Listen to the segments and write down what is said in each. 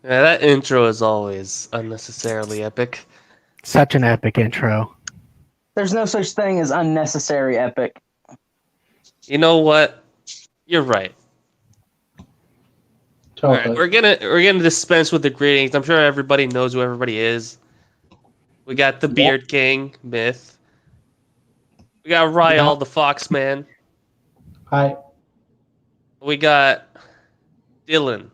Yeah, that intro is always unnecessarily epic. Such an epic intro. There's no such thing as unnecessary epic. You know what? You're right. All right, Totally. we're gonna dispense with the greetings. I'm sure everybody knows who everybody is. We got the Yep. Beard King myth. We got Ryal the Foxman. Hi. We got Dylan.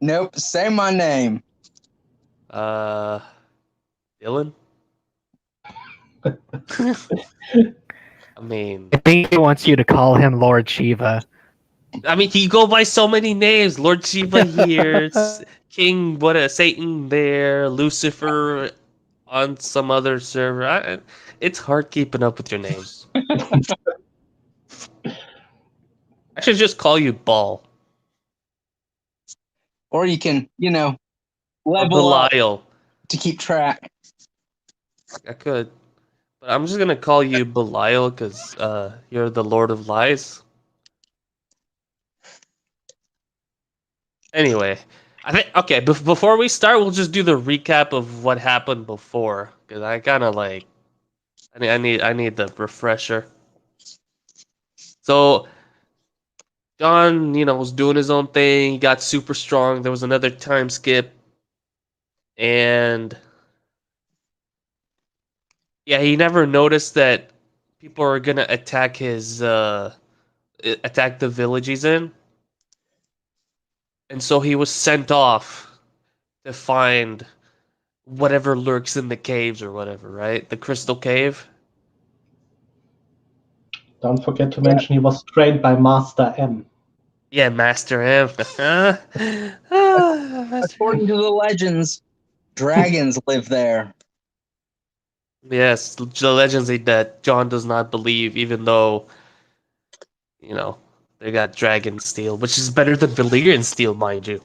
Nope, say my name. Dylan. I mean, I think he wants you to call him Lord Shiva. he go by so many names. Lord Shiva here, King, Satan there, Lucifer on some other server. It's hard keeping up with your names. I should just call you Ball Or you can, or level up Belial. to keep track. I could, but I'm just gonna call you Belial because you're the Lord of Lies. Anyway, I think okay. Before we start, we'll just do the recap of what happened before because I kind of like. I need the refresher. So John, was doing his own thing. He got super strong. There was another time skip, and yeah, he never noticed that people are gonna attack attack the village he's in, and so he was sent off to find whatever lurks in the caves or whatever, right? The Crystal Cave. Don't forget to mention he was trained by Master M. Yeah, Master M. Master M. According to the legends, dragons live there. Yes, the legends that John does not believe, even though, they got dragon steel, which is better than Valyrian steel, mind you.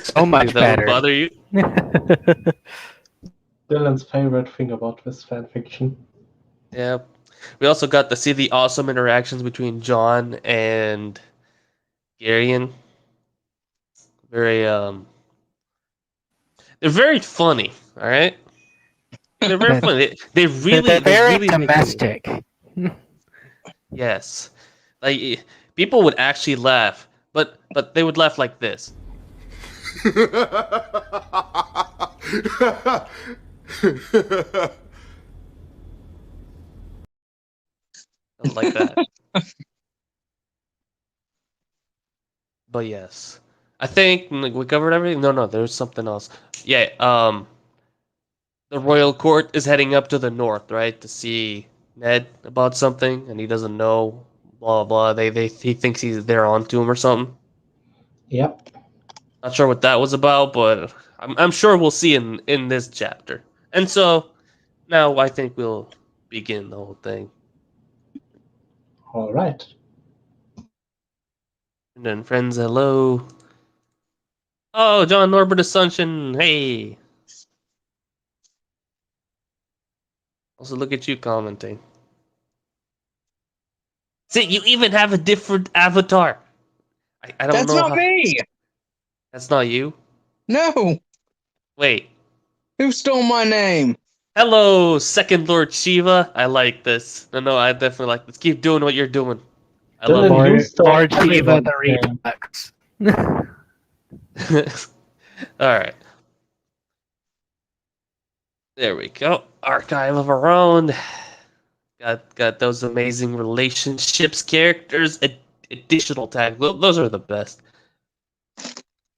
So much That would better. bother you? Dylan's favorite thing about this fanfiction. Yeah. We also got to see the awesome interactions between John and Garion. Very they're very funny, all right? They're very funny. They're They very really make it. domestic. Yes. Like people would actually laugh, but they would laugh like this. Like that. But yes. I think we covered everything. No, there's something else. Yeah, the royal court is heading up to the north, right, to see Ned about something, and he doesn't know. Blah blah. He thinks they're onto him or something. Yep. Not sure what that was about, but I'm sure we'll see in this chapter. And so now I think we'll begin the whole thing. All right. And then friends, hello. Oh, John Norbert Assumption, hey. Also, look at you commenting. See, you even have a different avatar. I don't That's know not me. That's not you? No. Wait. Who stole my name? Hello, Second Lord Shiva. I like this. No, I definitely like this. Keep doing what you're doing. I love Dylan, it. you stole Lord Shiva the everyone's name. Redux. Alright. There we go. Archive of our own. Got those amazing relationships characters. Additional tag. Those are the best.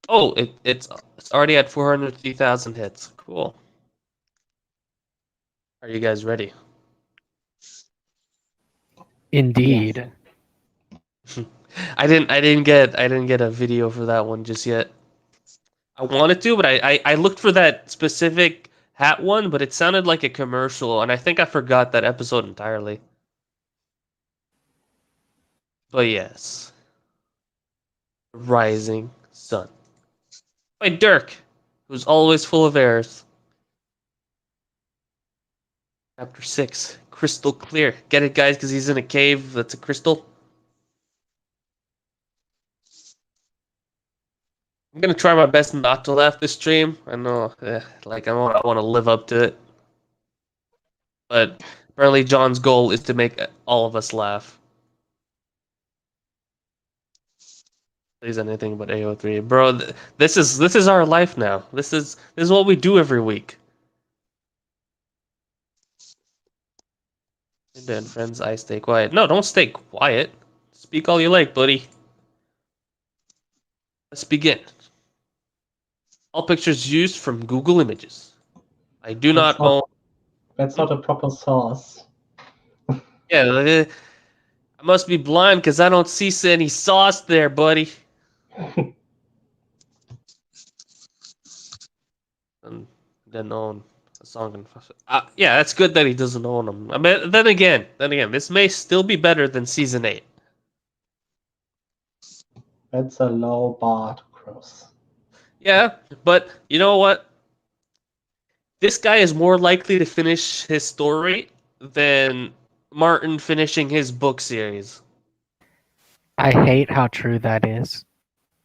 Oh, it's already at 450,000 hits. Cool. Are you guys ready? Indeed. I didn't get a video for that one just yet. I wanted to, but I looked for that specific hat one, but it sounded like a commercial, and I think I forgot that episode entirely. But yes. Rising Sun. By Dirk, who's always full of errors. Chapter 6. Crystal clear. Get it, guys, because he's in a cave that's a crystal? I'm gonna try my best not to laugh this stream. I know, like I want to live up to it, but apparently John's goal is to make all of us laugh. Please anything but AO3, bro. This is our life now. This is what we do every week. And then friends, I stay quiet. No, don't stay quiet. Speak all you like, buddy. Let's begin. All pictures used from Google Images. I do not own. That's not a proper source. Yeah, I must be blind because I don't see any sauce there, buddy. And then own a song and yeah, that's good that he doesn't own them. I mean, then again, this may still be better than season 8. That's a low bar to cross. Yeah, but you know what? This guy is more likely to finish his story than Martin finishing his book series. I hate how true that is.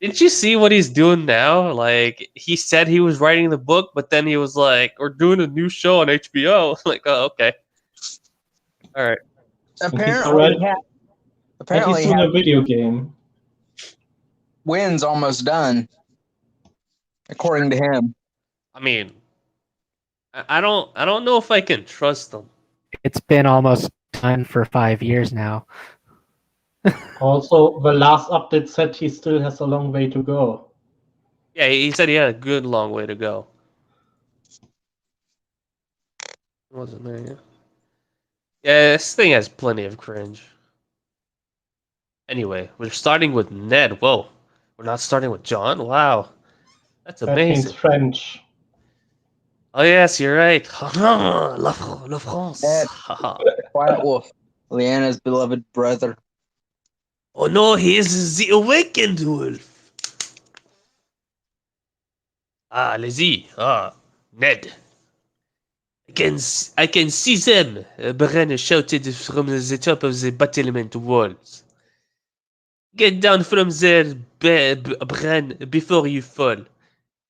Didn't you see what he's doing now? Like, he said he was writing the book, but then he was like, we're doing a new show on HBO. Like, oh, okay. All right. Apparently, And he's doing a video game. Wynn's almost done, according to him. I mean, I don't know if I can trust him. It's been almost done for 5 years now. Also, the last update said he still has a long way to go. Yeah, he said he had a good long way to go. Wasn't there yet? Yeah, this thing has plenty of cringe. Anyway, we're starting with Ned. Whoa, we're not starting with John? Wow, that's That means amazing. French. Oh yes, you're right. La France. Ned. Quiet Wolf, Leanna's beloved brother. Oh no, he is the awakened wolf. Ah, allez-y. Ah, Ned. I can see them. Bran shouted from the top of the battlement walls. Get down from there, Bran, before you fall.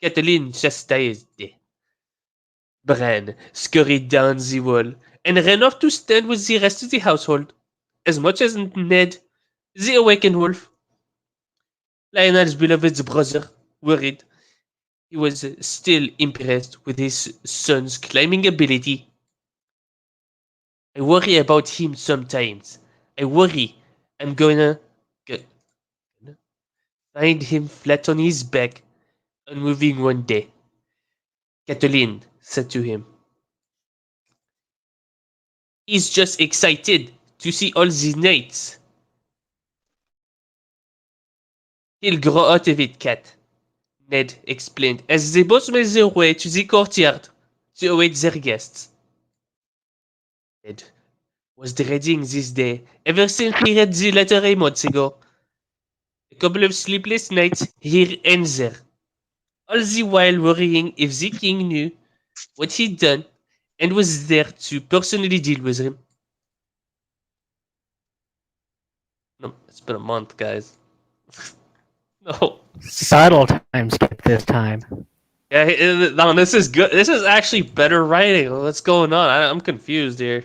Kathleen chastised. Bran scurried down the wall and ran off to stand with the rest of the household, as much as Ned, the awakened wolf. Lionel's beloved brother, worried. He was still impressed with his son's climbing ability. I worry about him sometimes. I worry I'm gonna find him flat on his back, unmoving one day. Kathleen said to him. He's just excited to see all the knights. He'll grow out of it, Cat, Ned explained as they both made their way to the courtyard to await their guests. Ned was dreading this day ever since he read the letter a month ago. A couple of sleepless nights here and there, all the while worrying if the king knew what he'd done and was there to personally deal with him. No, it's been a month, guys. No. Subtle time skip this time. Yeah, no, this is good. This is actually better writing. What's going on? I'm confused here.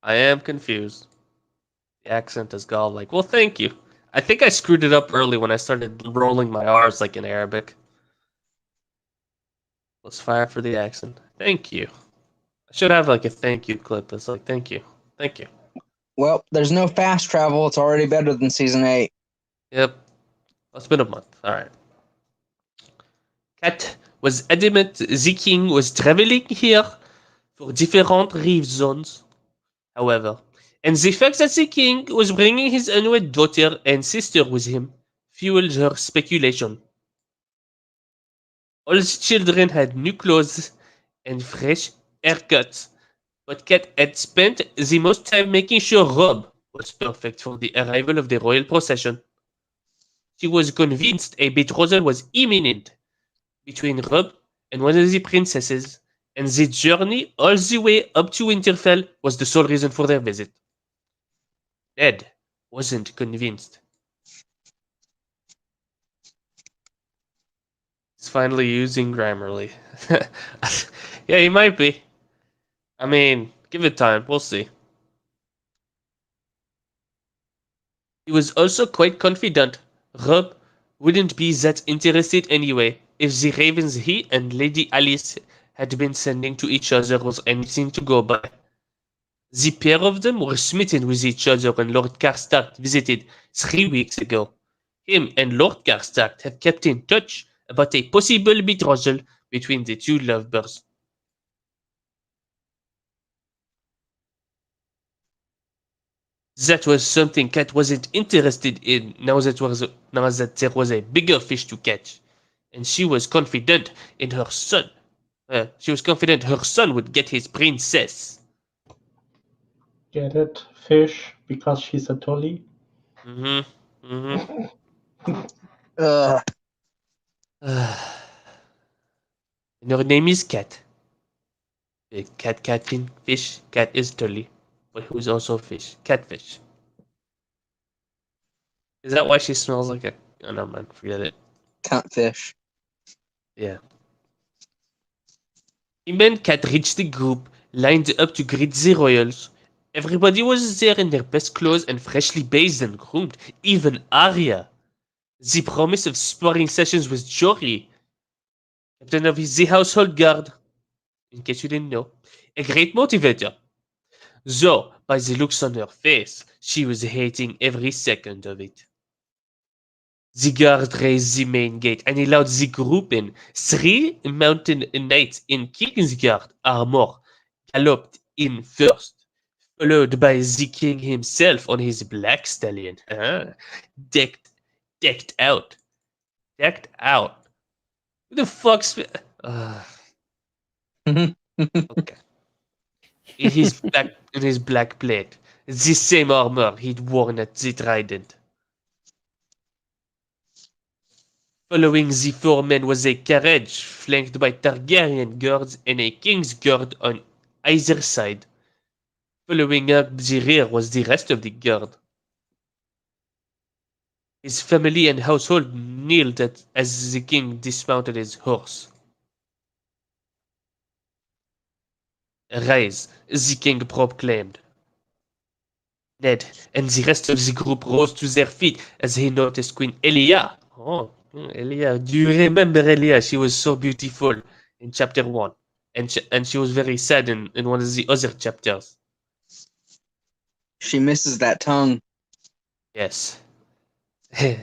I am confused. The accent is godlike. Well, thank you. I think I screwed it up early when I started rolling my R's like in Arabic. Let's fire for the accent. Thank you. I should have like a thank you clip that's like, thank you. Thank you. Well, there's no fast travel. It's already better than season 8. Yep. It's been a month. All right. Kat was adamant the king was traveling here for different reasons, however, and the fact that the king was bringing his unwed daughter and sister with him fueled her speculation. All the children had new clothes and fresh haircuts, but Kat had spent the most time making sure Rob was perfect for the arrival of the royal procession. She was convinced a betrothal was imminent between Rob and one of the princesses, and the journey all the way up to Winterfell was the sole reason for their visit. Ned wasn't convinced. He's finally using Grammarly. Yeah, he might be. I mean, give it time. We'll see. He was also quite confident Rob wouldn't be that interested anyway if the ravens he and Lady Alice had been sending to each other was anything to go by. The pair of them were smitten with each other when Lord Karstart visited 3 weeks ago. Him and Lord Karstart have kept in touch about a possible betrothal between the two lovebirds. That was something Cat wasn't interested in now that there was a bigger fish to catch, and she was confident in her son. She was confident her son would get his princess. Get it? Fish, because she's a tully. Mm-hmm. Mm-hmm. Ugh. And her name is Cat. Cat catching fish. Cat is Tully, but who's also fish. Catfish. Is that why she smells like a? Oh no, man, forget it. Catfish. Yeah. Him and Cat reached the group, lined up to greet the royals. Everybody was there in their best clothes and freshly bathed and groomed. Even Arya. The promise of sparring sessions with Jory, captain of the household guard, in case you didn't know, a great motivator. Though, by the looks on her face, she was hating every second of it. The guard raised the main gate and allowed the group in. 3 mounted knights in Kingsguard armor galloped in first, followed by the king himself on his black stallion. Decked, decked out. Decked out. Who the fuck's... okay. In his black plate. The same armor he'd worn at the Trident. Following the 4 men was a carriage flanked by Targaryen guards and a king's guard on either side. Following up the rear was the rest of the guard. His family and household kneeled as the king dismounted his horse. Rise, the king proclaimed. Ned and the rest of the group rose to their feet as he noticed Queen Elia. Oh, Elia. Do you remember Elia? She was so beautiful in chapter 1. And she was very sad in one of the other chapters. She misses that tongue. Yes. He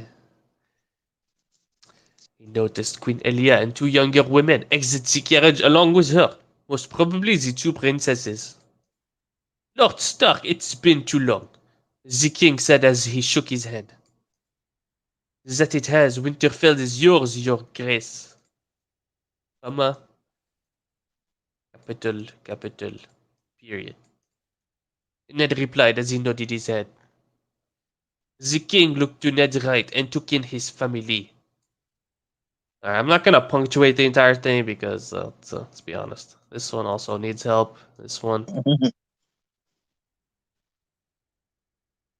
noticed Queen Elia and 2 younger women exit the carriage along with her, most probably the 2 princesses. Lord Stark, it's been too long, the king said as he shook his head. That it has. Winterfell is yours, your grace. Comma. Capital. Period. Ned replied as he nodded his head. The king looked to Ned's right and took in his family. I'm not gonna punctuate the entire thing because, let's be honest, this one also needs help. This one.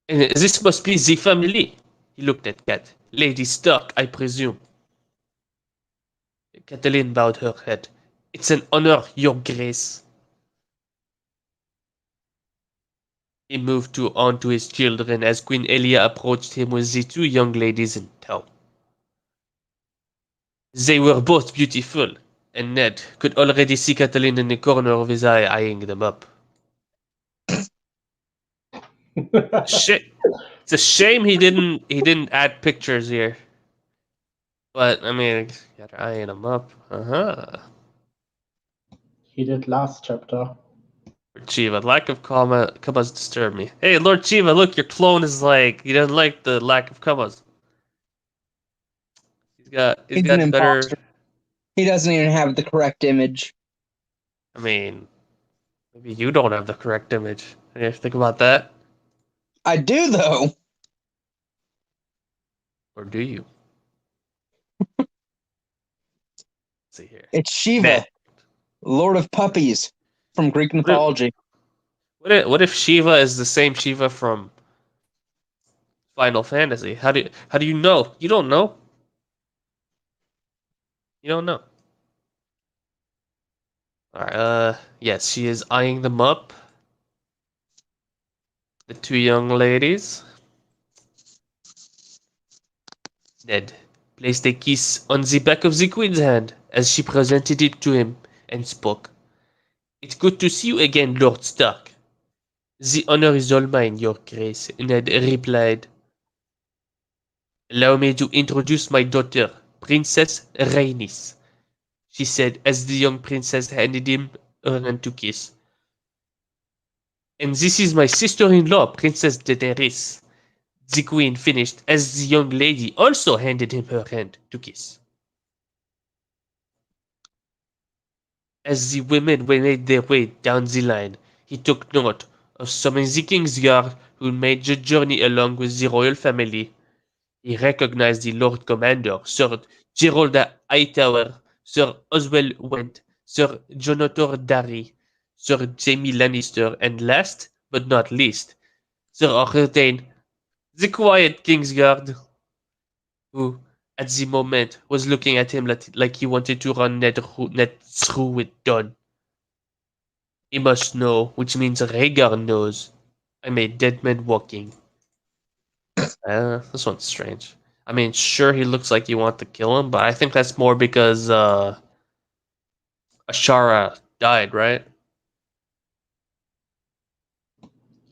And this must be the family. He looked at Cat. Lady Stark, I presume. Catelyn bowed her head. It's an honor, your grace. He moved on to his children as Queen Elia approached him with the 2 young ladies in tow. They were both beautiful, and Ned could already see Catelyn in the corner of his eye eyeing them up. Shit. It's a shame he didn't add pictures here. But I mean, got eyeing them up. He did last chapter. Lord Chiva, lack of commas disturb me. Hey, Lord Chiva, look, your clone is like he doesn't like the lack of commas. He's got He's an better. imposter. He doesn't even have the correct image. I mean, maybe you don't have the correct image. You have to think about that, I do, though. or do you? Let's see here. It's Shiva, Ned. Lord of Puppies, from Greek mythology. What if Shiva is the same Shiva from Final Fantasy? How do you know? You don't know. You don't know. Alright, yes, she is eyeing them up. The two young ladies. Ned placed a kiss on the back of the Queen's hand as she presented it to him and spoke. It's good to see you again, Lord Stark. The honor is all mine, Your Grace, Ned replied. Allow me to introduce my daughter, Princess Rhaenys, she said as the young princess handed him her hand to kiss. And this is my sister-in-law, Princess Daenerys, the queen finished as the young lady also handed him her hand to kiss. As the women made their way down the line, he took note of some in the king's guard who made the journey along with the royal family. He recognized the Lord Commander, Sir Gerald Hightower, Sir Oswell Went, Sir Jonathan Darry, Sir Jaime Lannister, and last but not least, Sir Arthur the quiet Kingsguard, who, at the moment, was looking at him like he wanted to run Ned through with Don. He must know, which means Rhaegar knows. I'm a dead man walking. This one's strange. I mean, sure, he looks like you want to kill him, but I think that's more because Ashara died, right?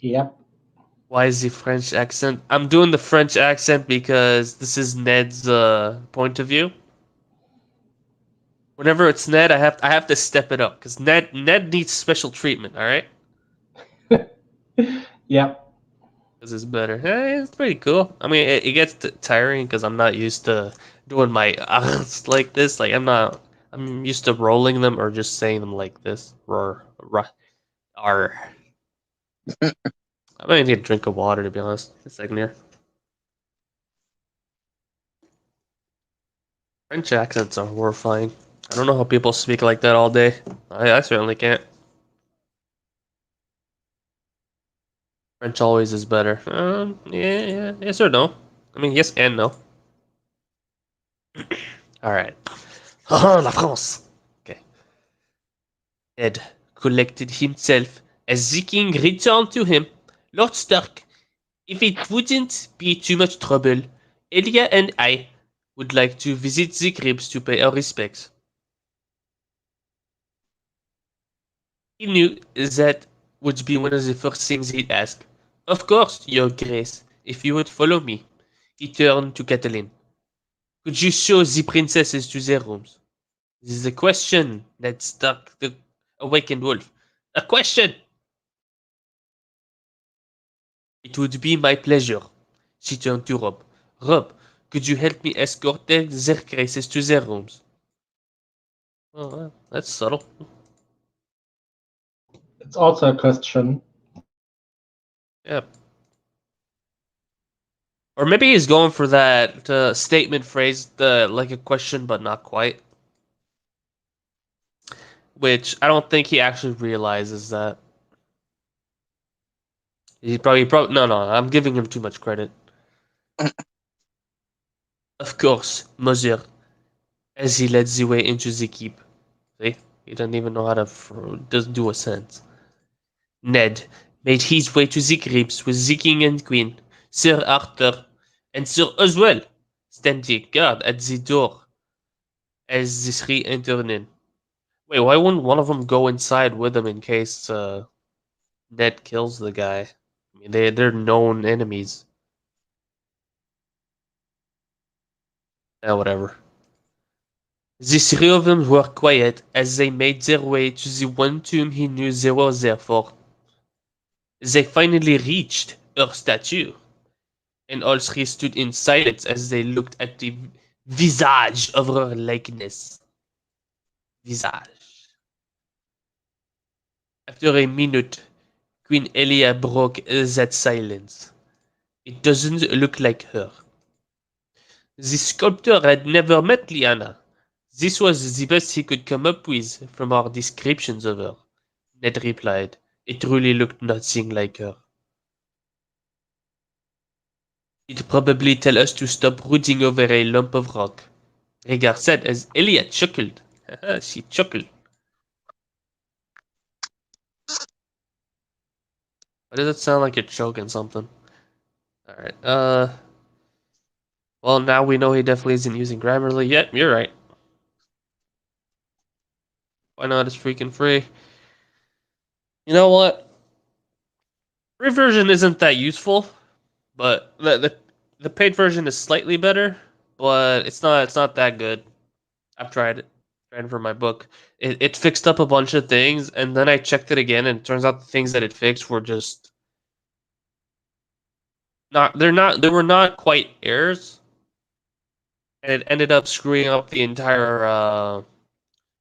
Yep. Why is the French accent? I'm doing the French accent because this is Ned's point of view. Whenever it's Ned, I have to step it up because Ned needs special treatment. All right, Yep. this is better. Hey, it's pretty cool. I mean, it gets tiring because I'm not used to doing my arts like this. Like I'm used to rolling them or just saying them like this. Roar, R. I might need a drink of water to be honest. A second here. French accents are horrifying. I don't know how people speak like that all day. I certainly can't. French always is better. Yeah, yes or no. I mean, yes and no. All right. La France. Okay. Ed collected himself as the king returned to him. Lord Stark, if it wouldn't be too much trouble, Elia and I would like to visit the crypts to pay our respects. He knew that would be one of the first things he'd ask. Of course, Your Grace, if you would follow me. He turned to Catelyn. Could you show the princesses to their rooms? This is a question that struck the awakened wolf. A question! It would be my pleasure. She turned to Rob. Rob, could you help me escort their graces to their rooms? Oh, well, that's subtle. It's also a question. Yeah. Or maybe he's going for that statement phrase, like a question but not quite. Which I don't think he actually realizes that. He probably no, I'm giving him too much credit. Of course, Monsieur, as he led the way into the keep. See? He doesn't even know how to doesn't do a sentence. Ned made his way to the crypts with the king and queen, Sir Arthur, and Sir Oswell, standing guard at the door as the three entered in. Wait, why wouldn't one of them go inside with him in case Ned kills the guy? I mean, they're known enemies. Whatever. The three of them were quiet as they made their way to the one tomb he knew they were there for. They finally reached her statue, and all three stood in silence as they looked at the visage of her likeness. Visage. After a minute, Queen Elia broke that silence. It doesn't look like her. The sculptor had never met Lyanna. This was the best he could come up with from our descriptions of her. Ned replied. It truly looked nothing like her. He'd probably tell us to stop brooding over a lump of rock. Rhaegar said as Elia chuckled. She chuckled. Why does it sound like you're choking something? Alright, well, now we know he definitely isn't using Grammarly. Yep, you're right. Why not? It's freaking free. You know what? Free version isn't that useful, but the paid version is slightly better, but it's not that good. I've tried it. Tried it for my book. It fixed up a bunch of things, and then I checked it again, and it turns out the things that it fixed were just they were not quite errors, and it ended up screwing up the entire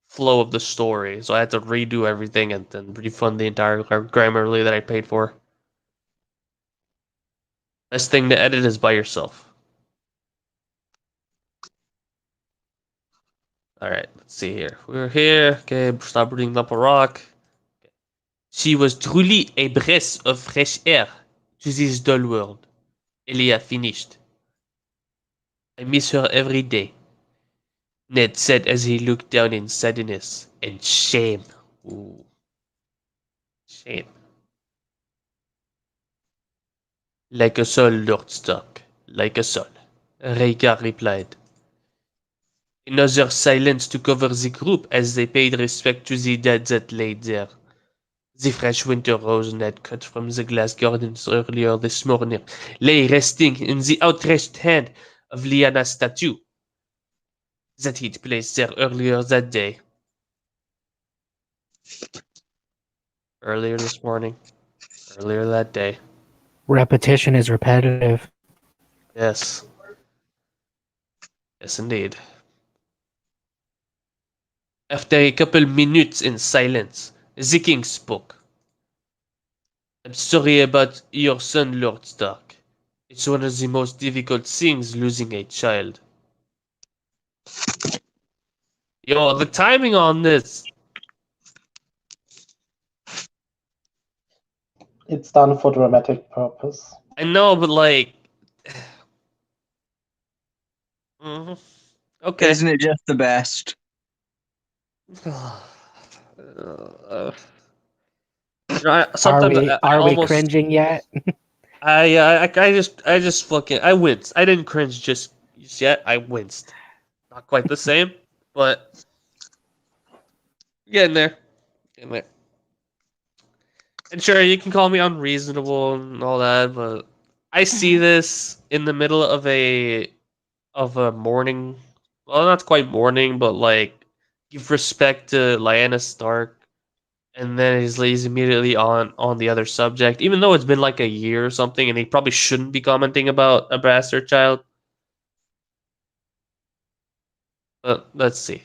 flow of the story. So I had to redo everything and then refund the entire Grammarly that I paid for. Best thing to edit is by yourself. Alright, let's see here. We're here. Okay, stop reading up a rock. She was truly a breath of fresh air to this dull world. Elia finished. I miss her every day, Ned said as he looked down in sadness and shame. Ooh, shame. Like a soul, Lord Stark. Like a soul. Rhaegar replied. Another silence took over the group as they paid respect to the dead that lay there. The fresh winter rose Ned cut from the glass gardens earlier this morning lay resting in the outstretched hand of Lyanna's statue that he'd placed there earlier that day. Earlier this morning. Earlier that day. Repetition is repetitive. Yes. Yes, indeed. After a couple minutes in silence, the king spoke. I'm sorry about your son, Lord Stark. It's one of the most difficult things losing a child. Yo, the timing on this. It's done for dramatic purpose. I know, but like. Mhm. Okay. Isn't it just the best? Sometimes I Are we almost. cringing yet? I just fucking. I winced. I didn't cringe just yet. I winced. Not quite the same, but getting there. Getting there. And sure, you can call me unreasonable and all that, but I see this in the middle of a mourning. Well, not quite mourning, but like give respect to Lyanna Stark, and then he's immediately on the other subject, even though it's been like a year or something, and he probably shouldn't be commenting about a bastard child. But let's see.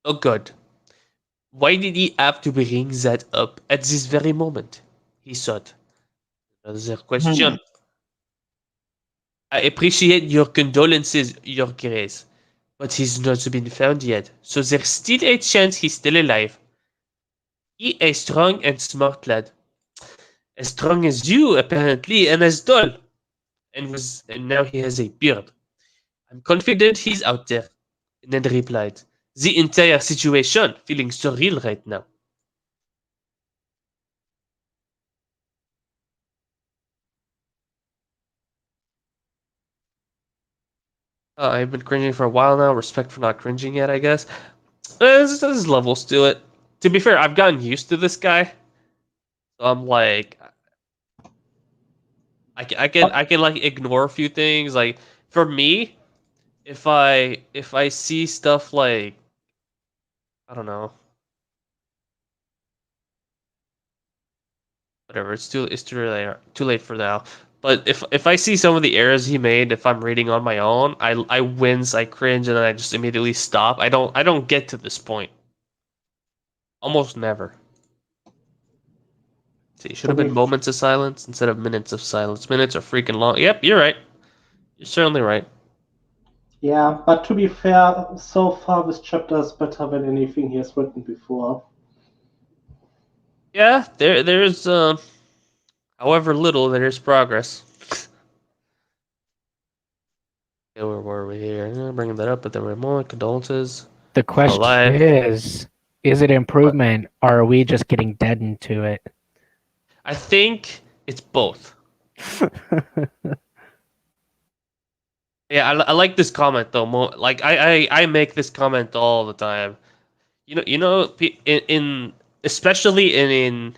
Oh, good. Why did he have to bring that up at this very moment? He thought. Another question. I appreciate your condolences, Your Grace, but he's not been found yet, so there's still a chance he's still alive. He a strong and smart lad. As strong as you, apparently, and as tall. And now he has a beard. I'm confident he's out there. Ned replied. The entire situation feeling surreal right now. I've been cringing for a while now. Respect for not cringing yet, I guess. There's levels to it. To be fair, I've gotten used to this guy. So I'm like, I can like ignore a few things. Like for me, if I see stuff like I don't know, whatever, too late for now. But if I see some of the errors he made, if I'm reading on my own, I wince, I cringe, and then I just immediately stop. I don't get to this point. Almost never. See, should To have be been moments of silence instead of minutes of silence. Minutes are freaking long. Yep, you're right. You're certainly right. Yeah, but to be fair, so far this chapter is better than anything he has written before. Yeah, there's however little there is progress. Okay, we're were we here? Bringing that up, but then we're more condolences. The question Alive. is it improvement or are we just getting deadened to it? I think it's both. Yeah, I like this comment though. Like I make this comment all the time. In especially in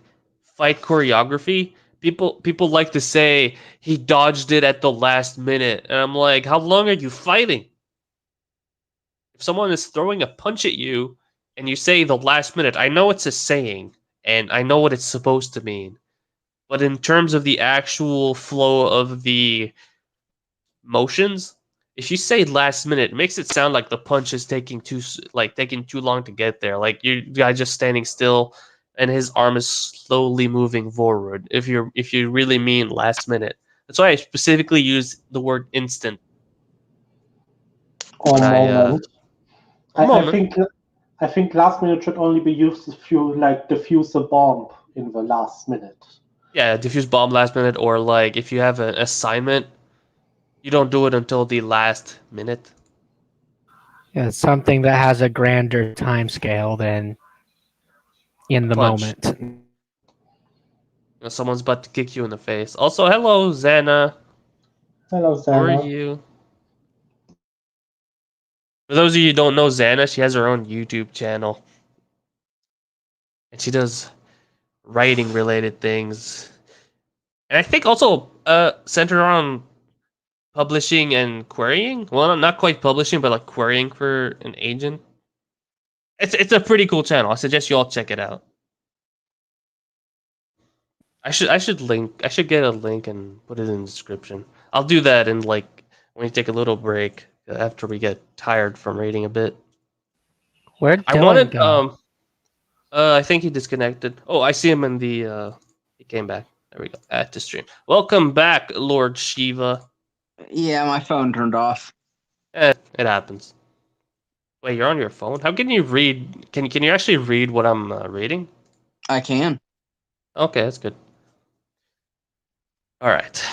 fight choreography, people like to say he dodged it at the last minute, and I'm like, how long are you fighting? If someone is throwing a punch at you and you say the last minute, I know it's a saying and I know what it's supposed to mean, but in terms of the actual flow of the motions, if you say last minute, it makes it sound like the punch is taking too long to get there. Like you guy just standing still and his arm is slowly moving forward. If you really mean last minute. That's why I specifically use the word instant Or when I moment. or moment. I think last minute should only be used if you like defuse a bomb in the last minute. Yeah, diffuse bomb last minute, or like if you have an assignment, you don't do it until the last minute. Yeah, it's something that has a grander time scale than in the Punch. moment. Someone's about to kick you in the face. Also, hello, Xana. Hello, How are Zana. you? For those of you who don't know Xana, she has her own YouTube channel. And she does writing related things. And I think also centered around publishing and querying. Well, not quite publishing, but like querying for an agent. It's a pretty cool channel. I suggest you all check it out. I should get a link and put it in the description. I'll do that in like when we take a little break after we get tired from reading a bit. Where'd I Dylan wanted go? I think he disconnected. Oh, I see him in the he came back. There we go. At the stream. Welcome back, Lord Shiva. Yeah, my phone turned off. It happens. Wait, you're on your phone? How can you read? Can you actually read what I'm reading? I can. Okay, that's good. All right.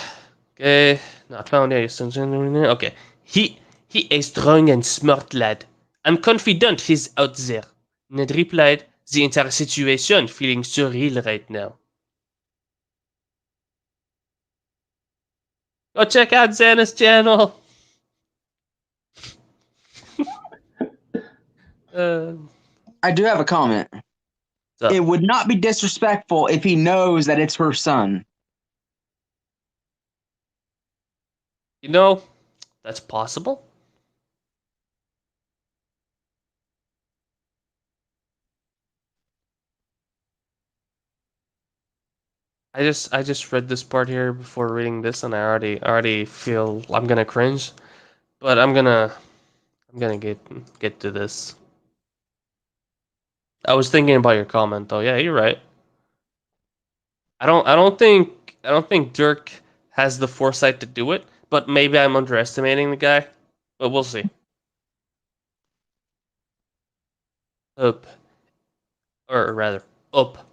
Okay, not found yet. Okay. He is strong and smart lad. I'm confident he's out there. Ned replied, the entire situation feeling surreal right now. Go check out Xana's channel. uh, I do have a comment. so, It would not be disrespectful if he knows that it's her son. you know, that's possible. I just read this part here before reading this, and I already feel I'm gonna cringe, but I'm gonna get to this. I was thinking about your comment though. Yeah, you're right. I don't think Dirk has the foresight to do it, but maybe I'm underestimating the guy. But we'll see. Up, or rather, up.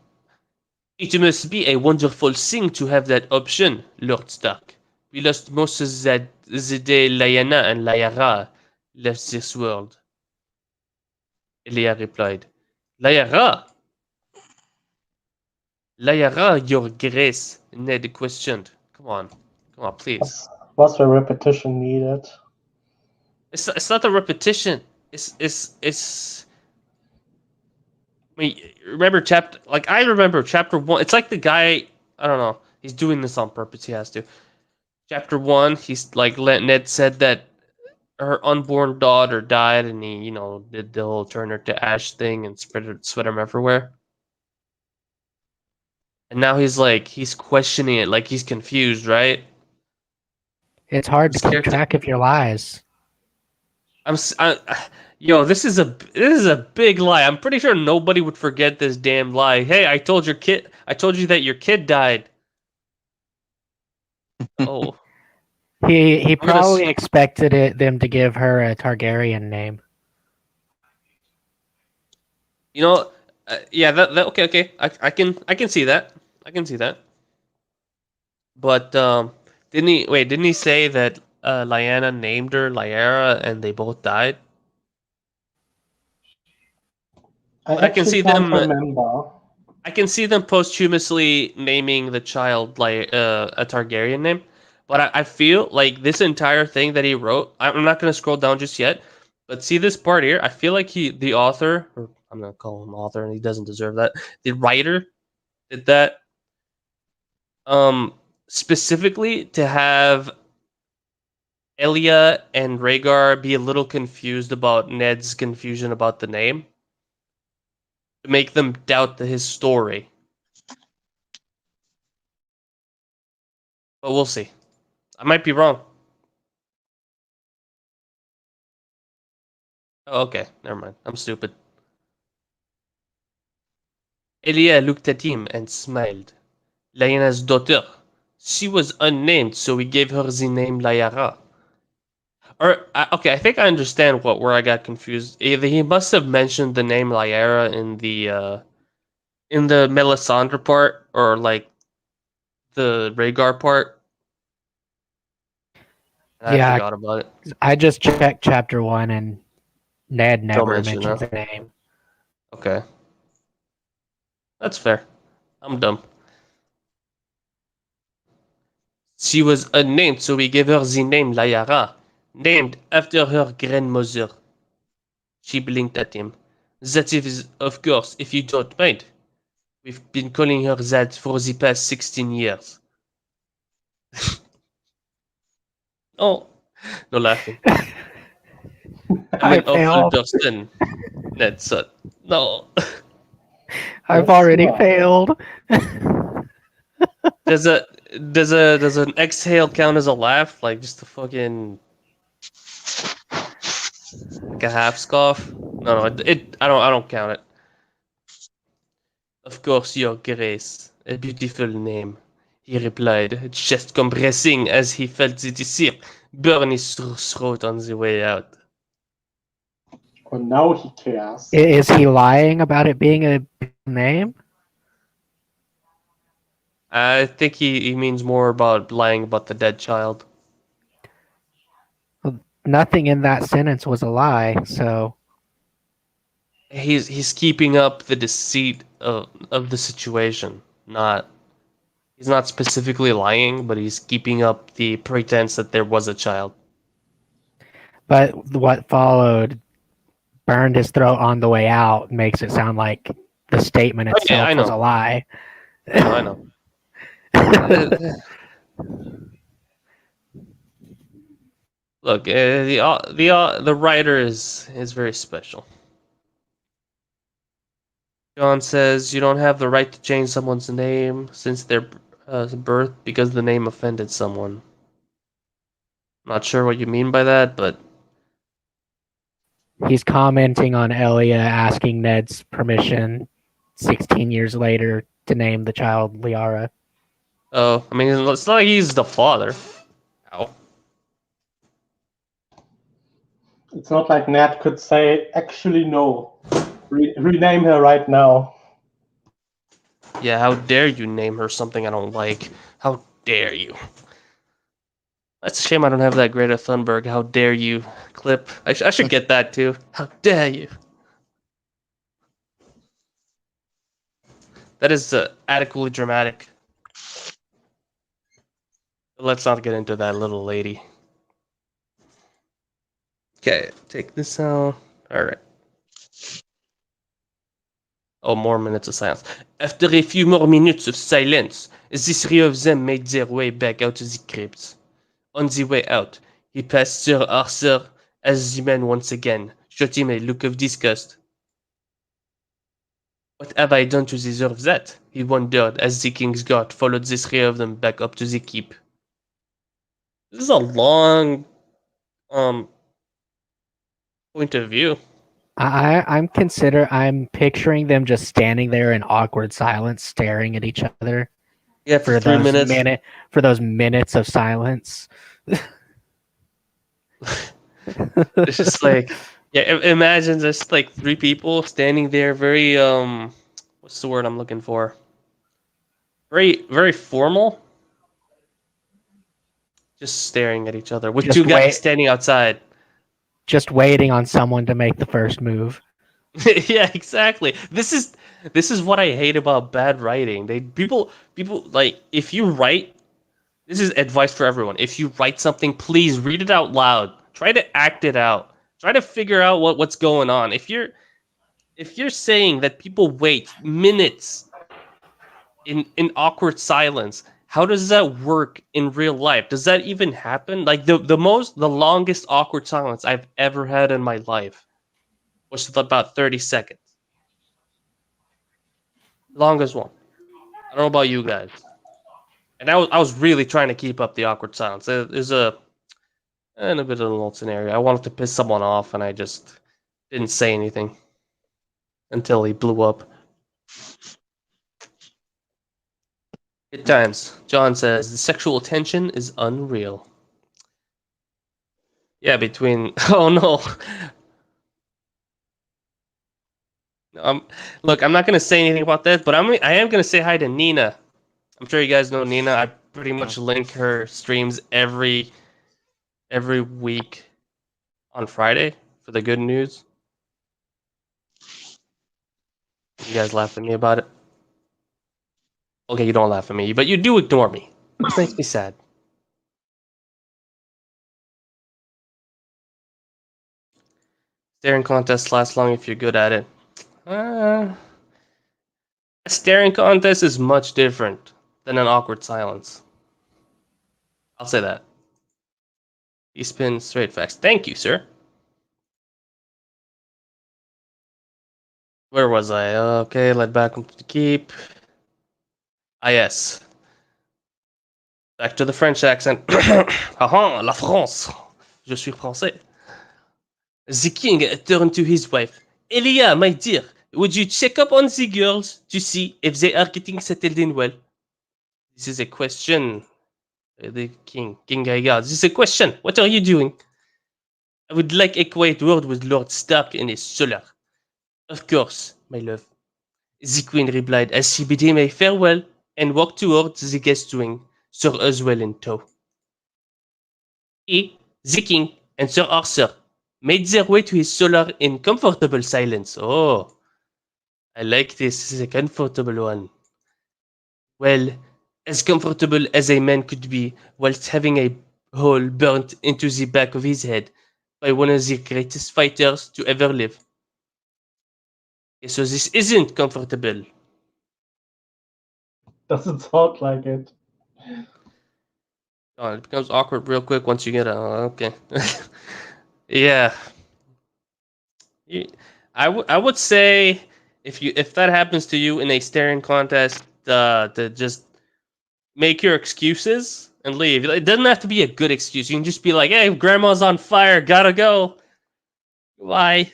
It must be a wonderful thing to have that option, Lord Stark. We lost most of the day Lyanna and Lyra left this world. Elia replied. Lyra? Lyra, your grace, Ned questioned. Come on. Come on, please. Was the repetition needed? It's not a repetition. It's I mean, I remember chapter 1. It's like the guy, I don't know. He's doing this on purpose. He has to. Chapter 1, he's like Ned said that her unborn daughter died, and he, did the whole turn her to ash thing and spread him everywhere. And now he's questioning it, like he's confused, right? It's hard to This keep character, track of your lies. yo, this is a big lie. I'm pretty sure nobody would forget this damn lie. Hey, I told you that your kid died. Oh, He I'm gonna. probably expected them to give her a Targaryen name. You know, yeah, that okay. I can see that. I can see that. But didn't he say that Lyanna named her Lyra, and they both died. I But I can actually see can't them. remember. I can see them posthumously naming the child like a Targaryen name. But I feel like this entire thing that he wrote. I'm not gonna scroll down just yet. But see this part here. I feel like the author, or I'm gonna call him author, and he doesn't deserve that. The writer did that specifically to have Elia and Rhaegar be a little confused about Ned's confusion about the name, to make them doubt his story. But we'll see. I might be wrong. Oh, okay, never mind. I'm stupid. Elia looked at him and smiled. Lyanna's daughter. She was unnamed, so we gave her the name Lyra. Or okay, I think I understand where I got confused. Either he must have mentioned the name Lyra in the Melisandre part, or like the Rhaegar part, and I Yeah, forgot about it. I just checked chapter 1 and Ned Don't never mention mentions that. the name. Okay, that's fair. I'm dumb. She was unnamed, so we gave her the name Lyra, named after her grandmother. She blinked at him. That is, of course, if you don't mind. We've been calling her that for the past 16 years. Oh, no laughing. I'm I an awful failed. person, Ned said. No. I've Yes, you already are. failed. Does a does an exhale count as a laugh? Like just a fucking like a half scoff? No, I don't count it. Of course, Your Grace. A beautiful name. He replied, chest compressing as he felt the deceit burn his throat on the way out. Oh, now he cares. Is he lying about it being a name? I think he means more about lying about the dead child. Nothing in that sentence was a lie, so He's keeping up the deceit of the situation. Not he's not specifically lying, but he's keeping up the pretense that there was a child. but what followed burned his throat on the way out makes it sound like the statement Oh, yeah, I itself was a know. lie. I know. Uh, Look, the writer is very special. John says you don't have the right to change someone's name since their birth because the name offended someone. Not sure what you mean by that, but He's commenting on Elia asking Ned's permission 16 years later to name the child Liara. oh, I mean, it's not like he's the father. Ow. It's not like Ned could say, actually, no. Rename her right now. Yeah, how dare you name her something I don't like? How dare you? That's a shame I don't have that Greta Thunberg. How dare you clip? I should get that too. How dare you? That is adequately dramatic. Let's not get into that little lady. Okay, take this out. All right. Oh, more minutes of silence. After a few more minutes of silence, the three of them made their way back out of the crypt. On the way out, he passed Sir Arthur as the man once again shot him a look of disgust. What have I done to deserve that? He wondered as the king's guard followed the three of them back up to the keep. This is a long um point of view. I'm picturing them just standing there in awkward silence, staring at each other Yeah, for 3 minutes. for those minutes of silence. It's just like, yeah, imagine just like three people standing there, very what's the word I'm looking for? Very formal. just staring at each other with Just two guys wait. standing outside. Just waiting on someone to make the first move. Yeah, exactly. This is what I hate about bad writing. People like if you write. This is advice for everyone. If you write something, please read it out loud. Try to act it out. Try to figure out what's going on. If you're saying that people wait minutes in awkward silence, how does that work in real life? Does that even happen? Like the longest awkward silence I've ever had in my life was about 30 seconds. Longest one. I don't know about you guys. And I was really trying to keep up the awkward silence. There's a bit of an old scenario. I wanted to piss someone off, and I just didn't say anything until he blew up. Good times. John says the sexual tension is unreal. Yeah, between oh no. Look, I'm not gonna say anything about that, but I am gonna say hi to Nina. I'm sure you guys know Nina. I pretty much link her streams every week on Friday for the good news. You guys laugh at me about it. Okay, you don't laugh at me, but you do ignore me. This makes me sad. Staring contest lasts long if you're good at it. A staring contest is much different than an awkward silence. I'll say that. He spins straight facts. Thank you, sir. Where was I? Okay, led back into the keep. Ah, yes. Back to the French accent. Ah, la France. Je suis français. The king turned to his wife. Elia, my dear, would you check up on the girls to see if they are getting settled in well? This is a question. The King Gaga. This is a question. What are you doing? I would like a quiet word with Lord Stark in his solar. Of course, my love. The queen replied as she bid him a farewell and walked towards the guest wing, Sir Oswell in tow. He, the king, and Sir Arthur made their way to his solar in comfortable silence. Oh, I like this. This is a comfortable one. Well, as comfortable as a man could be whilst having a hole burnt into the back of his head by one of the greatest fighters to ever live. Okay, so this isn't comfortable. Doesn't sound like it. Oh, it becomes awkward real quick once you get a okay. Yeah. I would say if that happens to you in a staring contest, to just make your excuses and leave. It doesn't have to be a good excuse. You can just be like, "Hey, grandma's on fire, gotta go." Why?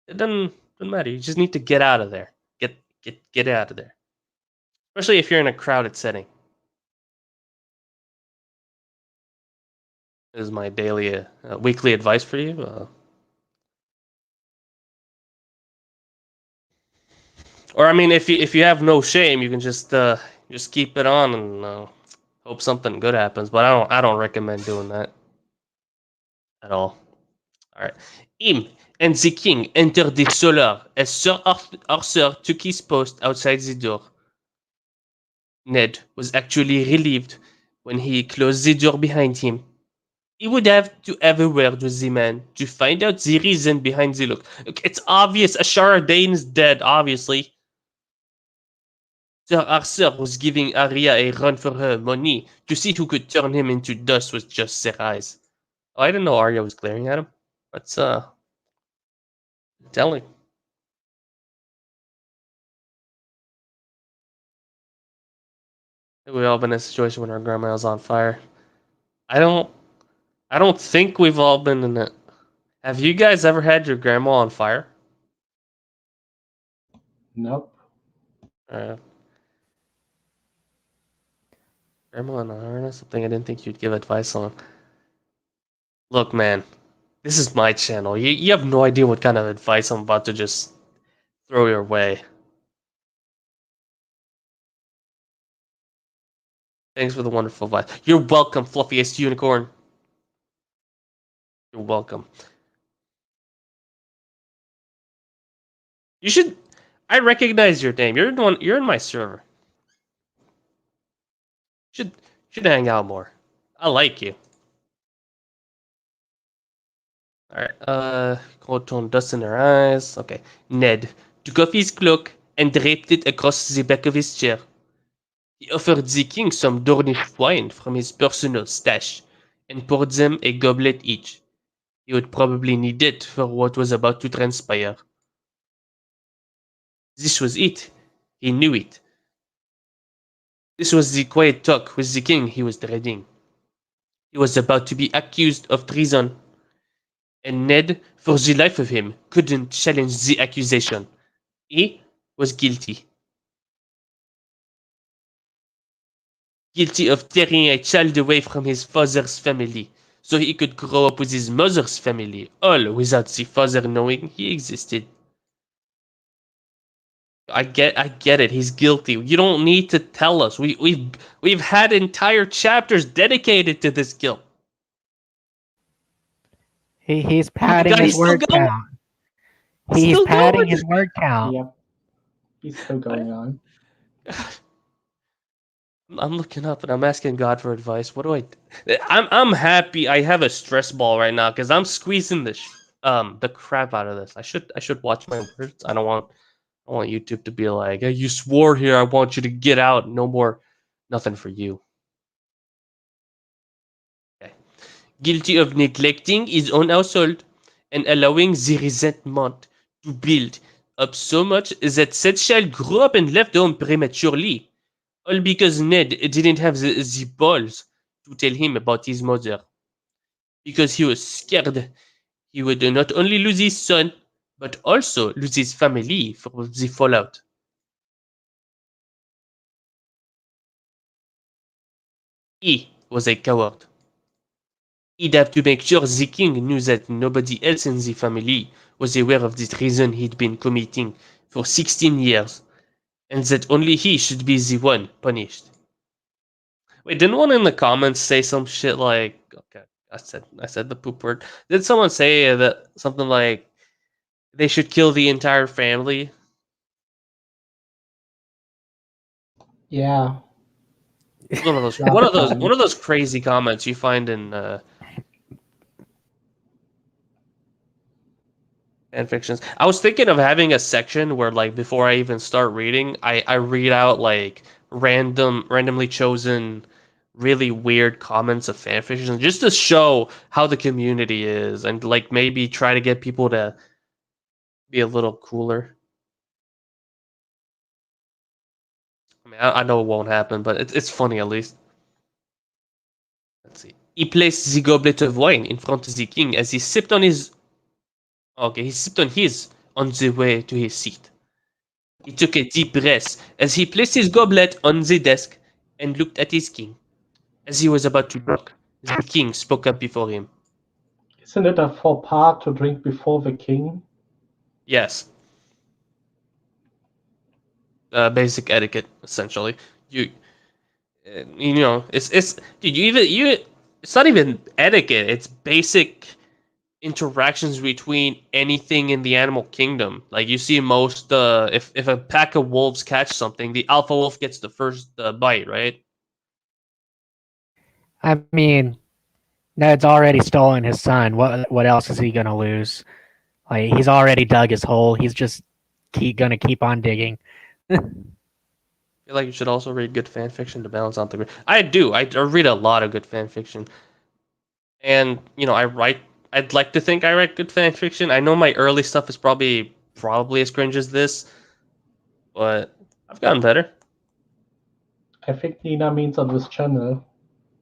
It doesn't matter. You just need to get out of there. Get out of there. Especially if you're in a crowded setting. This is my daily, weekly advice for you. Or I mean, if you have no shame, you can just keep it on and hope something good happens. But I don't recommend doing that at all. All right. Him and the king entered the solar as Sir Arthur took his post outside the door. Ned was actually relieved when he closed the door behind him. He would have to have a word with the man to find out the reason behind the look. Look, it's obvious. Ashara Dane is dead, obviously. Sir Arthur was giving Arya a run for her money to see who could turn him into dust with just their eyes. Oh, I didn't know Arya was glaring at him. That's telling. We've all been in a situation when our grandma was on fire. I don't I don't think we've all been in it. Have you guys ever had your grandma on fire? Nope. Uh, grandma on iron, something I didn't think you'd give advice on. Look, man, this is my channel. You have no idea what kind of advice I'm about to just throw your way. Thanks for the wonderful advice. You're welcome, fluffiest unicorn. You're welcome. You should. I recognize your name. You're in one. You're in my server. Should should hang out more. I like you. All right. Cold tone dust in her eyes. Okay. Ned took off his cloak and draped it across the back of his chair. He offered the king some Dornish wine from his personal stash and poured them a goblet each. He would probably need it for what was about to transpire. This was it. He knew it. This was the quiet talk with the king he was dreading. He was about to be accused of treason, and Ned, for the life of him, couldn't challenge the accusation. He was guilty. Guilty of tearing a child away from his father's family, so he could grow up with his mother's family, all without the father knowing he existed. I get it. He's guilty. You don't need to tell us. We've had entire chapters dedicated to this guilt. He's Oh my padding god, his he's still word going. count. He's Still padding going. his word count. Yep. He's still going on. I'm looking up and I'm asking God for advice. What do I? I'm happy. I have a stress ball right now because I'm squeezing the crap out of this. I should watch my words. I don't want YouTube to be like, hey, you swore here. I want you to get out. No more. Nothing for you. Okay. Guilty of neglecting his own household and allowing the resentment to build up so much that said child grew up and left home prematurely. All because Ned didn't have the balls to tell him about his mother. Because he was scared he would not only lose his son, but also lose his family for the fallout. He was a coward. He'd have to make sure the king knew that nobody else in the family was aware of the treason he'd been committing for 16 years, and that only he should be the one punished. Wait, didn't one in the comments say some shit like, okay, I said the poop word. Did someone say that something like they should kill the entire family? Yeah. It's one of those Last one of those time. one of those crazy comments you find in fan fictions. I was thinking of having a section where, like, before I even start reading, I read out like randomly chosen really weird comments of fan fictions just to show how the community is and like maybe try to get people to be a little cooler. I mean, I know it won't happen, but it's funny at least. Let's see. He placed the goblet of wine in front of the king as he sipped on his. Okay, he sipped on his on the way to his seat. He took a deep breath as he placed his goblet on the desk and looked at his king. As he was about to knock, the king spoke up before him. Isn't it a faux pas to drink before the king? Yes, basic etiquette essentially. It's dude, it's not even etiquette. It's basic interactions between anything in the animal kingdom. Like you see most if a pack of wolves catch something, the alpha wolf gets the first bite, right? I mean, Ned's already stolen his son. What else is he gonna lose? Like he's already dug his hole. He's just gonna keep on digging. I feel like you should also read good fan fiction to balance out the. I do. I read a lot of good fan fiction, and I write. I'd like to think I write good fan fiction. I know my early stuff is probably as cringe as this, but I've gotten better. I think Nina means on this channel.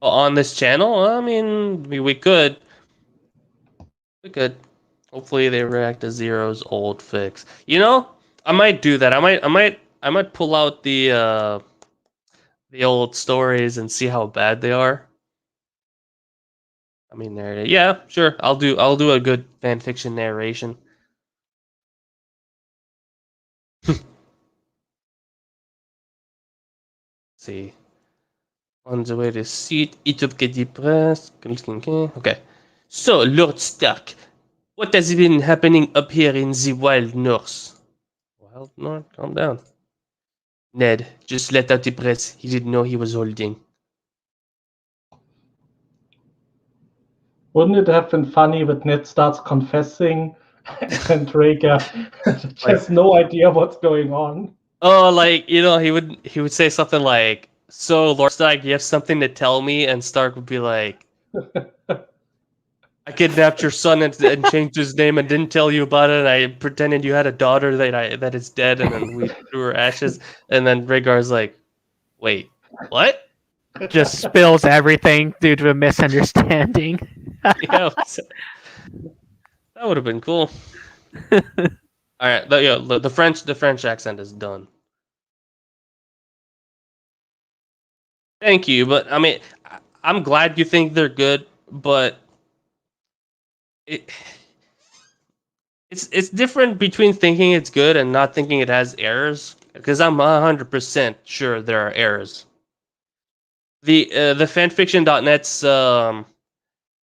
On this channel, I mean, we could. We could. Hopefully they react to Zero's old fix. I might do that. I might pull out the old stories and see how bad they are. I mean, yeah, sure. I'll do a good fan fiction narration. See. On the way to seat, each of get depressed. Okay. So, Lord Stark, what has been happening up here in the Wild North? Wild North? Calm down. Ned just let out the breath he didn't know he was holding. Wouldn't it have been funny if Ned starts confessing and Rhaegar has no idea what's going on? Oh, like, he would say something like, "So, Lord Stark, you have something to tell me?" And Stark would be like, "I kidnapped your son and changed his name and didn't tell you about it. And I pretended you had a daughter that is dead, and then we threw her ashes." And then Rhaegar's like, "Wait, what?" Just spills everything due to a misunderstanding. Yeah, that would have been cool. All right, the French accent is done. Thank you, but I mean, I'm glad you think they're good, but it it's different between thinking it's good and not thinking it has errors. Because I'm 100% sure there are errors. The fanfiction.net's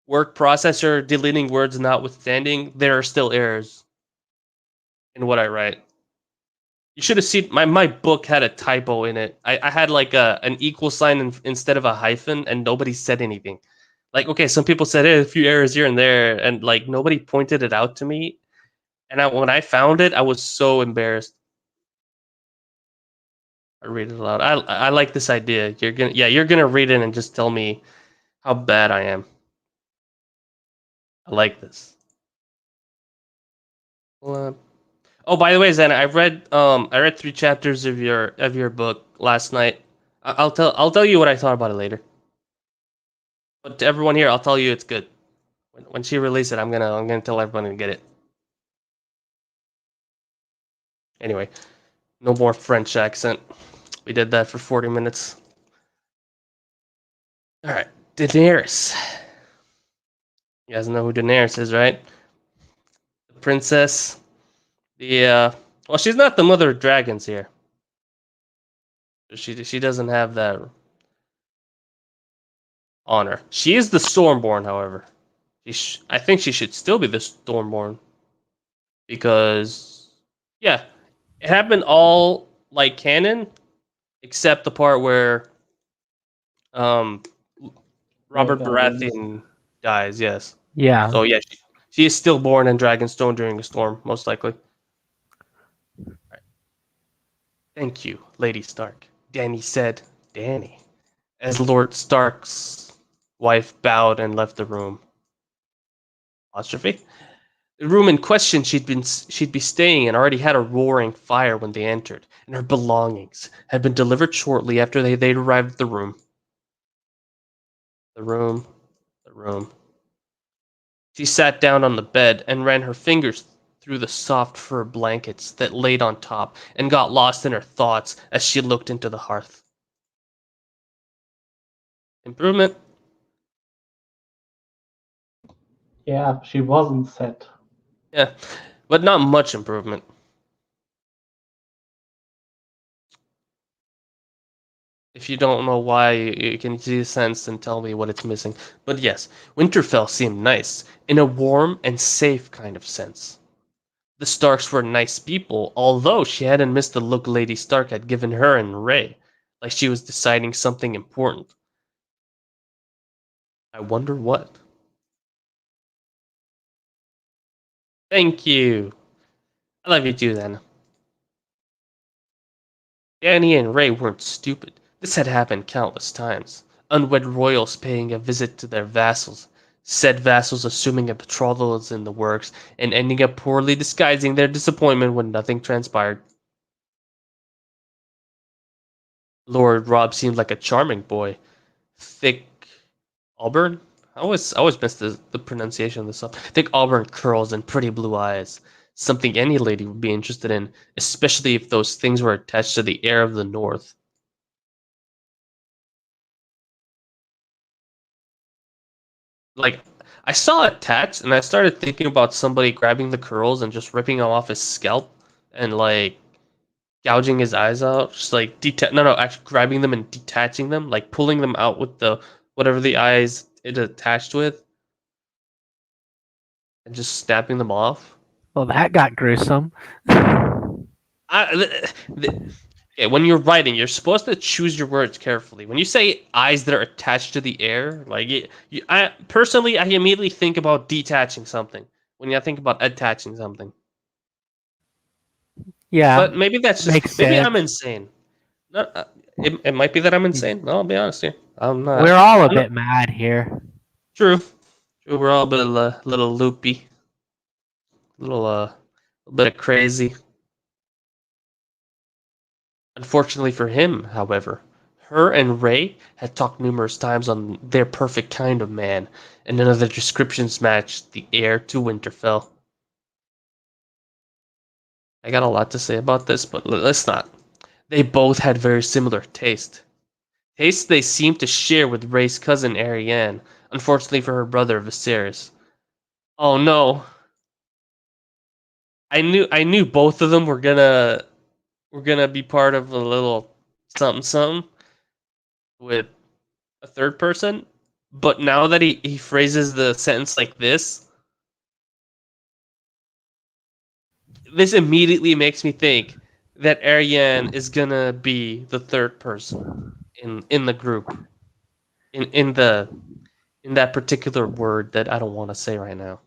word processor deleting words notwithstanding, there are still errors in what I write. You should have seen my book had a typo in it. I had like an equal sign instead of a hyphen, and nobody said anything. Like, okay, some people said a few errors here and there, and like nobody pointed it out to me. And when I found it, I was so embarrassed. I read it aloud. I like this idea. You're gonna read it and just tell me how bad I am. I like this. Oh, by the way, Zen, I read 3 chapters of your book last night. I'll tell you what I thought about it later. But to everyone here, I'll tell you it's good. When she releases it, I'm gonna tell everyone to get it. Anyway, no more French accent. We did that for 40 minutes. All right, Daenerys. You guys know who Daenerys is, right? The princess. Well, she's not the mother of dragons here. She doesn't have that honor. She is the Stormborn, however. I think she should still be the Stormborn because, yeah, it happened all like canon, except the part where um Robert Baratheon dies. Yes. Yeah. So yeah, she is still born in Dragonstone during a storm, most likely. Right. Thank you, Lady Stark. Danny said, Danny, as Lord Stark's wife bowed and left the room. Apostrophe. The room in question she'd be staying in already had a roaring fire when they entered, and her belongings had been delivered shortly after they'd arrived at the room. The room, the room. She sat down on the bed and ran her fingers through the soft fur blankets that laid on top and got lost in her thoughts as she looked into the hearth. Improvement? Yeah, she wasn't set. Yeah, but not much improvement. If you don't know why, you can see the sense and tell me what it's missing. But yes, Winterfell seemed nice, in a warm and safe kind of sense. The Starks were nice people, although she hadn't missed the look Lady Stark had given her and Rey, like she was deciding something important. I wonder what. Thank you. I love you too, then. Danny and Rey weren't stupid. This had happened countless times. Unwed royals paying a visit to their vassals, said vassals assuming a betrothal is in the works, and ending up poorly disguising their disappointment when nothing transpired. Lord Rob seemed like a charming boy. Thick auburn? I always miss the pronunciation of this stuff. Thick auburn curls and pretty blue eyes. Something any lady would be interested in, especially if those things were attached to the heir of the North. Like, I saw it attached, and I started thinking about somebody grabbing the curls and just ripping them off his scalp and like gouging his eyes out, just like actually grabbing them and detaching them, like pulling them out with the whatever the eyes it attached with, and just snapping them off. Well, that got gruesome. Yeah, when you're writing, you're supposed to choose your words carefully. When you say eyes that are attached to the air, like I personally, I immediately think about detaching something. When I think about attaching something, Yeah, but maybe that's makes just maybe sense. I'm insane. Not, it might be that I'm insane. No, I'll be honest here. I'm not. We're all a I'm not bit mad here. true. True. We're all a bit little loopy, a bit of crazy. Unfortunately for him, however, her and Ray had talked numerous times on their perfect kind of man, and none of their descriptions matched the heir to Winterfell. I got a lot to say about this, but let's not. They both had very similar taste. Tastes they seemed to share with Ray's cousin Arianne, unfortunately for her brother Viserys. Oh no. I knew both of them were gonna be part of a little something something with a third person, but now that he phrases the sentence like this immediately makes me think that Ariane is gonna be the third person in the group in that particular word that I don't want to say right now.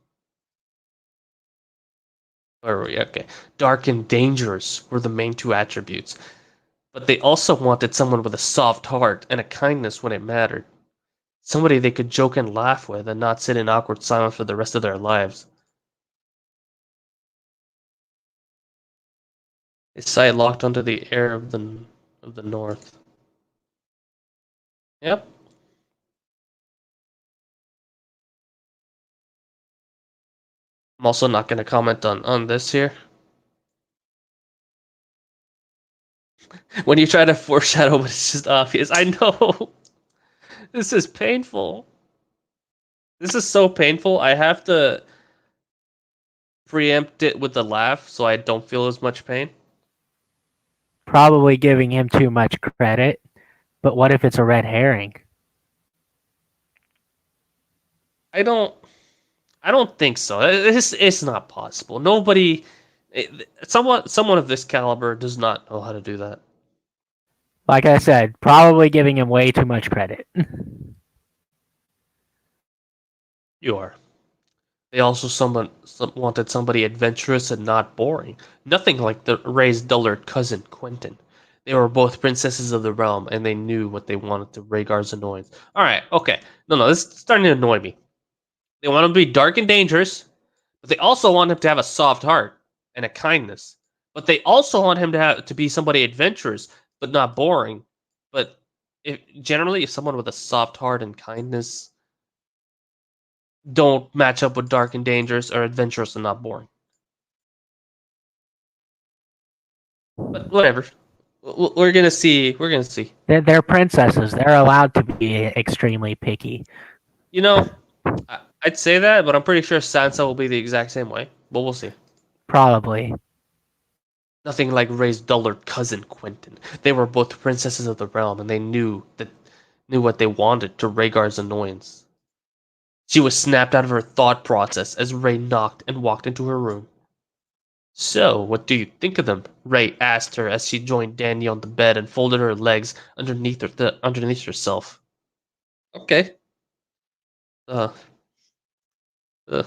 Where were we? Okay, dark and dangerous were the main two attributes, but they also wanted someone with a soft heart and a kindness when it mattered. Somebody they could joke and laugh with and not sit in awkward silence for the rest of their lives. His sight locked onto the air of the north. Yep. I'm also not going to comment on this here. When you try to foreshadow, but it's just obvious. I know. This is painful. This is so painful. I have to preempt it with a laugh so I don't feel as much pain. Probably giving him too much credit. But what if it's a red herring? I don't. I don't think so. It's not possible. Nobody. Someone of this caliber does not know how to do that. Like I said, probably giving him way too much credit. You are. They also wanted somebody adventurous and not boring. Nothing like the Ray's dullard cousin, Quentin. They were both princesses of the realm, and they knew what they wanted to Rhaegar's annoyance. Alright, okay. No, this is starting to annoy me. They want him to be dark and dangerous, but they also want him to have a soft heart and a kindness. But they also want him to be somebody adventurous, but not boring. But if someone with a soft heart and kindness don't match up with dark and dangerous or adventurous and not boring. But whatever. We're gonna see. We're gonna see. They're princesses. They're allowed to be extremely picky. You know, I'd say that, but I'm pretty sure Sansa will be the exact same way. But we'll see. Probably. Nothing like Ray's dullard cousin Quentin. They were both princesses of the realm, and they knew what they wanted to Rhaegar's annoyance. She was snapped out of her thought process as Ray knocked and walked into her room. So, what do you think of them? Ray asked her as she joined Danny on the bed and folded her legs underneath herself. Okay. Uh, uh.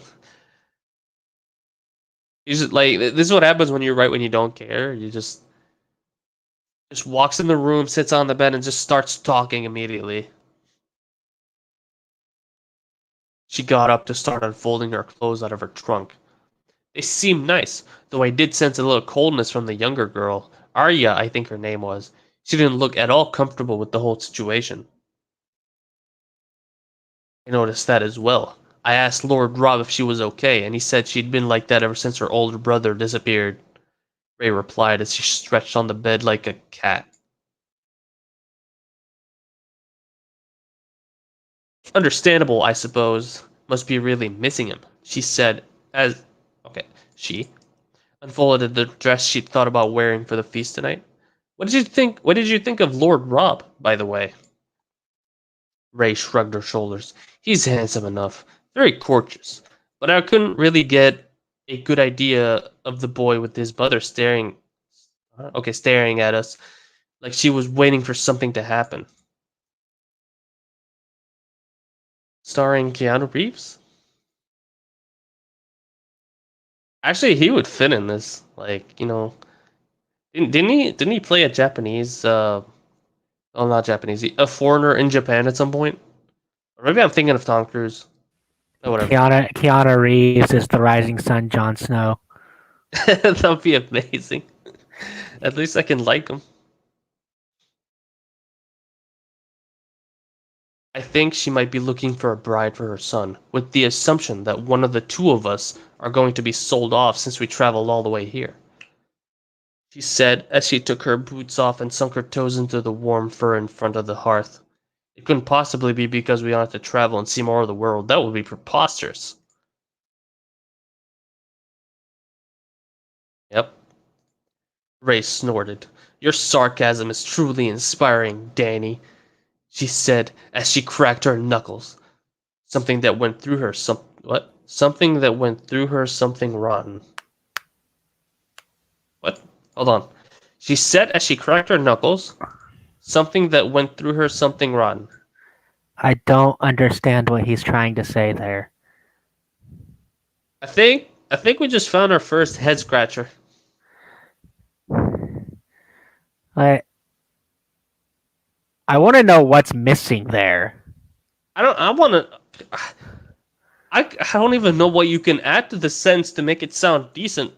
You just like this is what happens when you write when you don't care. You just walks in the room, sits on the bed, and just starts talking immediately. She got up to start unfolding her clothes out of her trunk. They seemed nice, though I did sense a little coldness from the younger girl. Arya, I think her name was. She didn't look at all comfortable with the whole situation. I noticed that as well. I asked Lord Rob if she was okay, and he said she'd been like that ever since her older brother disappeared. Ray replied as she stretched on the bed like a cat. Understandable, I suppose. Must be really missing him, she said as... Okay, she. unfolded the dress she'd thought about wearing for the feast tonight. What did you think? What did you think of Lord Rob, by the way? Ray shrugged her shoulders. He's handsome enough, very courteous, but I couldn't really get a good idea of the boy with his mother staring at us like she was waiting for something to happen. Starring Keanu Reeves? Actually, he would fit in this. Like, didn't he play a Japanese? Oh, not Japanese. A foreigner in Japan at some point. Or maybe I'm thinking of Tom Cruise. Oh, whatever. Keanu Reeves is the rising sun, Jon Snow. That would be amazing. At least I can like him. I think she might be looking for a bride for her son, with the assumption that one of the two of us are going to be sold off since we traveled all the way here. She said as she took her boots off and sunk her toes into the warm fur in front of the hearth. It couldn't possibly be because we wanted to travel and see more of the world. That would be preposterous. Yep. Ray snorted. Your sarcasm is truly inspiring, Danny, she said as she cracked her knuckles. Something that went through her what? Something that went through her something rotten. What? Hold on. She said as she cracked her knuckles. Something that went through her something rotten. I don't understand what he's trying to say there. I think we just found our first head scratcher. I want to know what's missing there. I don't even know what you can add to the sentence to make it sound decent.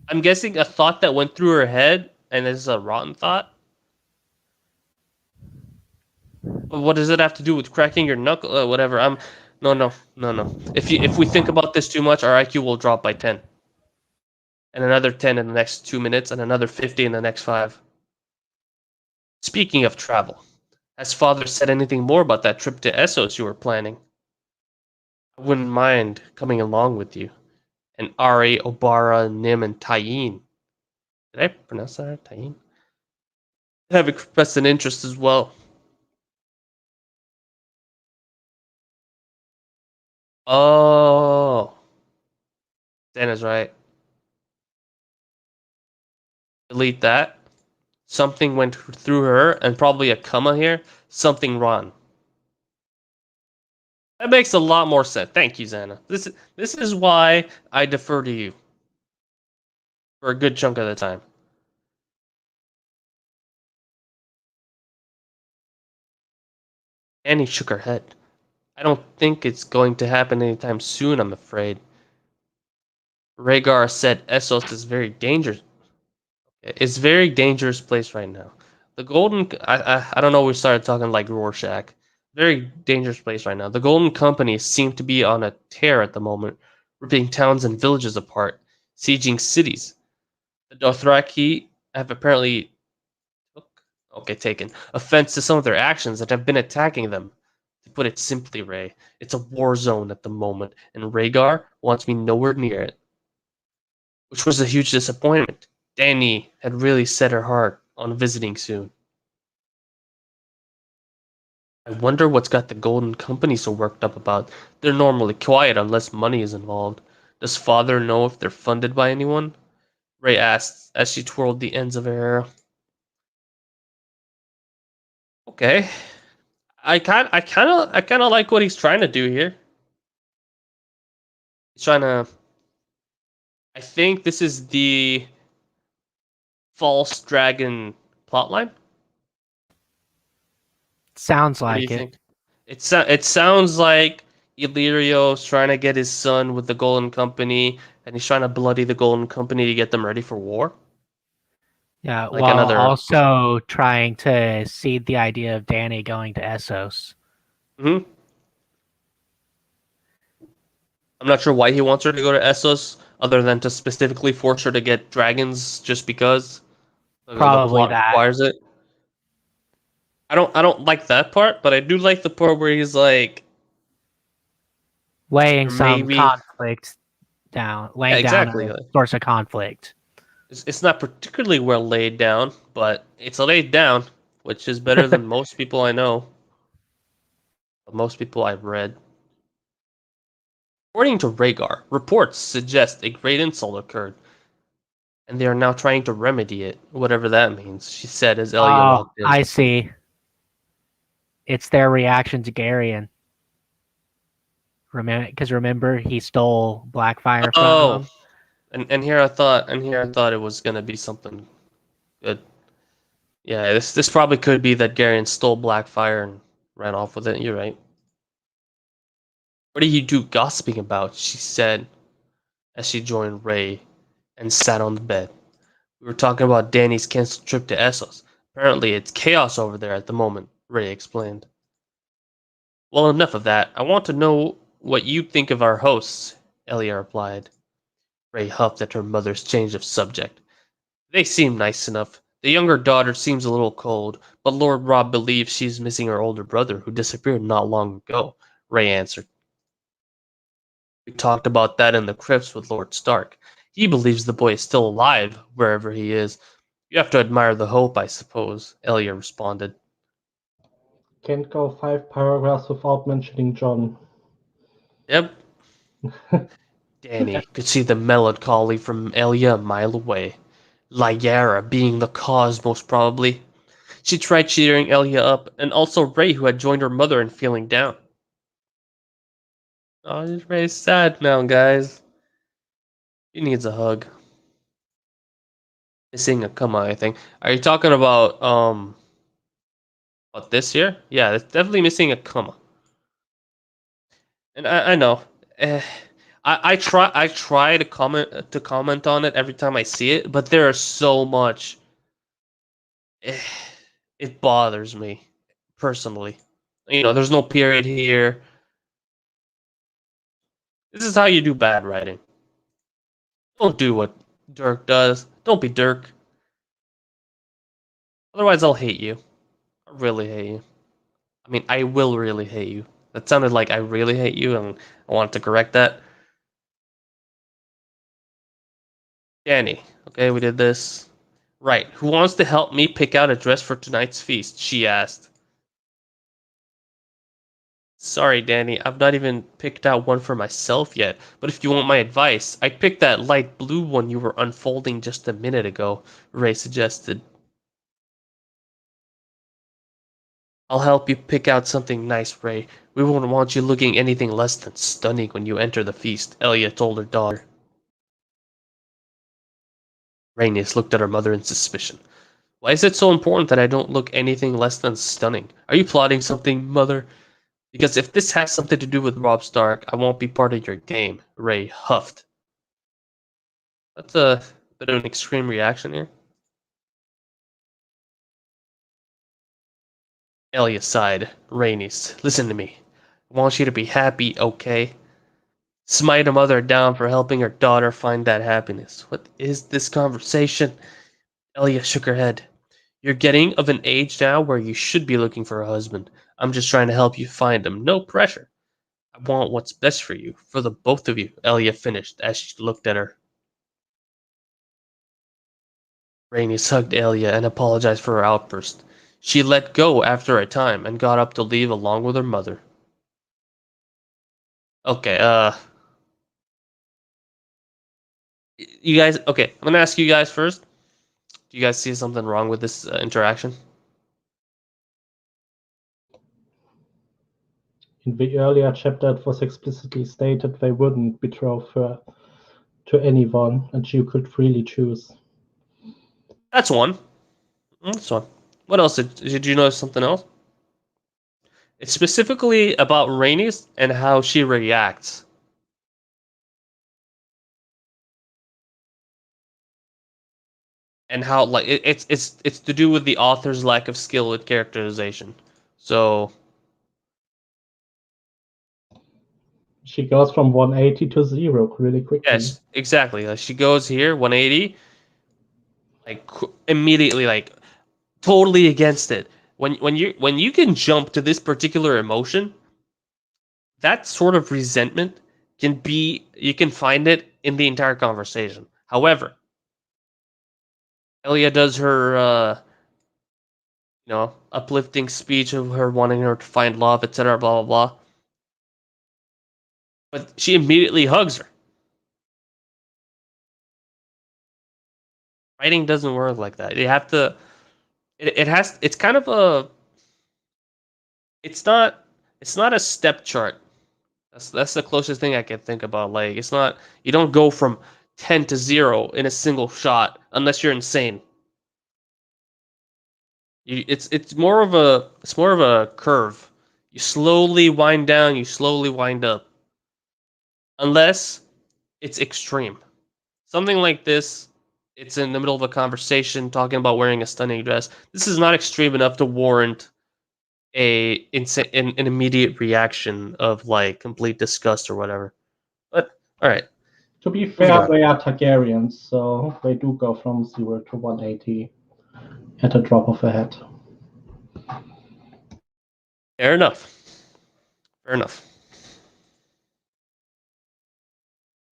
I'm guessing a thought that went through her head and is a rotten thought. But what does it have to do with cracking your knuckle? Whatever. No. If we think about this too much, our IQ will drop by 10. And another 10 in the next 2 minutes, and another 50 in the next 5. Speaking of travel, has Father said anything more about that trip to Essos you were planning? I wouldn't mind coming along with you. And Ari, Obara, Nim, and Tayin. Did I pronounce that right? Tayin? Have expressed an interest as well. Oh. Dana's right. Delete that. Something went through her, and probably a comma here. Something wrong. That makes a lot more sense. Thank you, Xana. This is why I defer to you for a good chunk of the time. Annie shook her head. I don't think it's going to happen anytime soon, I'm afraid. Rhaegar said Essos is very dangerous. It's a very dangerous place right now. The Golden... I don't know, we started talking like Rorschach. Very dangerous place right now. The Golden Company seem to be on a tear at the moment, ripping towns and villages apart, sieging cities. The Dothraki have apparently taken offense to some of their actions and have been attacking them. To put it simply, Ray, it's a war zone at the moment, and Rhaegar wants me nowhere near it. Which was a huge disappointment. Dany had really set her heart on visiting soon. I wonder what's got the Golden Company so worked up about. They're normally quiet unless money is involved. Does Father know if they're funded by anyone? Ray asked as she twirled the ends of her hair. Okay. I kind of like what he's trying to do here. He's trying to... I think this is the false dragon plotline. Sounds What do you like it. think? It sounds like Illyrio's trying to get his son with the Golden Company, and he's trying to bloody the Golden Company to get them ready for war. Yeah, Like while another... also trying to seed the idea of Dany going to Essos. I'm not sure why he wants her to go to Essos, other than to specifically force her to get dragons just because the Probably plot that. requires it. I don't like that part, but I do like the part where he's like, Weighing some maybe... conflict laying down a source of conflict. It's not particularly well laid down, but it's laid down, which is better than most people I know. Most people I've read. According to Rhaegar, reports suggest a great insult occurred, and they are now trying to remedy it, whatever that means, she said as Elia Oh, walked in. I see. It's their reaction to Garion. Remember he stole Blackfire from him. And here I thought it was gonna be something good. Yeah, this probably could be that Garion stole Blackfire and ran off with it. You're right. What are you two gossiping about? She said as she joined Ray and sat on the bed. We were talking about Danny's canceled trip to Essos. Apparently, it's chaos over there at the moment, Ray explained. Well, enough of that. I want to know what you think of our hosts, Elia replied. Ray huffed at her mother's change of subject. They seem nice enough. The younger daughter seems a little cold, but Lord Rob believes she's missing her older brother who disappeared not long ago, Ray answered. We talked about that in the crypts with Lord Stark. He believes the boy is still alive, wherever he is. You have to admire the hope, I suppose, Elia responded. Can't go 5 paragraphs without mentioning John. Yep. Danny could see the melancholy from Elia a mile away. Lyara being the cause, most probably. She tried cheering Elia up, and also Ray, who had joined her mother in feeling down. Oh, Ray's sad now, guys. He needs a hug. Missing a comma, I think. Are you talking about this year? Yeah, it's definitely missing a comma. And I know. Eh, I try to comment on it every time I see it, but there is so much. It bothers me personally. There's no period here. This is how you do bad writing. Don't do what Dirk does. Don't be Dirk. Otherwise, I'll hate you. I really hate you. I mean, I will really hate you. That sounded like I really hate you, and I wanted to correct that. Danny, okay, we did this. Right, who wants to help me pick out a dress for tonight's feast? She asked. Sorry, Danny, I've not even picked out one for myself yet, but if you want my advice, I'd pick that light blue one you were unfolding just a minute ago, Ray suggested. I'll help you pick out something nice, Ray. We won't want you looking anything less than stunning when you enter the feast, Elia told her daughter. Rhaenys looked at her mother in suspicion. Why is it so important that I don't look anything less than stunning? Are you plotting something, mother? Because if this has something to do with Robb Stark, I won't be part of your game, Ray huffed. That's a bit of an extreme reaction here. Elia sighed. Rhaenys, listen to me. I want you to be happy, okay? Smite a mother down for helping her daughter find that happiness. What is this conversation? Elia shook her head. You're getting of an age now where you should be looking for a husband. I'm just trying to help you find him. No pressure. I want what's best for you, for the both of you, Elia finished as she looked at her. Rhaenys hugged Elia and apologized for her outburst. She let go after a time and got up to leave along with her mother. Okay, you guys, okay, I'm gonna ask you guys first. Do you guys see something wrong with this interaction? In the earlier chapter, it was explicitly stated they wouldn't betroth her to anyone, and she could freely choose. That's one. That's one. What else? Did you notice something else? It's specifically about Rhaenys and how she reacts. And how it's to do with the author's lack of skill with characterization. So She goes from 180 to 0 really quickly. yes, exactly. Like she goes here 180, like immediately, like totally against it. When you can jump to this particular emotion, that sort of resentment you can find it in the entire conversation. However, Elia does her uplifting speech of her wanting her to find love, etc. Blah blah blah. But she immediately hugs her. Writing doesn't work like that. You have to. It has. It's kind of a. It's not. It's not a step chart. That's the closest thing I can think about. Like it's not. You don't go from 10 to 0 in a single shot unless you're insane. It's more of a curve. You slowly wind down. You slowly wind up. Unless it's extreme. Something like this, it's in the middle of a conversation talking about wearing a stunning dress. This is not extreme enough to warrant an immediate reaction of like complete disgust or whatever. But all right, To be Moving fair, on. they are Targaryens, so they do go from 0 to 180 at a drop of a hat. fair enough. Fair enough.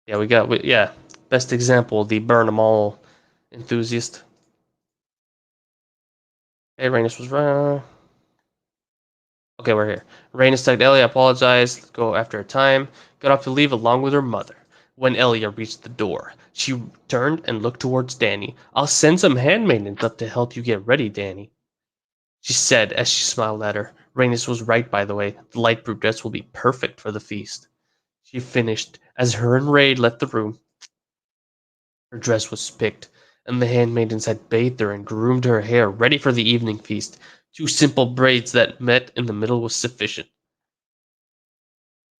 Yeah, best example, the burn 'em all enthusiast. Hey, Rhaenys was right. Okay, we're here. Rhaenys begged Elia, apologized, go after a time, got up to leave along with her mother. When Elia reached the door, she turned and looked towards Dany. I'll send some handmaidens up to help you get ready, Dany, she said as she smiled at her. Rhaenys was right, by the way. The light blue dress will be perfect for the feast. She finished as her and Ray left the room. Her dress was picked, and the handmaidens had bathed her and groomed her hair ready for the evening feast. 2 simple braids that met in the middle was sufficient.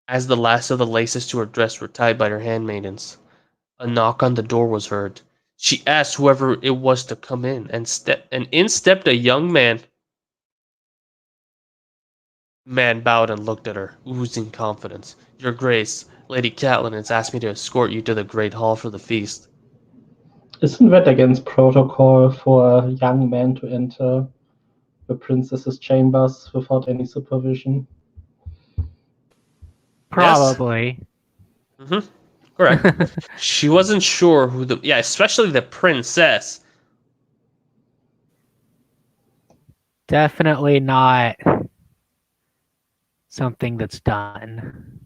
As the last of the laces to her dress were tied by her handmaidens, a knock on the door was heard. She asked whoever it was to come in, and in stepped a young man. The man bowed and looked at her, oozing confidence. Your Grace, Lady Catelyn has asked me to escort you to the Great Hall for the feast. Isn't that against protocol for a young man to enter the princess's chambers without any supervision? Probably. Mm-hmm. Correct. She wasn't sure who especially the princess. Definitely not something that's done.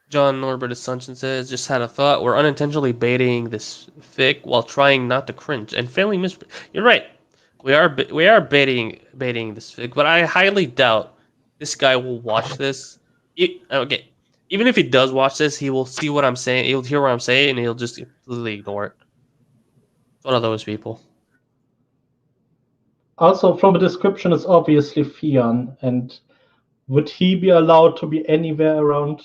John Norbert Assumption says, just had a thought. We're unintentionally baiting this fic while trying not to cringe and failing You're right. We are baiting this fic, but I highly doubt this guy will watch this. Okay, even if he does watch this, he will see what I'm saying. He'll hear what I'm saying, and he'll just completely ignore it. It's one of those people. Also, from the description, it's obviously Theon, and would he be allowed to be anywhere around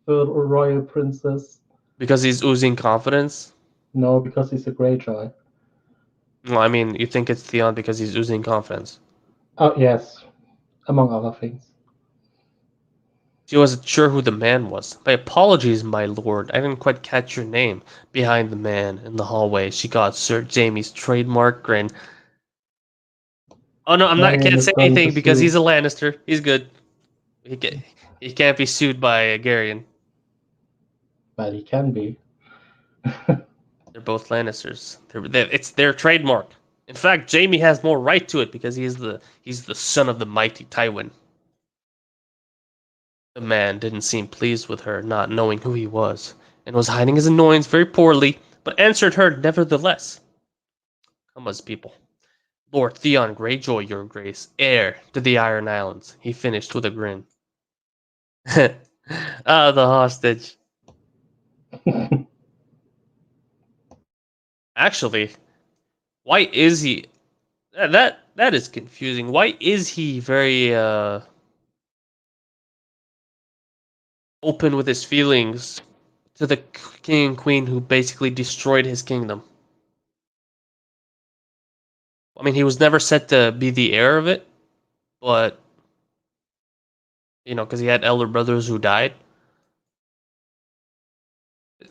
the royal princess? Because he's oozing confidence. No, because he's a Greyjoy. Well, I mean, you think it's Theon because he's oozing confidence. Oh, yes, among other things. She wasn't sure who the man was. My apologies, my lord. I didn't quite catch your name. Behind the man in the hallway, she got Sir Jamie's trademark grin. Oh no, can't say anything because he's a Lannister. He's good. He can't be sued by a Garyon. But he can be. They're both Lannisters. It's their trademark. In fact, Jamie has more right to it because he's the son of the mighty Tywin. The man didn't seem pleased with her not knowing who he was, and was hiding his annoyance very poorly, but answered her nevertheless. Come as people. Lord Theon Greyjoy, your grace, heir to the Iron Islands, he finished with a grin. Ah, the hostage. Actually, why is he... That is confusing. Why is he very, open with his feelings to the king and queen who basically destroyed his kingdom? I mean, he was never set to be the heir of it, but because he had elder brothers who died.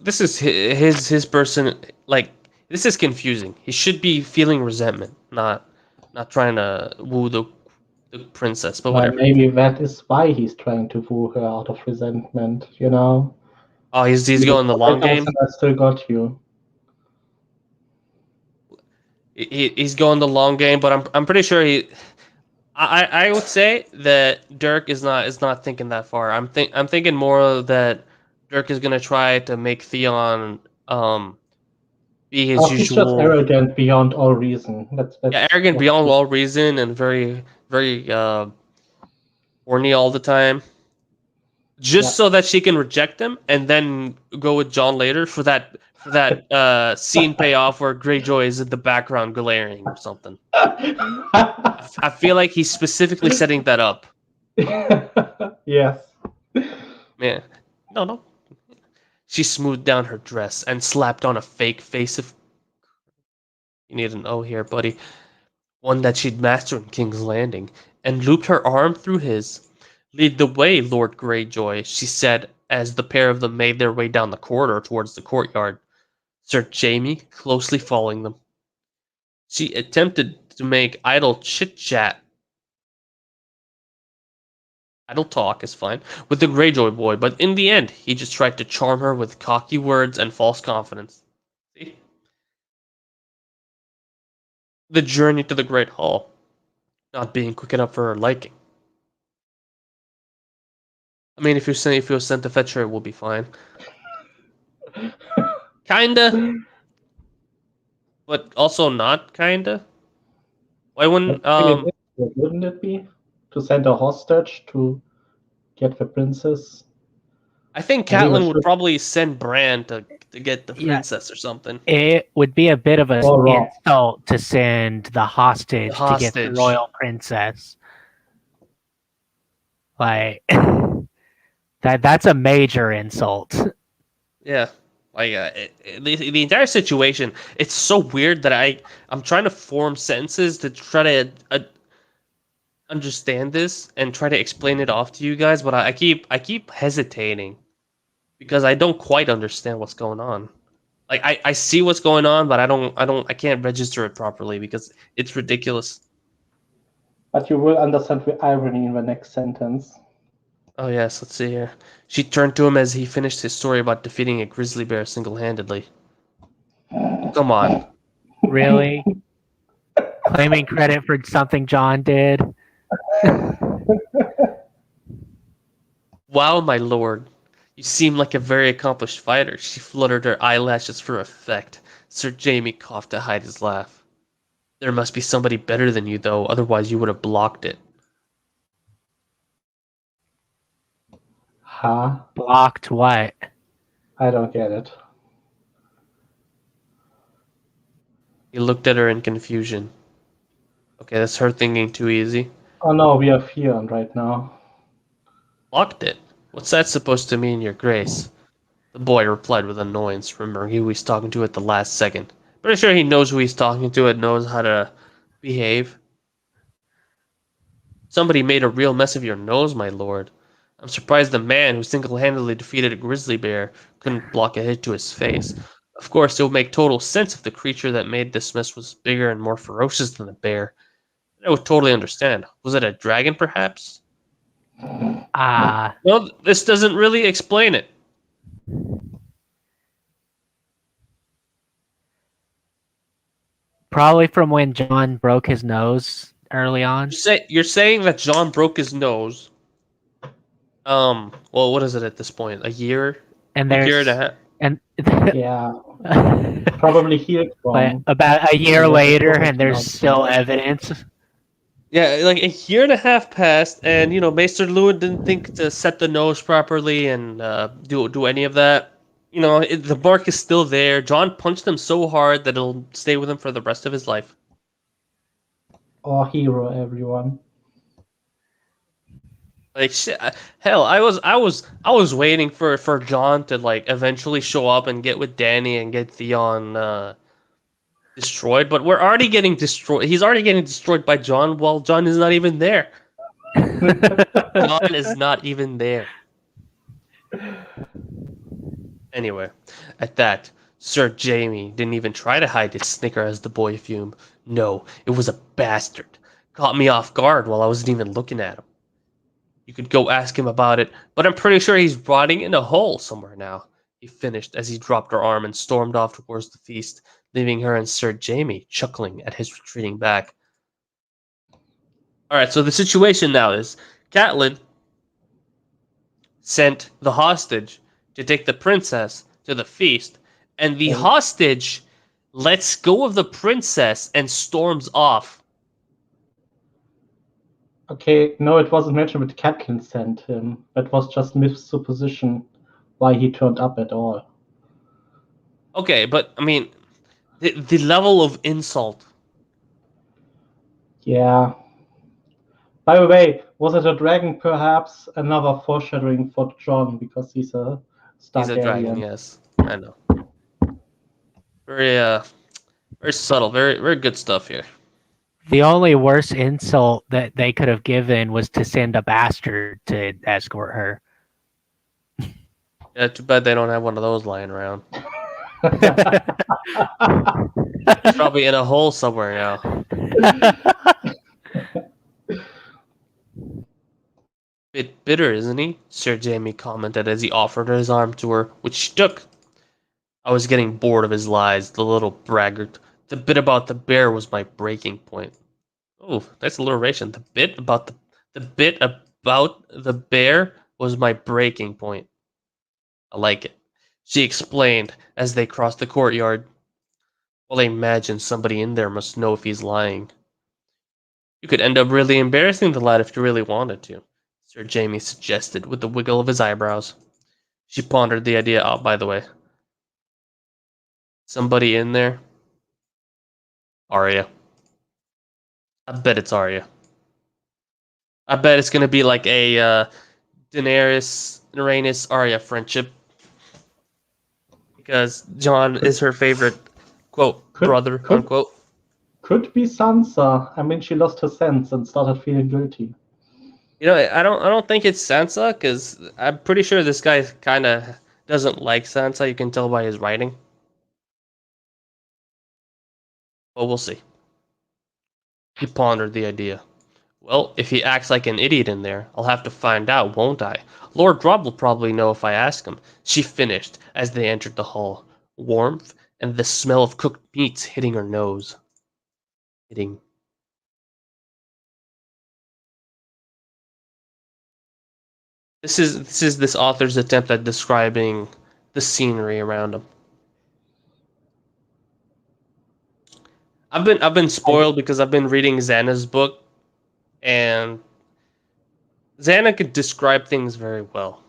This is his person. Like, this is confusing. He should be feeling resentment, not trying to woo the princess. But Well, whatever. maybe that is why he's trying to woo her out of resentment, you know? Oh, he's going the long game. I still got you. He's going the long game, but I'm pretty sure I would say that Dirk is not thinking that far. I'm thinking more that Dirk is gonna try to make Theon be his He's just usual arrogant beyond all reason. That's arrogant beyond all reason and very horny all the time. Just so that she can reject him and then go with John later for that scene payoff where Greyjoy is in the background glaring or something. I feel like he's specifically setting that up. Yes. Man, no. She smoothed down her dress and slapped on a fake face of. You need an O here, buddy. One that she'd mastered in King's Landing, and looped her arm through his. Lead the way, Lord Greyjoy, she said as the pair of them made their way down the corridor towards the courtyard, Sir Jaime closely following them. She attempted to make idle chit-chat. Idle talk is fine with the Greyjoy boy, but in the end, he just tried to charm her with cocky words and false confidence. See? The journey to the Great Hall, not being quick enough for her liking. I mean, if you're sent to fetch her, it will be fine. Kinda, but also not kinda. Why wouldn't Wouldn't it be to send a hostage to get the princess? I think I think Catelyn we would should- probably send Bran to get the Yeah. princess or something. It would be a bit of an Or wrong. insult to send the hostage, to get the Hostage. royal princess. Like that's a major insult. Yeah, like the entire situation. It's so weird that I'm trying to form sentences to try to understand this and try to explain it off to you guys, but I keep hesitating because I don't quite understand what's going on. Like I see what's going on, but I can't register it properly because it's ridiculous. But you will understand the irony in the next sentence. Oh yes, let's see here. She turned to him as he finished his story about defeating a grizzly bear single-handedly. Come on. Really? Claiming credit for something John did? Wow, my lord. You seem like a very accomplished fighter. She fluttered her eyelashes for effect. Sir Jaime coughed to hide his laugh. There must be somebody better than you, though, otherwise you would have blocked it. Huh? Blocked what? I don't get it. He looked at her in confusion. Okay, that's her thinking too easy. Oh no, we are Theon right now. Blocked it? What's that supposed to mean, your grace? The boy replied with annoyance, remembering who he's talking to at the last second. Pretty sure he knows who he's talking to and knows how to behave. Somebody made a real mess of your nose, my lord. I'm surprised the man who single-handedly defeated a grizzly bear couldn't block a hit to his face. Of course, it would make total sense if the creature that made this mess was bigger and more ferocious than the bear. I would totally understand. Was it a dragon, perhaps? No, this doesn't really explain it. Probably from when John broke his nose early on. You're saying that John broke his nose. Well, what is it at this point? A year? And A there's year and a half? and Yeah, probably healed but from. about a year Yeah, later, probably and there's not. still evidence. Yeah, like a year and a half passed, and Maester Lewin didn't think to set the nose properly and do any of that. The mark is still there. John punched him so hard that it'll stay with him for the rest of his life. Or hero, everyone. Like shit, hell, I was waiting for John to like eventually show up and get with Danny and get Theon destroyed, but we're already getting destroyed. He's already getting destroyed by John while John is not even there. John is not even there. Anyway, at that, Sir Jaime didn't even try to hide his snicker as the boy fumed. No, it was a bastard. Caught me off guard while I wasn't even looking at him. You could go ask him about it, but I'm pretty sure he's rotting in a hole somewhere now. he finished as he dropped her arm and stormed off towards the feast, leaving her and Sir Jamie chuckling at his retreating back. Alright, so the situation now is Catelyn sent the hostage to take the princess to the feast, and the hostage lets go of the princess and storms off. Okay, no, it wasn't mentioned that Catelyn sent him. That was just Myth's supposition why he turned up at all. Okay, but I mean, the level of insult. Yeah. By the way, was it a dragon perhaps? Another foreshadowing for Jon because he's a He's a dragon, Targaryen. yes. I know. Very very subtle, very good stuff here. The only worse insult that they could have given was to send a bastard to escort her. Yeah, too bad they don't have one of those lying around. Probably in a hole somewhere now. Bit bitter, isn't he? Sir Jamie commented as he offered his arm to her, which she took. I was getting bored of his lies, the little braggart. The bit about the bear was my breaking point. Oh, nice alliteration. The bit about the bear was my breaking point. I like it. She explained as they crossed the courtyard. Well, I imagine somebody in there must know if he's lying. You could end up really embarrassing the lad if you really wanted to, Sir Jamie suggested with a wiggle of his eyebrows. She pondered the idea out, by the way. Somebody in there? Arya. I bet it's Arya. I bet it's gonna be like a Daenerys, Rhaenys, Arya friendship. Because Jon is her favorite, quote, brother, unquote. Could be Sansa. I mean, she lost her sense and started feeling guilty. You know, I don't think it's Sansa, because I'm pretty sure this guy kind of doesn't like Sansa. You can tell by his writing. But we'll see. He pondered the idea. Well, if he acts like an idiot in there, I'll have to find out, won't I? Lord Robb will probably know if I ask him. She finished as they entered the hall. Warmth and the smell of cooked meats hitting her nose. Hitting. This is this author's attempt at describing the scenery around him. I've been spoiled because I've been reading Xana's book, and Xana could describe things very well.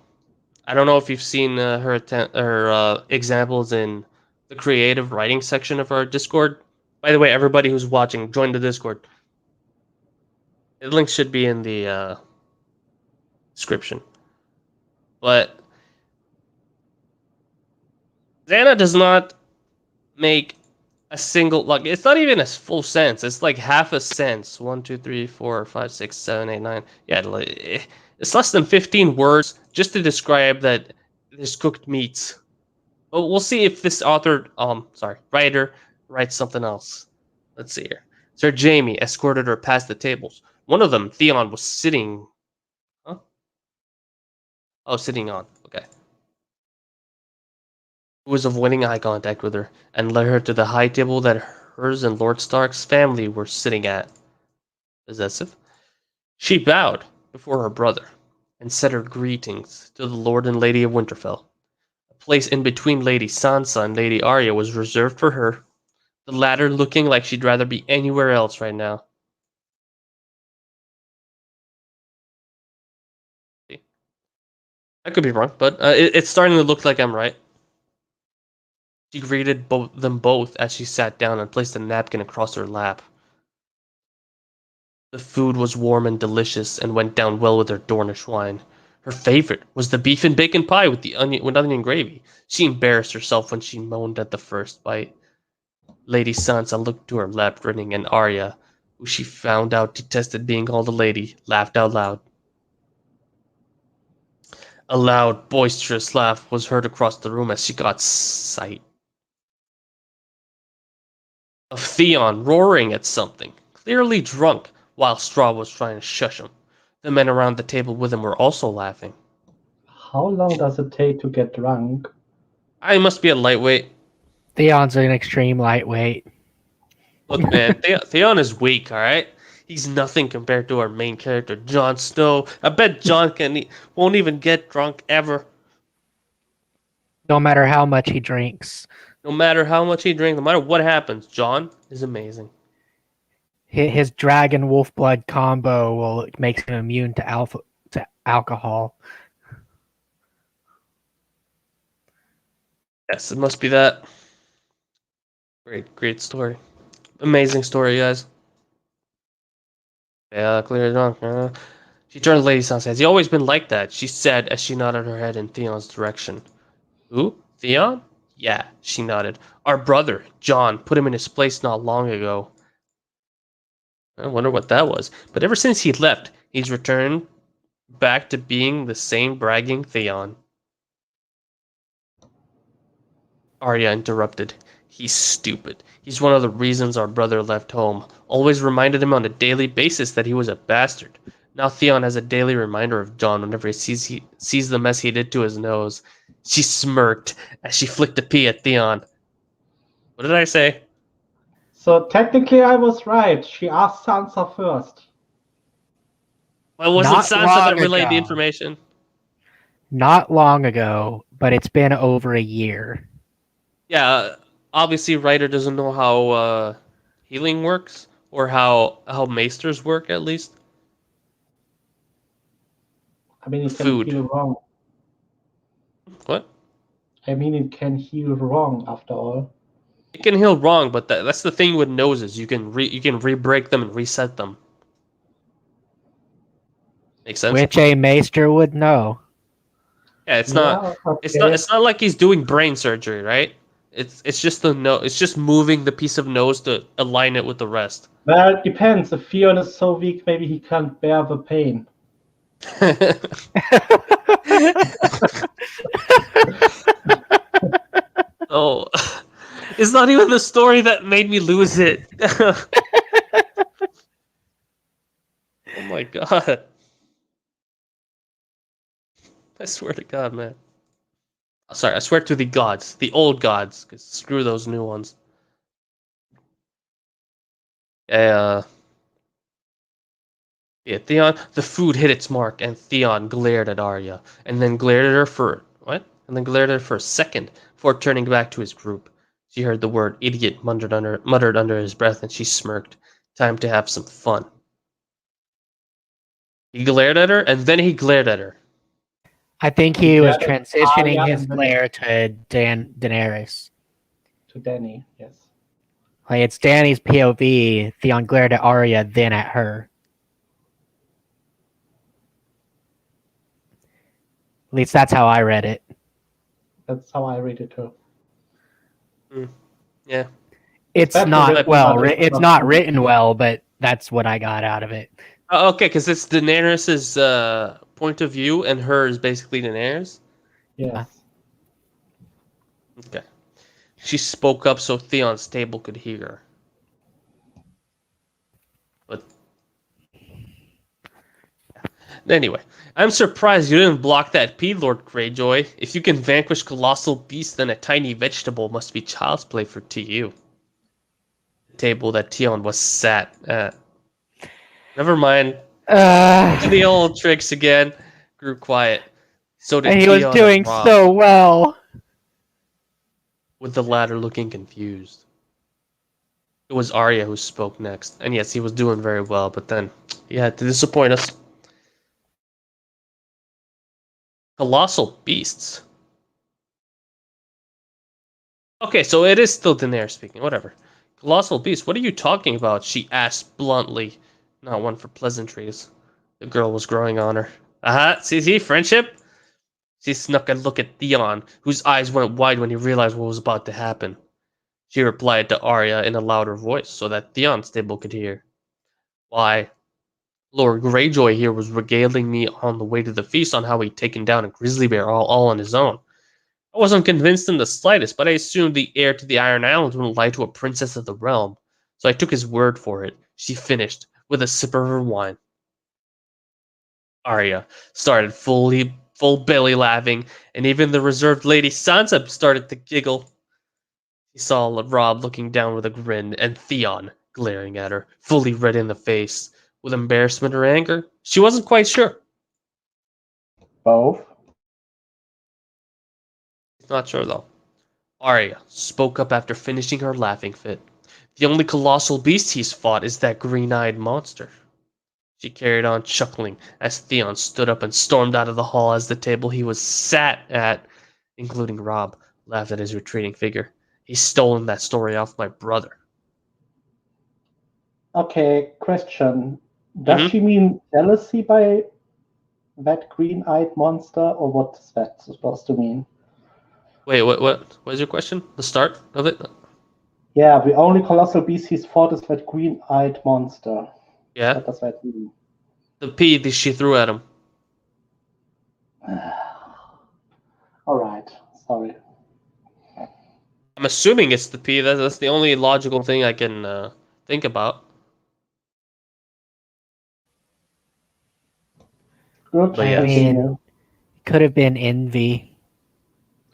I don't know if you've seen her examples in the creative writing section of our Discord. By the way, everybody who's watching, join the Discord. The link should be in the description. But Xana does not make a single, like, it's not even a full sentence. It's like half a sentence. 1, 2, 3, 4, 5, 6, 7, 8, 9. Yeah, it's less than 15 words just to describe that there's cooked meats. But we'll see if this writer writes something else. Let's see here. Sir Jamie escorted her past the tables. One of them, Theon, was sitting. Huh? Oh, sitting on. Okay. Who was avoiding eye contact with her and led her to the high table that hers and Lord Stark's family were sitting at. Possessive. She bowed before her brother and said her greetings to the Lord and Lady of Winterfell. A place in between Lady Sansa and Lady Arya was reserved for her, the latter looking like she'd rather be anywhere else right now. I could be wrong, but it's starting to look like I'm right. She greeted them both as she sat down and placed a napkin across her lap. The food was warm and delicious and went down well with her Dornish wine. Her favorite was the beef and bacon pie with onion gravy. She embarrassed herself when she moaned at the first bite. Lady Sansa looked to her left, grinning, and Arya, who she found out detested being called a lady, laughed out loud. A loud, boisterous laugh was heard across the room as she got sight of Theon roaring at something, clearly drunk, while Straw was trying to shush him. The men around the table with him were also laughing. How long does it take to get drunk? I must be a lightweight. Theon's an extreme lightweight. Look, man, Theon is weak, alright? He's nothing compared to our main character, Jon Snow. I bet won't even get drunk ever. No matter how much he drinks, No matter how much he drinks, no matter what happens, Jon is amazing. his dragon wolf blood combo will makes him immune to alcohol. Yes, it must be that. Great story. Amazing story, guys. Yeah, clearly drunk. She turned to Lady Sansa. Has he always been like that? She said as she nodded her head in Theon's direction. Who? Theon? Yeah, she nodded. Our brother, Jon, put him in his place not long ago. I wonder what that was. But ever since he left, he's returned back to being the same bragging Theon. Arya interrupted. He's stupid. He's one of the reasons our brother left home. Always reminded him on a daily basis that he was a bastard. Now Theon has a daily reminder of Jon whenever he sees the mess he did to his nose. She smirked as she flicked a pea at Theon. What did I say? So technically, I was right. She asked Sansa first. Well, wasn't Not Sansa that long relayed the ago. information? Not long ago, but it's been over a year. Yeah, obviously Ryder doesn't know how healing works, or how maesters work, at least. I mean, it can Food. heal wrong. What? I mean, it can heal wrong after all. It can heal wrong, but that's the thing with noses. You can re-break them and reset them. Makes sense? Which a maester would know. Yeah, it's Yeah, not okay. it's not like he's doing brain surgery, right? It's just the it's just moving the piece of nose to align it with the rest. Well, it depends. If Theon is so weak, maybe he can't bear the pain. Oh, it's not even the story that made me lose it. Oh my god. I swear to God, man. Sorry, I swear to the gods, the old gods, because screw those new ones. Yeah, Theon. The food hit its mark, and Theon glared at Arya, and then glared at her for what? And then glared at her for a second before turning back to his group. She heard the word "idiot" muttered under his breath, and she smirked. Time to have some fun. He glared at her, and then he glared at her. I think he was Yeah, transitioning Arya his and then- glare to Daenerys. To Dany, yes. Like it's Dany's POV. Theon glared at Arya, then at her. At least that's how I read it. That's how I read it too. Yeah. It's That's not written well. well, It's it's not not- written well, but that's what I got out of it. Okay, because it's Daenerys' point of view, and her is basically Daenerys. Yes. Okay. She spoke up so Theon's table could hear her. But anyway, I'm surprised you didn't block that P, Lord Greyjoy. If you can vanquish colossal beasts, then a tiny vegetable must be child's play to you. The table that Theon was sat at. Never mind. The old tricks again. Grew quiet. So did And he Theon was and doing Robb, so well. with the latter looking confused. It was Arya who spoke next, and yes, he was doing very well, but then he had to disappoint us. Colossal beasts. Okay, so it is still Daenerys speaking. Whatever. Colossal beasts. What are you talking about? She asked bluntly. Not one for pleasantries. The girl was growing on her. Aha, see, friendship. She snuck a look at Theon, whose eyes went wide when he realized what was about to happen. She replied to Arya in a louder voice so that Theon's table could hear. Why, Lord Greyjoy here was regaling me on the way to the feast on how he'd taken down a grizzly bear all on his own. I wasn't convinced in the slightest, but I assumed the heir to the Iron Islands wouldn't lie to a princess of the realm, so I took his word for it. She finished with a sip of her wine. Arya started fully full belly laughing, and even the reserved lady Sansa started to giggle. He saw Rob looking down with a grin, and Theon glaring at her, fully red in the face, with embarrassment or anger. She wasn't quite sure. Both. Not sure though. Arya spoke up after finishing her laughing fit. The only colossal beast he's fought is that green-eyed monster. She carried on chuckling as Theon stood up and stormed out of the hall as the table he was sat at, including Rob, laughed at his retreating figure. He's stolen that story off my brother. Okay, question. Does Mhm. she mean jealousy by that green-eyed monster, or what is that supposed to mean? Wait, what was your question? The start of it? Yeah, the only colossal beast he's fought is that green-eyed monster. Yeah. What does that mean? The pea that she threw at him. All right, sorry. I'm assuming it's the pea. That's the only logical thing I can think about. Good, But I yes. continue. mean, could have been envy.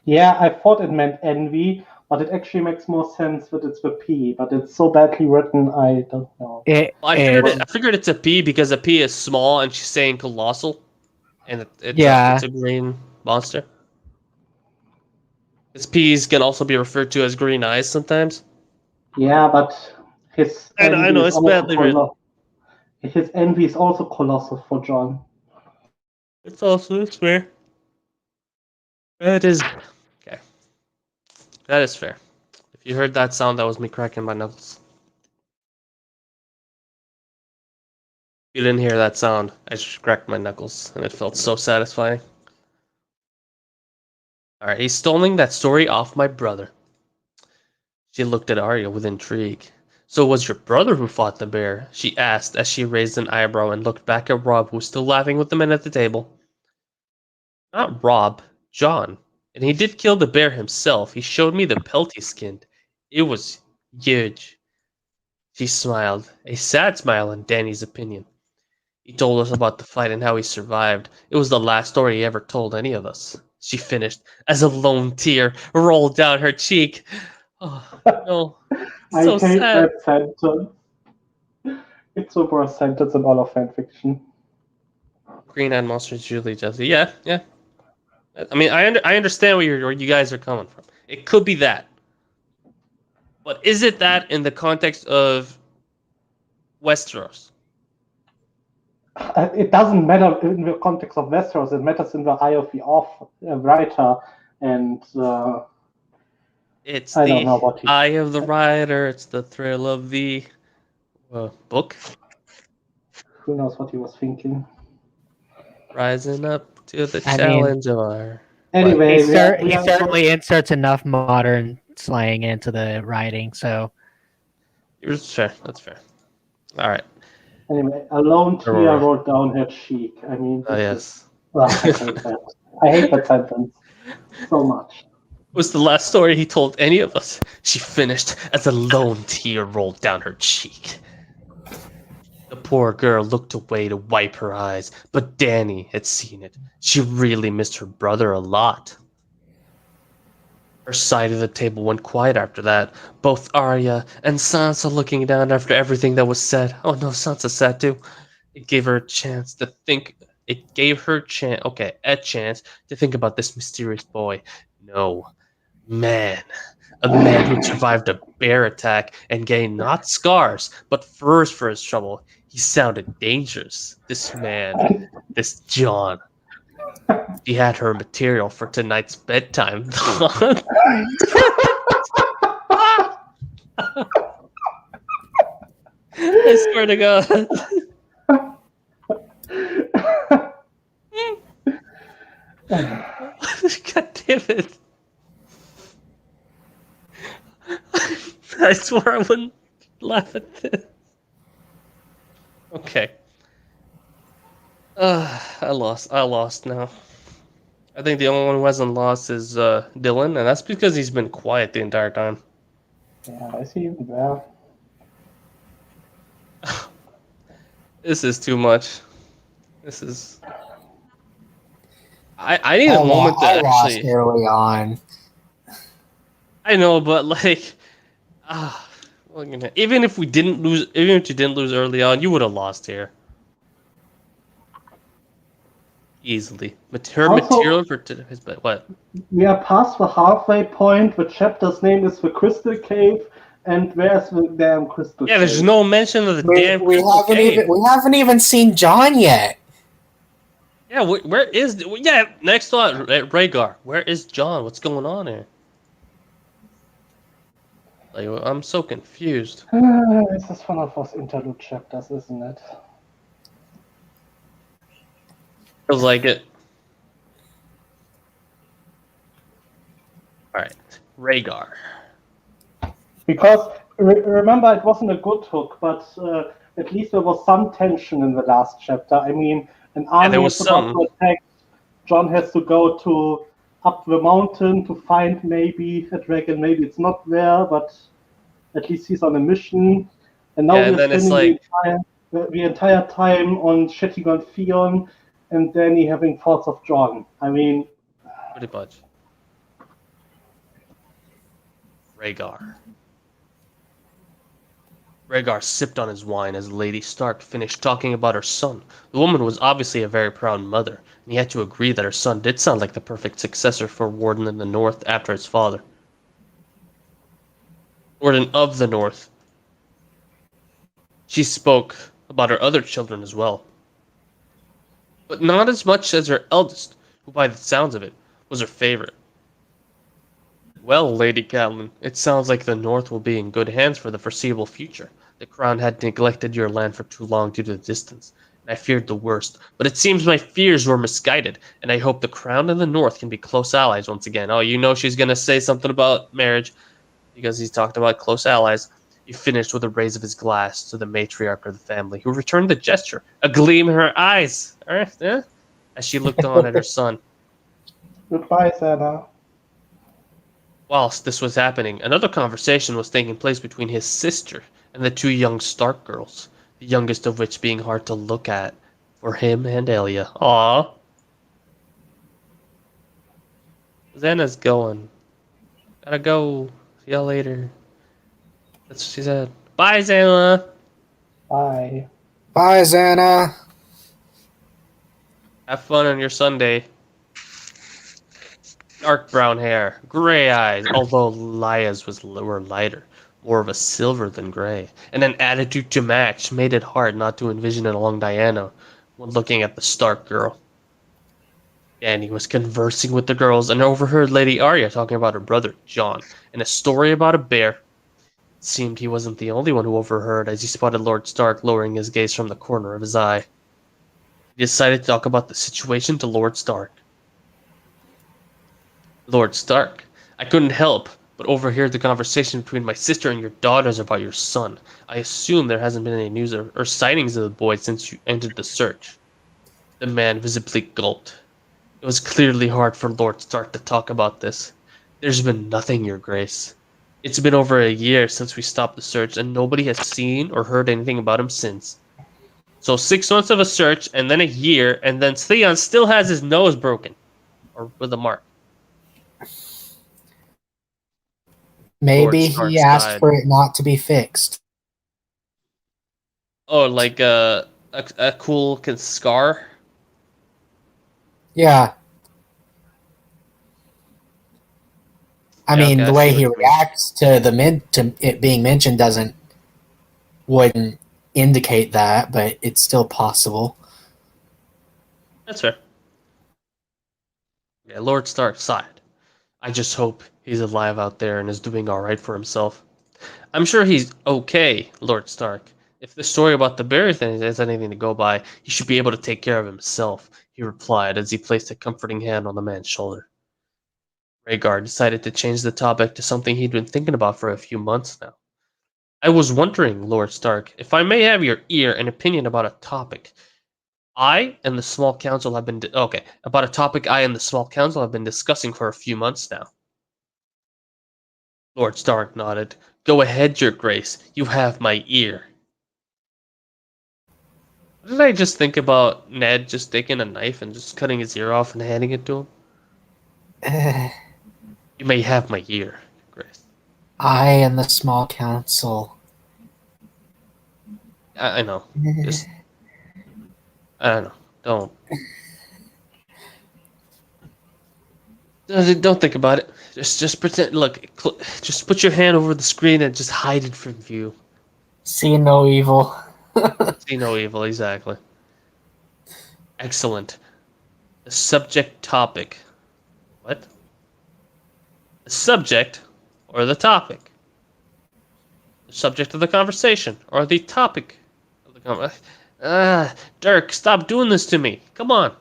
Yeah, I thought it meant envy, but it actually makes more sense that it's the P, but it's so badly written, I don't know. I figured it's a pea because a pea is small and she's saying colossal, and it's a green monster. Its peas can also be referred to as green eyes sometimes. Yeah, but his I envy know is it's also badly written. his envy is also colossal for John. It's fair. It is okay. That is fair. If you heard that sound, that was me cracking my knuckles. If you didn't hear that sound, I just cracked my knuckles, and it felt so satisfying. All right, he's stealing that story off my brother. She looked at Arya with intrigue. So it was your brother who fought the bear? She asked as she raised an eyebrow and looked back at Rob, who was still laughing with the men at the table. Not Rob, John. And he did kill the bear himself. He showed me the pelt he skinned. It was huge. She smiled, a sad smile in Danny's opinion. He told us about the fight and how he survived. It was the last story he ever told any of us. She finished as a lone tear rolled down her cheek. Oh, no. I So hate sad. that sentence. It's the worst sentence in all of fanfiction. Green-eyed monsters usually just yeah, yeah. I mean, I understand where you guys are coming from. It could be that, but is it that in the context of Westeros? It doesn't matter in the context of Westeros, it matters in the eye of the writer, and It's I don't the know what he. eye of the rider. It's the thrill of the book. Who knows what he was thinking. Rising up to the I mean, challenge of our. What? Anyway, he certainly inserts enough modern slang into the writing, so Yours fair. That's fair. All right. Anyway, a lone Where were tear we? rolled down her cheek. I mean, Oh this yes. is. I hate that. I hate that sentence so much. Was the last story he told any of us. She finished as a lone tear rolled down her cheek. The poor girl looked away to wipe her eyes, but Danny had seen it. She really missed her brother a lot. Her side of the table went quiet after that, both Arya and Sansa looking down after everything that was said. Oh no, Sansa sad too. It gave her a chance to think. It gave her a chance to think about this mysterious boy. No, man. A man who survived a bear attack and gained not scars, but furs for his trouble. He sounded dangerous. This man, this John. She had her material for tonight's bedtime. I swear to God. God damn it. I swore I wouldn't laugh at this. Okay. I lost now. I think the only one who hasn't lost is Dylan, and that's because he's been quiet the entire time. Yeah, I see you there. This is too much. This is. I need a moment to I lost actually. early on. I know, but like, ah, even if we didn't lose, even if you didn't lose early on, you would have lost here easily. Her Also, material for his, but what? we are past the halfway point. The chapter's name is The Crystal Cave, and where's the damn Crystal Yeah, there's Cave? no mention of the damn We crystal cave. we haven't even seen John yet. Yeah, where is? Yeah, next thought, Rhaegar. Where is John? What's going on here? Like, I'm so confused. This is one of those interlude chapters, isn't it? Feels like it. All right, Rhaegar. Because remember, it wasn't a good hook, but at least there was some tension in the last chapter. I mean, an Yeah, there army was is about some. to attack. John has to go to up the mountain to find maybe a dragon. Maybe it's not there, but at least he's on a mission. And now Yeah, and we're then it's spending like, the entire time on shitting on Theon, and then he having thoughts of John. I mean, pretty much. Rhaegar. Rhaegar sipped on his wine as Lady Stark finished talking about her son. The woman was obviously a very proud mother, and he had to agree that her son did sound like the perfect successor for Warden in the North after his father. Warden of the North. She spoke about her other children as well, but not as much as her eldest, who by the sounds of it, was her favorite. Well, Lady Catelyn, it sounds like the North will be in good hands for the foreseeable future. The Crown had neglected your land for too long due to the distance, and I feared the worst. But it seems my fears were misguided, and I hope the Crown and the North can be close allies once again. Oh, you know she's going to say something about marriage, because he's talked about close allies. He finished with a raise of his glass to the matriarch of the family, who returned the gesture, a gleam in her eyes, as she looked on at her son. goodbye, Sarah. Whilst this was happening, another conversation was taking place between his sister and the two young Stark girls, the youngest of which being hard to look at for him and Elia. Aww. Xana's going. Gotta go. See y'all later. That's what she said. Bye, Xana. Bye. Bye, Xana. Have fun on your Sunday. Dark brown hair, gray eyes, although Lia's were lighter, more of a silver than gray, and an attitude to match made it hard not to envision it along Diana when looking at the Stark girl. Danny was conversing with the girls and overheard Lady Arya talking about her brother, John, and a story about a bear. It seemed he wasn't the only one who overheard as he spotted Lord Stark lowering his gaze from the corner of his eye. He decided to talk about the situation to Lord Stark. Lord Stark, I couldn't help but overhear the conversation between my sister and your daughters about your son. I assume there hasn't been any news or sightings of the boy since you entered the search. The man visibly gulped. It was clearly hard for Lord Stark to talk about this. There's been nothing, Your Grace. It's been over a year since we stopped the search, and nobody has seen or heard anything about him since. So 6 months of a search, and then a year, and then Theon still has his nose broken. Or with a mark. Lord Maybe Stark he asked sighed. for it not to be fixed. Oh, like a cool scar? Yeah. I Yeah, mean, okay, I the see way what he you mean. reacts to to it being mentioned wouldn't indicate that, but it's still possible. That's fair. Yeah, Lord Stark sighed. I just hope he's alive out there and is doing alright for himself. I'm sure he's okay, Lord Stark. If the story about the berry thing is anything to go by, he should be able to take care of himself, he replied as he placed a comforting hand on the man's shoulder. Rhaegar decided to change the topic to something he'd been thinking about for a few months now. I was wondering, Lord Stark, if I may have your ear and opinion about a topic. I and the small council have been about a topic I and the small council have been discussing for a few months now. Lord Stark nodded. Go ahead, Your Grace. You have my ear. Didn't I just think about Ned just taking a knife and just cutting his ear off and handing it to him? You may have my ear, Grace. I and the small council. I know. Just I don't know. Don't think about it. Just pretend. Look, just put your hand over the screen and just hide it from view. See no evil. See no evil. Exactly. Excellent. The subject topic. What? The subject or the topic? The subject of the conversation or the topic of the conversation? Dirk, stop doing this to me. Come on.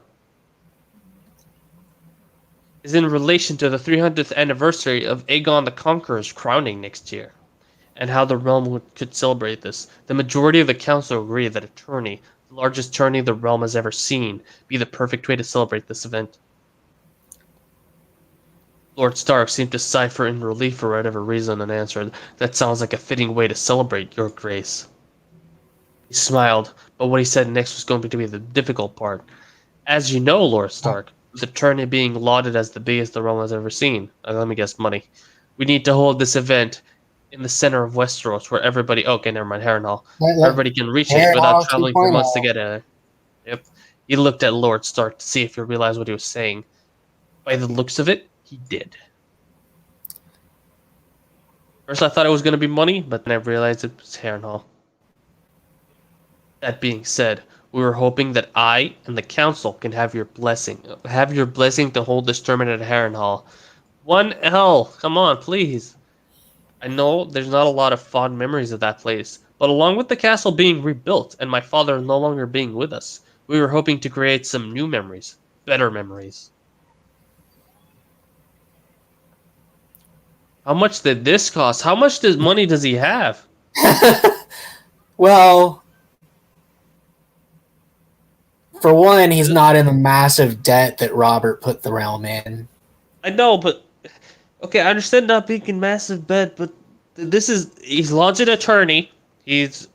Is in relation to the 300th anniversary of Aegon the Conqueror's crowning next year, and how the realm could celebrate this. The majority of the council agree that a tourney, the largest tourney the realm has ever seen, be the perfect way to celebrate this event. Lord Stark seemed to sigh in relief for whatever reason and answered, "That sounds like a fitting way to celebrate, Your Grace." He smiled, but what he said next was going to be the difficult part. "As you know, Lord Stark, with the tourney being lauded as the biggest the realm has ever seen, let me guess, money. We need to hold this event in the center of Westeros, where everybody, okay, never mind, Harrenhal, where everybody can reach it without traveling for months to get there." Yep. He looked at Lord Stark to see if he realized what he was saying. By the looks of it, he did. First, I thought it was going to be money, but then I realized it was Harrenhal. That being said, we were hoping that I and the council can have your blessing. Have your blessing to hold this tournament at Harrenhal. 1L, come on, please. I know there's not a lot of fond memories of that place, but along with the castle being rebuilt and my father no longer being with us, we were hoping to create some new memories, better memories. How much did this cost? How much money does he have? Well, for one, he's not in the massive debt that Robert put the realm in. I know, but okay, I understand not being in massive debt, but he's launching a tourney. He's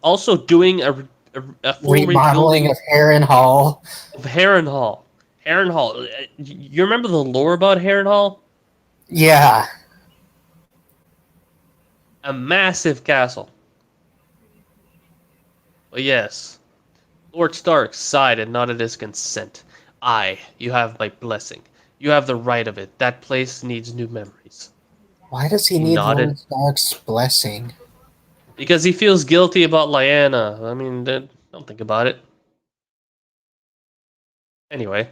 also doing a full Remodeling rebuilding of Harrenhal. of Harrenhal. Harrenhal. You remember the lore about Harrenhal? Yeah. A massive castle. But yes, Lord Stark sighed and nodded his consent. You have my blessing. You have the right of it. That place needs new memories. Why does he He need nodded. Lord Stark's blessing? Because he feels guilty about Lyanna. I mean, don't think about it. Anyway,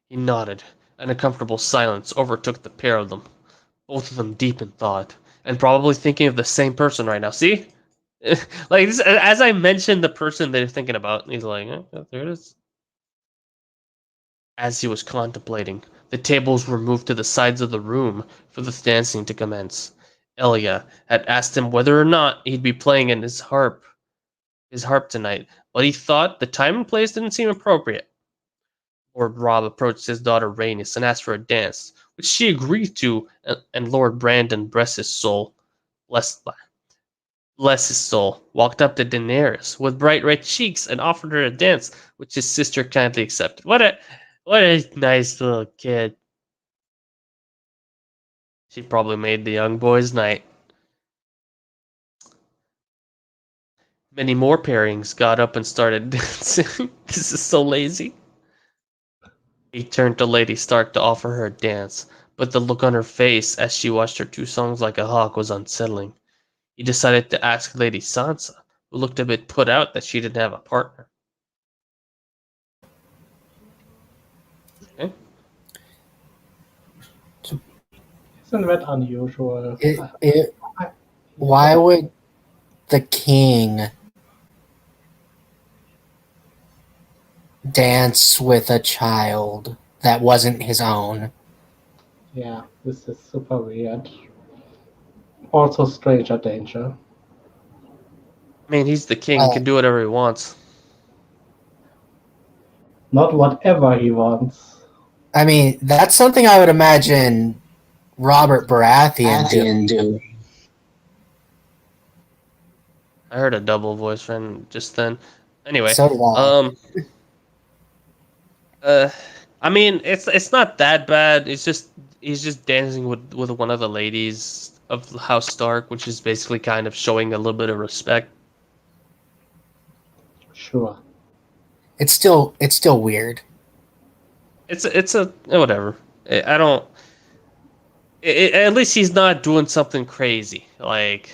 he nodded, and a comfortable silence overtook the pair of them, both of them deep in thought, and probably thinking of the same person right now. See? Like, this, as I mentioned the person they're thinking about, he's like, there it is. As he was contemplating, the tables were moved to the sides of the room for the dancing to commence. Elia had asked him whether or not he'd be playing in his harp tonight, but he thought the time and place didn't seem appropriate. Lord Rob approached his daughter Rhaenys and asked for a dance, which she agreed to, and Lord Brandon, bless his soul, walked up to Daenerys with bright red cheeks and offered her a dance, which his sister kindly accepted. What a nice little kid. She probably made the young boy's night. Many more pairings got up and started dancing. This is so lazy. He turned to Lady Stark to offer her a dance, but the look on her face as she watched her 2 songs like a hawk was unsettling. He decided to ask Lady Sansa, who looked a bit put out that she didn't have a partner. Okay. Isn't that unusual? Why would the king dance with a child that wasn't his own? Yeah, this is super weird. Also, stranger danger. I mean, he's the king, he can do whatever he wants. Not whatever he wants. I mean, that's something I would imagine Robert Baratheon do. I heard a double voice friend just then. Anyway, So did I. I mean, it's not that bad. It's just he's just dancing with one of the ladies of House Stark, which is basically kind of showing a little bit of respect. Sure. It's still weird. It's a whatever. I don't. At least he's not doing something crazy like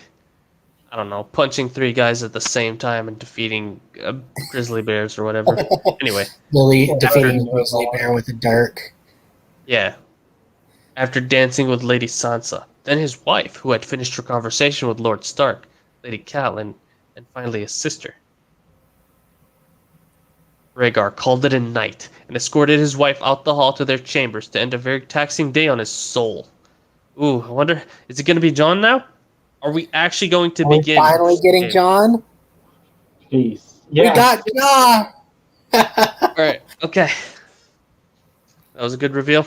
I don't know, punching 3 guys at the same time and defeating grizzly bears or whatever. Anyway, Lily After- defeating the grizzly bear with a dark. yeah. After dancing with Lady Sansa, then his wife, who had finished her conversation with Lord Stark, Lady Catelyn, and finally his sister. Rhaegar called it a night and escorted his wife out the hall to their chambers to end a very taxing day on his soul. Ooh, I wonder, is it going to be Jon now? Are we actually going to Are we begin? finally getting Okay. Jon? Please. We got Jon. All right, okay. That was a good reveal.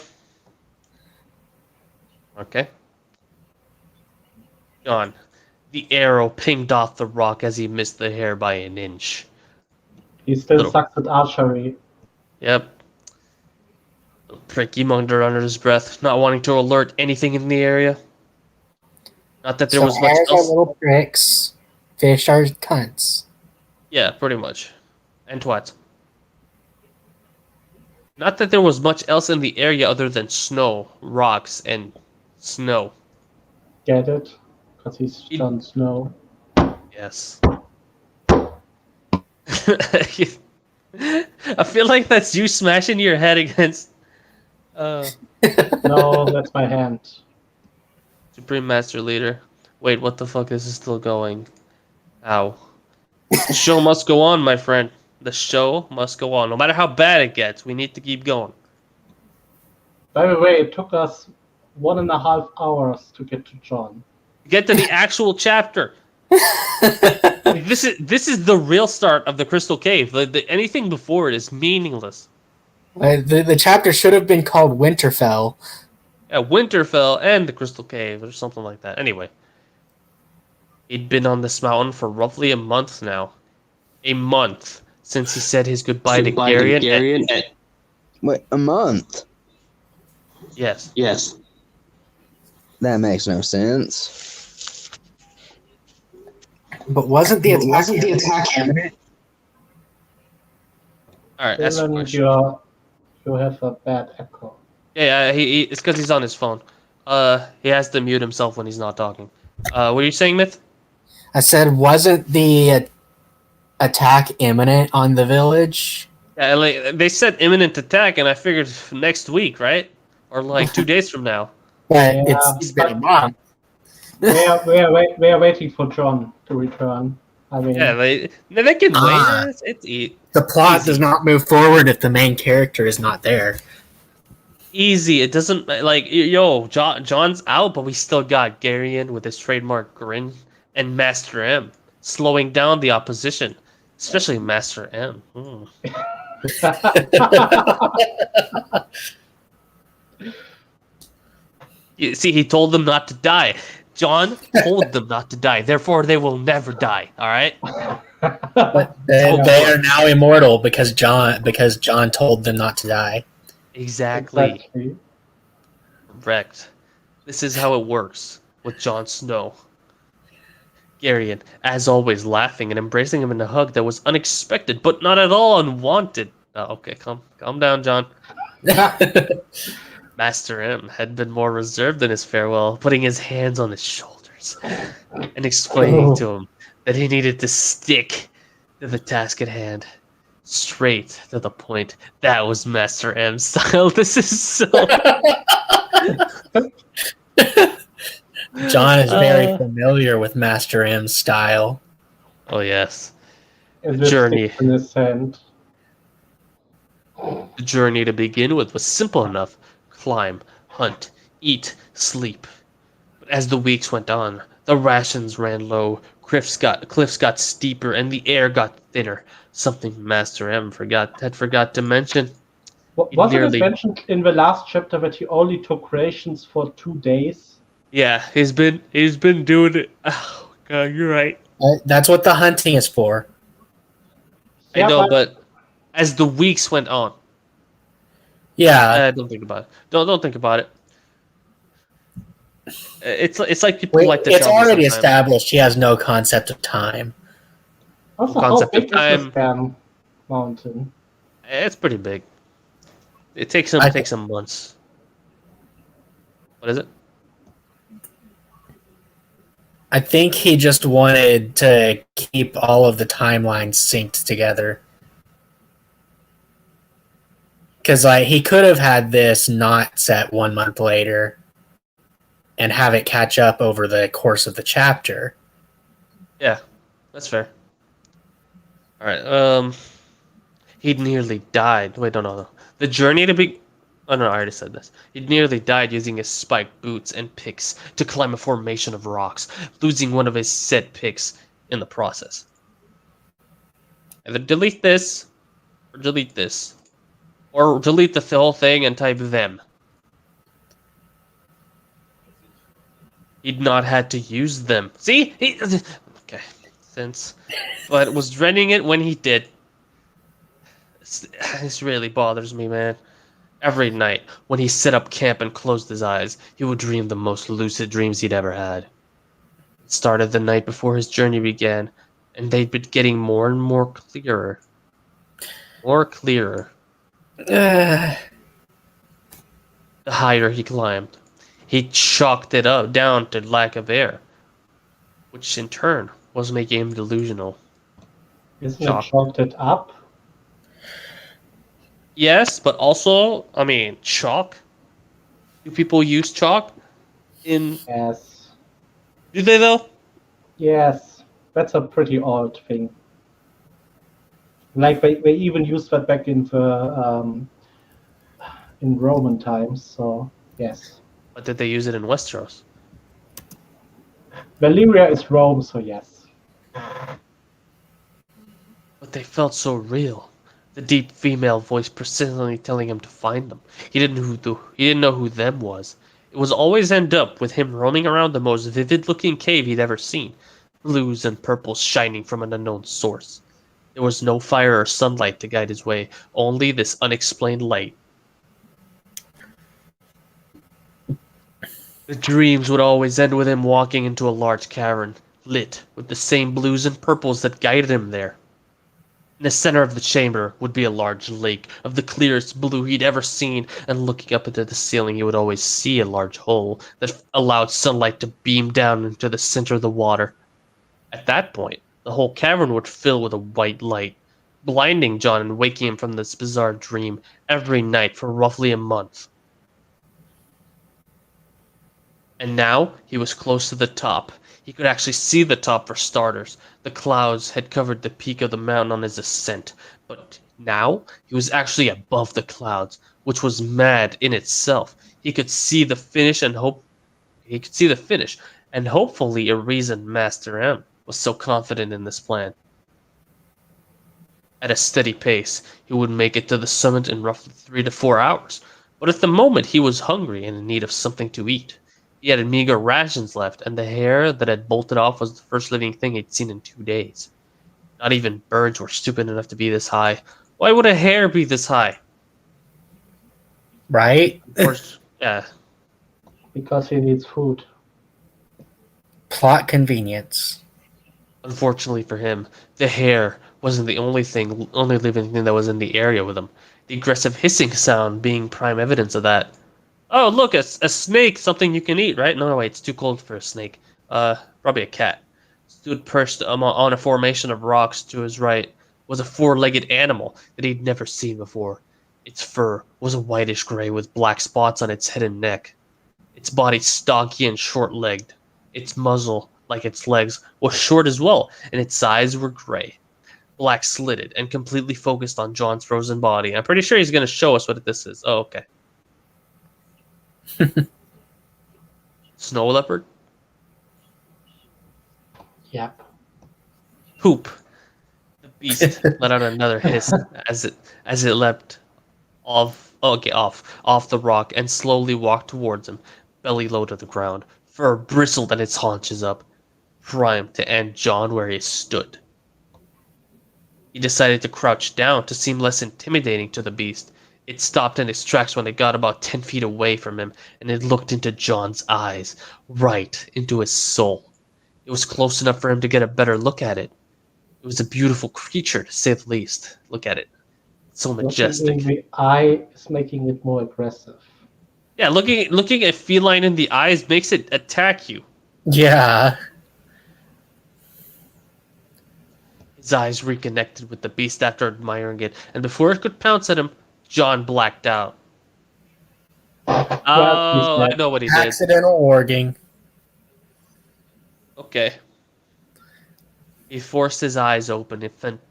Okay. Jon, the arrow pinged off the rock as he missed the hair by an inch. He still Little- sucks at archery. Yep. Little prick, he moaned under his breath, not wanting to alert anything in the area. Not that there So was much hares are else. little pricks. Fish are cunts. Yeah, pretty much. And twats. Not that there was much else in the area other than snow, rocks, and snow. Get it? Because he's He- Jon Snow. Yes. I feel like that's you smashing your head against No, that's my hand. Supreme Master Leader. Wait, what the fuck is this still going? Ow. The show must go on, my friend. The show must go on. No matter how bad it gets, we need to keep going. By the way, it took us 1.5 hours to get to Jon. Get to the actual chapter. Like, this is the real start of the Crystal Cave. Anything before it is meaningless. The chapter should have been called Winterfell. Yeah, Winterfell and the Crystal Cave or something like that. Anyway. He'd been on this mountain for roughly a month now. A month since he said his goodbye to Garion. Wait, a month? Yes. Yes. That makes no sense. But wasn't the attack imminent? Alright, that's the Dylan, question. you have a bad echo. Yeah, it's because he's on his phone. He has to mute himself when he's not talking. What are you saying, Myth? I said, wasn't the attack imminent on the village? Yeah, like, they said imminent attack, and I figured next week, right? Or like 2 days from now. But Yeah, it's been a month. We are waiting for Jon to return. I mean, Yeah, they can Ah. wait. It's The plot Easy. does not move forward if the main character is not there. easy. It doesn't like John's out, but we still got Garion with his trademark grin and Master M slowing down the opposition, especially Master M. You see, he told them not to die. Jon told them not to die. Therefore, they will never die. All right. But they are now immortal because John told them not to die. Exactly. Correct. This is how it works with Jon Snow. Garion, as always, laughing and embracing him in a hug that was unexpected, but not at all unwanted. Oh, okay, calm down, Jon. Master M had been more reserved in his farewell, putting his hands on his shoulders and explaining to him that he needed to stick to the task at hand. Straight to the point. That was Master M style. This is so... John is very familiar with Master M's style. Oh, yes. The journey. In his hand. The journey to begin with was simple enough. Climb, hunt, eat, sleep. But as the weeks went on, the rations ran low, cliffs got steeper, and the air got thinner. Something Master M had forgot to mention. Wasn't nearly- it mentioned in the last chapter that he only took rations for 2 days? Yeah, he's been doing it. Oh god, you're right. That's what the hunting is for. I Yeah, know, but as the weeks went on, Yeah, don't think about it. Don't think about it. It's like people like to it's tell me already sometimes. established he has no concept of time. also, how Concept of big is the time. Span Mountain? It's pretty big. It I, takes him months. What is it? I think he just wanted to keep all of the timelines synced together. Because like he could have had this not set 1 month later and have it catch up over the course of the chapter. Yeah, that's fair. All right. He nearly died. Wait, no. The journey to be. Oh no, I already said this. He nearly died using his spiked boots and picks to climb a formation of rocks, losing one of his set picks in the process. Either delete this, or delete this, or delete the whole thing and type them. He'd not had to use them. See? Okay, sense. But was dreading it when he did. This really bothers me, man. Every night, when he set up camp and closed his eyes, he would dream the most lucid dreams he'd ever had. It started the night before his journey began, and they'd been getting more and more clearer. More clearer. Uh, The higher he climbed. He chalked it up down to lack of air, which in turn was making him delusional. Isn't Chalk. it chalked it up? Yes, but also, I mean, chalk? Do people use chalk? Yes. Do they though? Yes. That's a pretty old thing. Like they even used that back in Roman times, so yes. But did they use it in Westeros? Valyria is Rome, so yes. But they felt so real. The deep female voice persistently telling him to find them. He didn't know who them was. It was always end up with him roaming around the most vivid-looking cave he'd ever seen, blues and purples shining from an unknown source. There was no fire or sunlight to guide his way, only this unexplained light. The dreams would always end with him walking into a large cavern, lit with the same blues and purples that guided him there. In the center of the chamber would be a large lake of the clearest blue he'd ever seen, and looking up into the ceiling he would always see a large hole that allowed sunlight to beam down into the center of the water. At that point, the whole cavern would fill with a white light, blinding John and waking him from this bizarre dream every night for roughly a month. And now he was close to the top. He could actually see the top for starters. The clouds had covered the peak of the mountain on his ascent, but now he was actually above the clouds, which was mad in itself. He could see the finish and hopefully a reason Master M was so confident in this plan. At a steady pace, he would make it to the summit in roughly 3 to 4 hours, but at the moment he was hungry and in need of something to eat. He had meager rations left, and the hare that had bolted off was the first living thing he'd seen in 2 days. Not even birds were stupid enough to be this high. Why would a hare be this high? right? Of course, yeah. Because he needs food. Plot convenience. Unfortunately for him, the hare wasn't the only living thing that was in the area with him. The aggressive hissing sound being prime evidence of that. Oh, look, a snake, something you can eat, right? No, wait, it's too cold for a snake. Probably a cat. Stood perched on a formation of rocks to his right was a 4-legged animal that he'd never seen before. Its fur was a whitish gray with black spots on its head and neck. Its body stocky and short-legged. Its muzzle, like its legs, was short as well, and its eyes were gray. Black slitted and completely focused on John's frozen body. I'm pretty sure he's going to show us what this is. Oh, okay. Snow leopard? Yep. Poop. The beast let out another hiss as it leapt off the rock and slowly walked towards him, belly low to the ground. Fur bristled at its haunches up, primed to end John where he stood. He decided to crouch down to seem less intimidating to the beast. It stopped in its tracks when it got about 10 feet away from him, and it looked into John's eyes, right into his soul. It was close enough for him to get a better look at it. It was a beautiful creature, to say the least. Look at it. It's so Looking majestic. in the eye is making it more aggressive. Yeah, looking at feline in the eyes makes it attack you. Yeah. His eyes reconnected with the beast after admiring it, and before it could pounce at him, John blacked out. Well, he's Oh, I dead. know what he did. Accidental warging. Okay. He forced his eyes open. He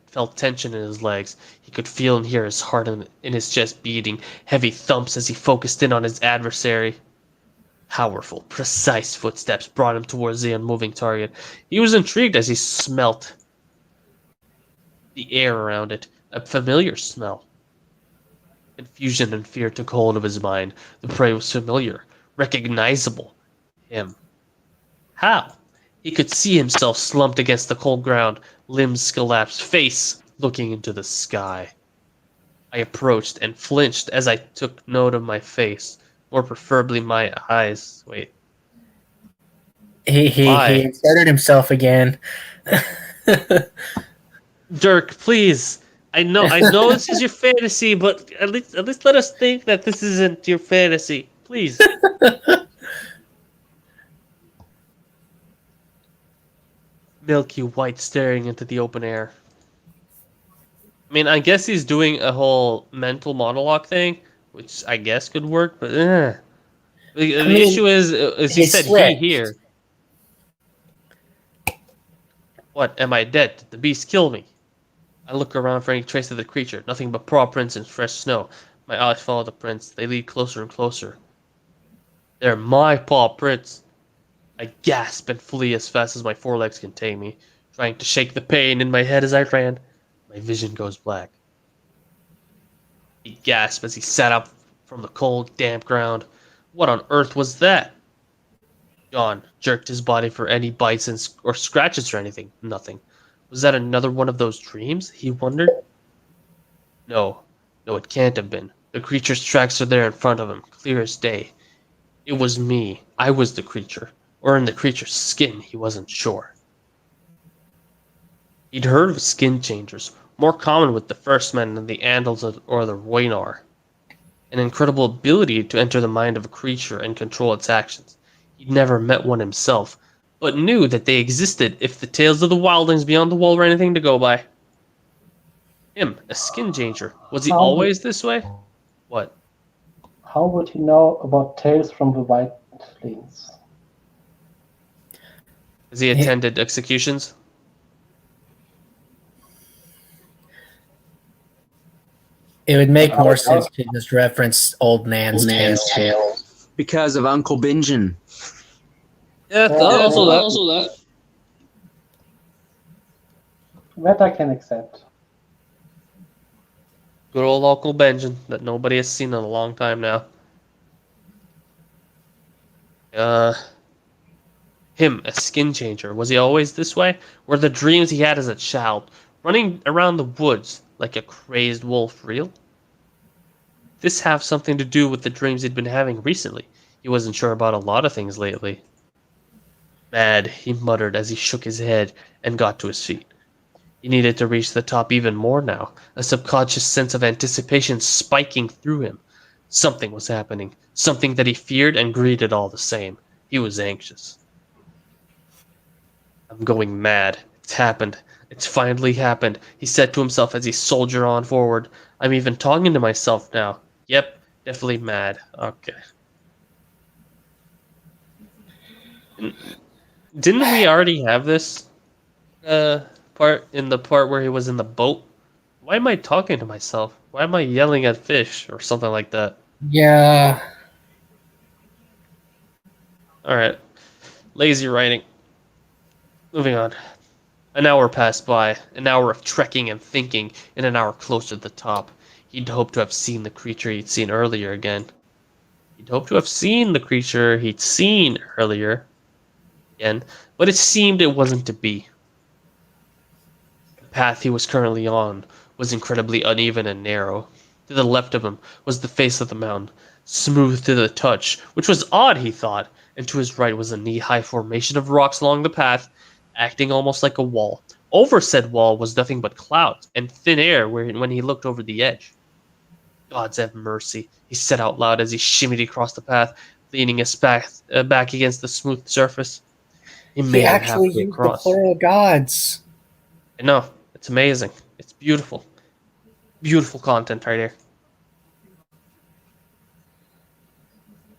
felt tension in his legs. He could feel and hear his heart in his chest beating, heavy thumps as he focused in on his adversary. Powerful, precise footsteps brought him towards the unmoving target. He was intrigued as he smelt the air around it, a familiar smell. Confusion and fear took hold of his mind. The prey was familiar, recognizable. Him. How? He could see himself slumped against the cold ground, limbs collapsed, face looking into the sky. I approached and flinched as I took note of my face, more preferably my eyes. Wait. He inserted himself again. Dirk, please. I know this is your fantasy, but at least let us think that this isn't your fantasy. Please. Milky white staring into the open air. I mean, I guess he's doing a whole mental monologue thing, which I guess could work, but The issue is he he said slipped. he here. What, am I dead? Did the beast kill me? I look around for any trace of the creature. Nothing but paw prints and fresh snow. My eyes follow the prints. They lead closer and closer. They're my paw prints. I gasp and flee as fast as my forelegs can take me, trying to shake the pain in my head as I ran. My vision goes black. He gasped as he sat up from the cold, damp ground. What on earth was that? John jerked his body for any bites or scratches or anything. Nothing. Was that another one of those dreams? He wondered. No, it can't have been. The creature's tracks are there in front of him, clear as day. It was me. I was the creature. Or in the creature's skin, he wasn't sure. He'd heard of skin changers, more common with the first men than the Andals or the Waynar. An incredible ability to enter the mind of a creature and control its actions. He'd never met one himself, but knew that they existed if the tales of the wildlings beyond the wall were anything to go by. Him, a skin changer. Was he always this way? What? How would he know about tales from the wildlings? Has he attended executions? It would make more sense to just reference Old Nan's tale. Because of Uncle Benjamin. Yeah, also that. That I can accept. Good old Uncle Benjamin that nobody has seen in a long time now. Him, a skin changer. Was he always this way? Were the dreams he had as a child, running around the woods like a crazed wolf, real? This have something to do with the dreams he'd been having recently? He wasn't sure about a lot of things lately. Mad, he muttered as he shook his head and got to his feet. He needed to reach the top even more now, a subconscious sense of anticipation spiking through him. Something was happening, something that he feared and greeted all the same. He was anxious. I'm going mad. It's happened. It's finally happened, he said to himself as he soldiered on forward. I'm even talking to myself now. Yep, definitely mad. Okay. Didn't we already have this part in the part where he was in the boat? Why am I talking to myself? Why am I yelling at fish or something like that? Yeah. Alright. Lazy writing. Moving on. An hour passed by, an hour of trekking and thinking, and an hour closer to the top. He'd hoped to have seen the creature he'd seen earlier again. He'd hoped to have seen the creature he'd seen earlier again, but it seemed it wasn't to be. The path he was currently on was incredibly uneven and narrow. To the left of him was the face of the mountain, smooth to the touch, which was odd, he thought, and to his right was a knee-high formation of rocks along the path, acting almost like a wall. Over said wall was nothing but clouds and thin air when he looked over the edge. Gods have mercy, he said out loud as he shimmied across the path, leaning his back against the smooth surface. He He made it actually halfway used the across. plural gods. No, it's amazing. It's beautiful. Beautiful content right here.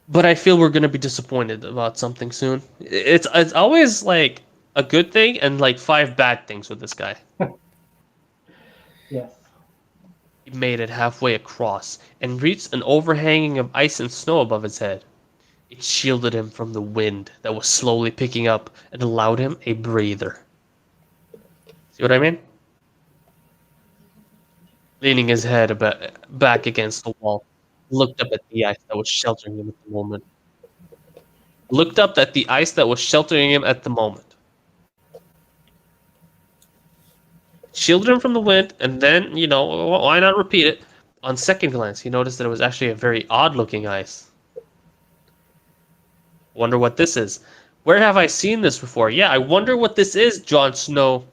But I feel we're gonna be disappointed about something soon. It's always like a good thing and like 5 bad things with this guy. Yes. He made it halfway across and reached an overhanging of ice and snow above his head. It shielded him from the wind that was slowly picking up and allowed him a breather. See what I mean? Leaning his head back against the wall, looked up at the ice that was sheltering him at the moment. Looked up at the ice that was sheltering him at the moment. Shielded him from the wind, and then, you know, why not repeat it? On second glance, he noticed that it was actually a very odd-looking ice. Wonder what this is. Where have I seen this before? Yeah, I wonder what this is, Jon Snow.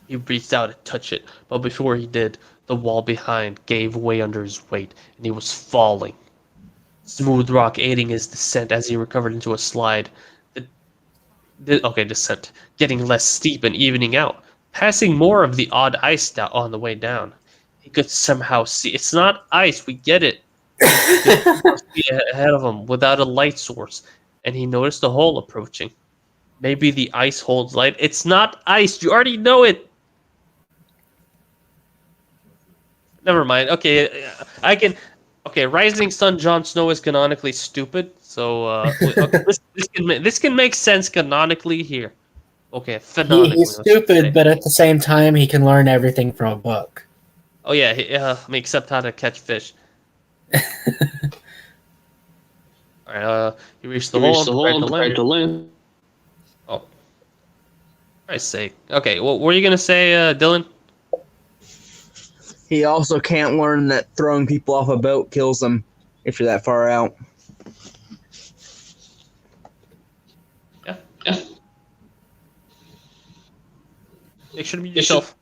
He reached out and touched it, but before he did, the wall behind gave way under his weight, and he was falling. Smooth rock aiding his descent as he recovered into a slide. Descent. Getting less steep and evening out, passing more of the odd ice down on the way down. He could somehow see. It's not ice, we get it. He could see ahead of him without a light source, and he noticed a hole approaching. Maybe the ice holds light. It's not ice, you already know it. Never mind. Okay, I can. Okay, Rising Sun Jon Snow is canonically stupid, so okay, this can make sense canonically here. Okay, phenonically. He's stupid, but at the same time, he can learn everything from a book. Oh yeah, except how to catch fish. All right, you reached the hole and prepared to land. Oh, for Christ's sake. Okay, what were you gonna say, Dylan? He also can't learn that throwing people off a boat kills them if you're that far out. Yeah. Make sure to be yourself.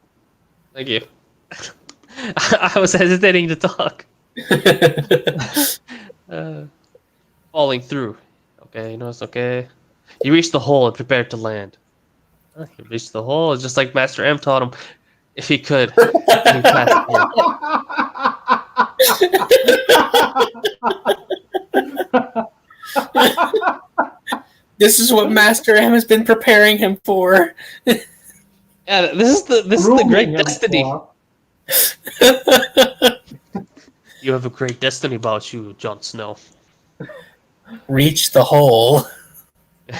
Thank you. I was hesitating to talk. Falling through. Okay, no, it's okay. He reached the hole and prepared to land. He reached the hole. It's just like Master M taught him. If he could. He passed through. This is what Master M has been preparing him for. Yeah, this is the great destiny. You have a great destiny about you, Jon Snow. Reach the hole.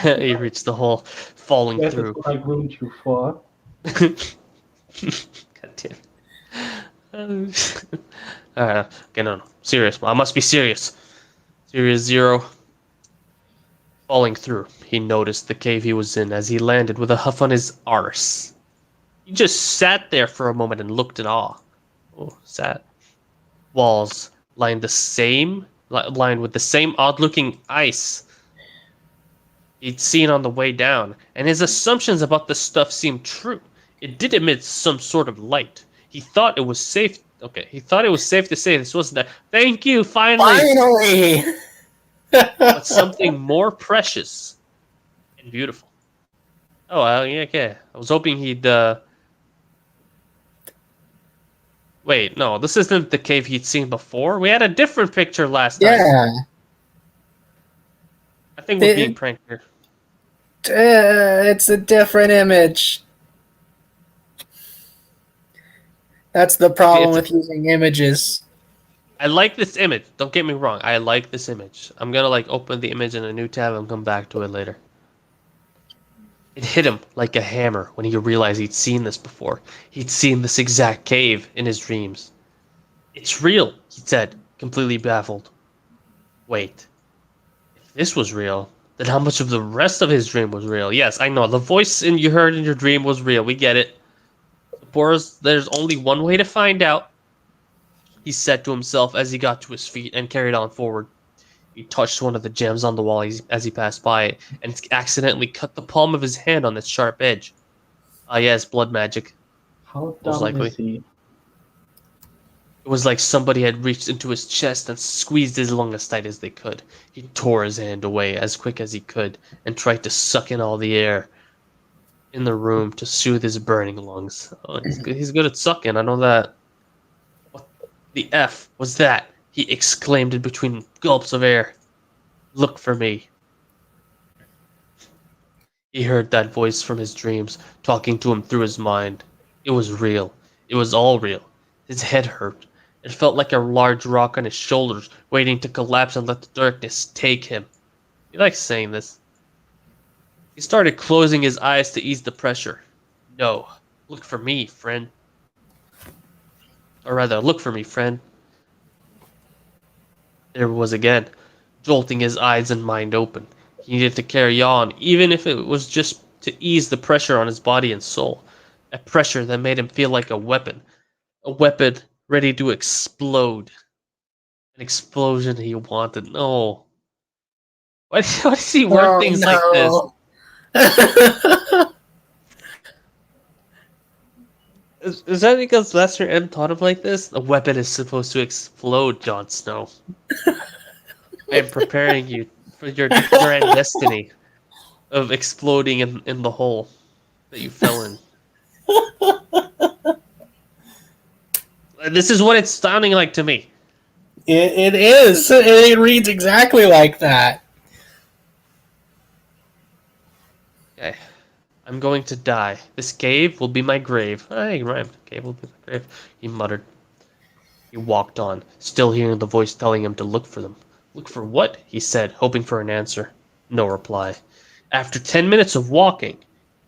He reached the hole, falling That is through. what I groomed you for. God damn. Okay, no. Serious. I must be serious. Serious Zero. Falling through, he noticed the cave he was in as he landed with a huff on his arse. He just sat there for a moment and looked in awe. Oh, sad. Walls lined with the same odd-looking ice he'd seen on the way down, and his assumptions about the stuff seemed true. It did emit some sort of light. He thought it was safe. Okay, he thought it was safe to say this wasn't that. Thank you, finally. Finally! But something more precious and beautiful. Oh, yeah, okay. I was hoping he'd. Wait, no, this isn't the cave he'd seen before. We had a different picture last time. Yeah. I think we're being pranked here. It's a different image. That's the problem with using images. I like this image. Don't get me wrong. I like this image. I'm gonna open the image in a new tab and come back to it later. It hit him like a hammer when he realized he'd seen this before. He'd seen this exact cave in his dreams. It's real, he said, completely baffled. Wait. If this was real, then how much of the rest of his dream was real? Yes, I know. The voice you heard in your dream was real. We get it. Boris, there's only one way to find out, he said to himself as he got to his feet and carried on forward. He touched one of the gems on the wall as he passed by it, and accidentally cut the palm of his hand on its sharp edge. Ah, yes, blood magic. How Most dumb likely. is he? It was like somebody had reached into his chest and squeezed his lung as tight as they could. He tore his hand away as quick as he could and tried to suck in all the air in the room to soothe his burning lungs. Oh, he's good at sucking, I know that. What the F was that? He exclaimed in between gulps of air. Look for me. He heard that voice from his dreams, talking to him through his mind. It was real. It was all real. His head hurt. It felt like a large rock on his shoulders, waiting to collapse and let the darkness take him. He likes saying this. He started closing his eyes to ease the pressure. No, look for me, friend. Or rather, look for me, friend. There it was again, jolting his eyes and mind open. He needed to carry on, even if it was just to ease the pressure on his body and soul. A pressure that made him feel like a weapon ready to explode. An explosion he wanted. No. Why does he word things like this? Is that because Lester M taught him like this? A weapon is supposed to explode, Jon Snow. I am preparing you for your grand destiny of exploding in the hole that you fell in. This is what it's sounding like to me. It is. It reads exactly like that. Okay. I'm going to die. This cave will be my grave. He rhymed. Cave will be my grave, he muttered. He walked on, still hearing the voice telling him to look for them. Look for what? He said, hoping for an answer. No reply. After 10 minutes of walking,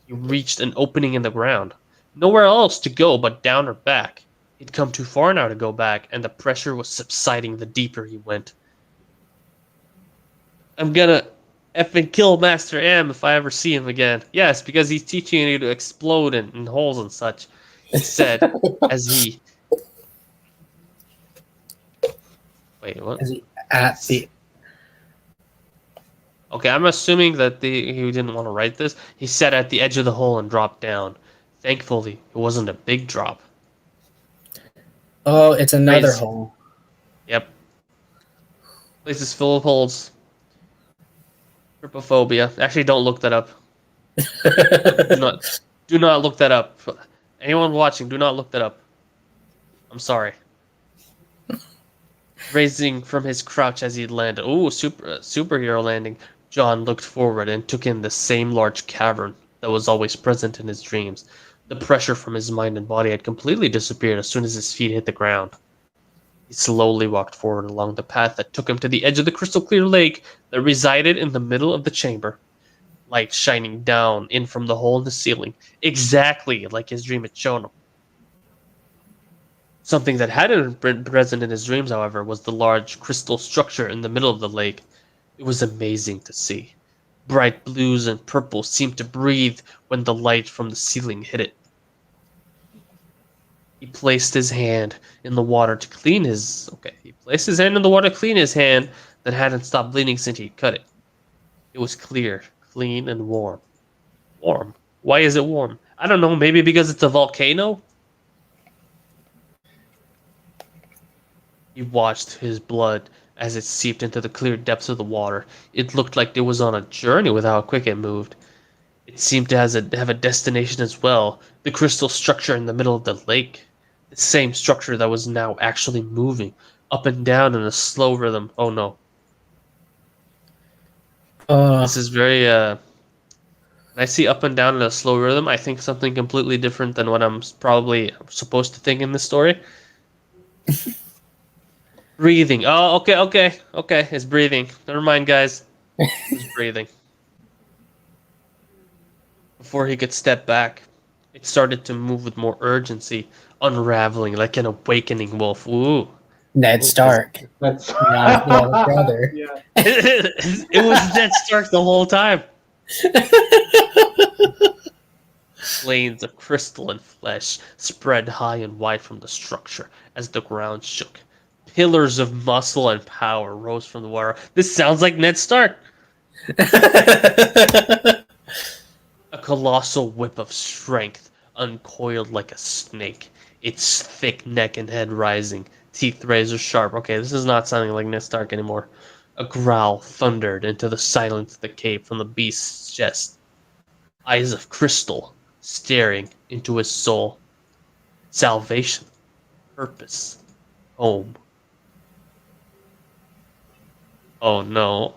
he reached an opening in the ground. Nowhere else to go but down or back. He'd come too far now to go back, and the pressure was subsiding the deeper he went. I'm gonna effing kill Master M if I ever see him again. Yes, because he's teaching you to explode in holes and such, he said as he... Wait, what? At the Okay, I'm assuming that he didn't want to write this. He sat at the edge of the hole and dropped down. Thankfully, it wasn't a big drop. Oh, it's another Raise- hole. Yep. Place is full of holes. Trypophobia. Actually, don't look that up. Do not look that up. Anyone watching, do not look that up. I'm sorry. Raising from his crouch as he landed. Ooh, superhero landing. John looked forward and took in the same large cavern that was always present in his dreams. The pressure from his mind and body had completely disappeared as soon as his feet hit the ground. He slowly walked forward along the path that took him to the edge of the crystal clear lake that resided in the middle of the chamber. Light shining down in from the hole in the ceiling, exactly like his dream had shown him. Something that hadn't been present in his dreams, however, was the large crystal structure in the middle of the lake. It was amazing to see. Bright blues and purples seemed to breathe when the light from the ceiling hit it. He placed his hand in the water to clean his... Okay, he placed his hand in the water to clean his hand that hadn't stopped bleeding since he cut it. It was clear, clean, and warm. Warm? Why is it warm? I don't know, maybe because it's a volcano? He watched his blood as it seeped into the clear depths of the water. It looked like it was on a journey with how quick it moved. It seemed to have a destination as well, the crystal structure in the middle of the lake. The same structure that was now actually moving, up and down in a slow rhythm. Oh no. This is very, when I see up and down in a slow rhythm, I think something completely different than what I'm probably supposed to think in this story. Breathing. Oh, okay. It's breathing. Never mind, guys. It's breathing. Before he could step back, it started to move with more urgency, unraveling like an awakening wolf. Ooh, Ned Stark, That's not the brother. yeah. It was Ned Stark the whole time. Plains of crystal and flesh spread high and wide from the structure as the ground shook. Pillars of muscle and power rose from the water. This sounds like Ned Stark. A colossal whip of strength uncoiled like a snake, its thick neck and head rising, teeth razor sharp. Okay, this is not sounding like Ned Stark anymore. A growl thundered into the silence of the cave from the beast's chest. Eyes of crystal staring into his soul. Salvation, purpose, home. Oh no.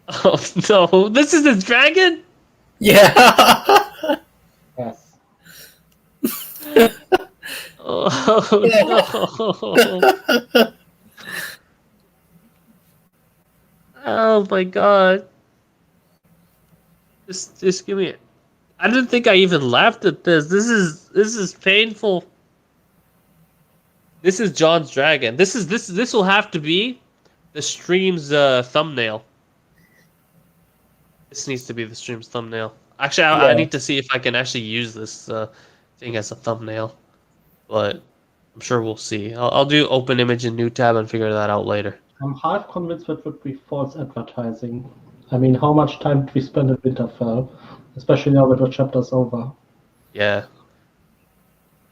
Oh no, this is the dragon? Yeah. Yes. Oh no. Oh my god. Just give me it. I didn't think I even laughed at this. This is painful. This is John's dragon. This will have to be the stream's thumbnail. This needs to be the stream's thumbnail. Actually, I need to see if I can actually use this thing as a thumbnail. But I'm sure we'll see. I'll do open image in new tab and figure that out later. I'm half convinced that would be false advertising. I mean, how much time did we spend at Winterfell? Especially now that the chapter's over. Yeah.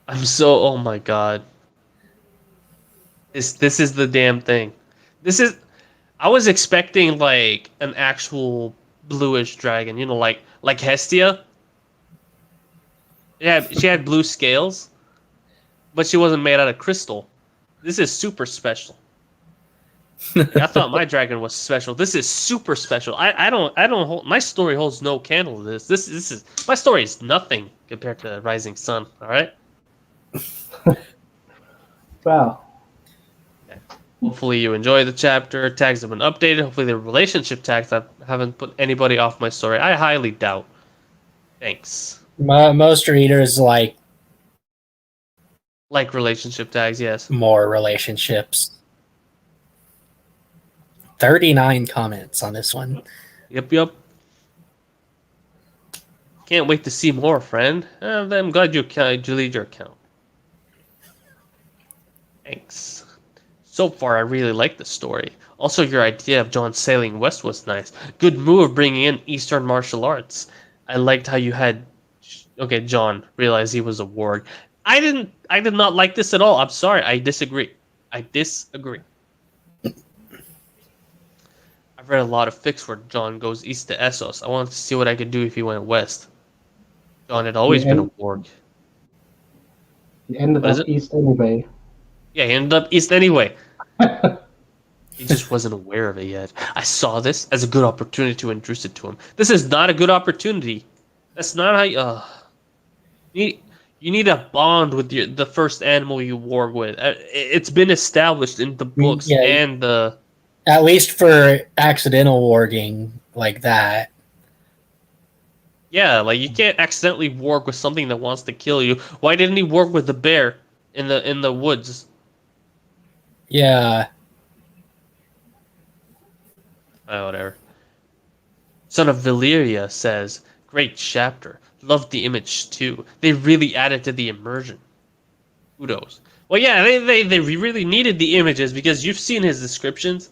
Oh my god. This is the damn thing. I was expecting like an actual bluish dragon, you know, like Hestia. Yeah, she had blue scales, but she wasn't made out of crystal. This is super special. I thought my dragon was special. This is super special. I don't hold, my story holds no candle to this. This is my story is nothing compared to Rising Sun. All right. Wow. Hopefully you enjoy the chapter. Tags have been updated. Hopefully the relationship tags haven't put anybody off my story. I highly doubt. Thanks. Most readers like relationship tags, yes. more relationships. 39 comments on this one. Yep. Can't wait to see more, friend. I'm glad you deleted your account. Thanks. So far, I really like the story. Also, your idea of John sailing west was nice. Good move bringing in Eastern martial arts. I liked how you had... Okay, John realized he was a warg. I did not like this at all. I'm sorry. I disagree. I've read a lot of fics where John goes east to Essos. I wanted to see what I could do if he went west. John had always been a warg. He ended up east anyway. Yeah, he ended up east anyway. He just wasn't aware of it yet. I saw this as a good opportunity to introduce it to him. This is not a good opportunity. That's not how you... You need a bond with the first animal you warg with. It's been established in the books and the... At least for accidental warging like that. Yeah, like you can't accidentally warg with something that wants to kill you. Why didn't he warg with the bear in the woods? Yeah. Oh, whatever. Son of Valyria says, great chapter. Loved the image too. They really added to the immersion. Kudos. Well, yeah, they really needed the images because you've seen his descriptions.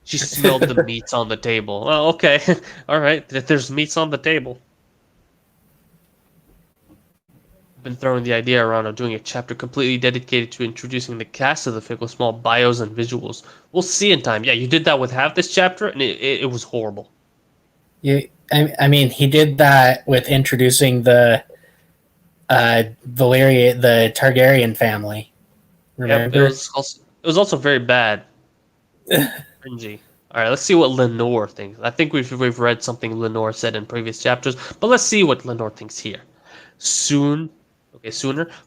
She smelled the meats on the table. Well, okay. All right. There's meats on the table. I've been throwing the idea around of doing a chapter completely dedicated to introducing the cast of the fic with small bios and visuals. We'll see in time. Yeah, you did that with half this chapter, and it was horrible. I mean, he did that with introducing the Valyria, the Targaryen family. Remember? Yep, it was also very bad. Cringy. All right, let's see what Lenore thinks. I think we've read something Lenore said in previous chapters, but let's see what Lenore thinks here. Sooner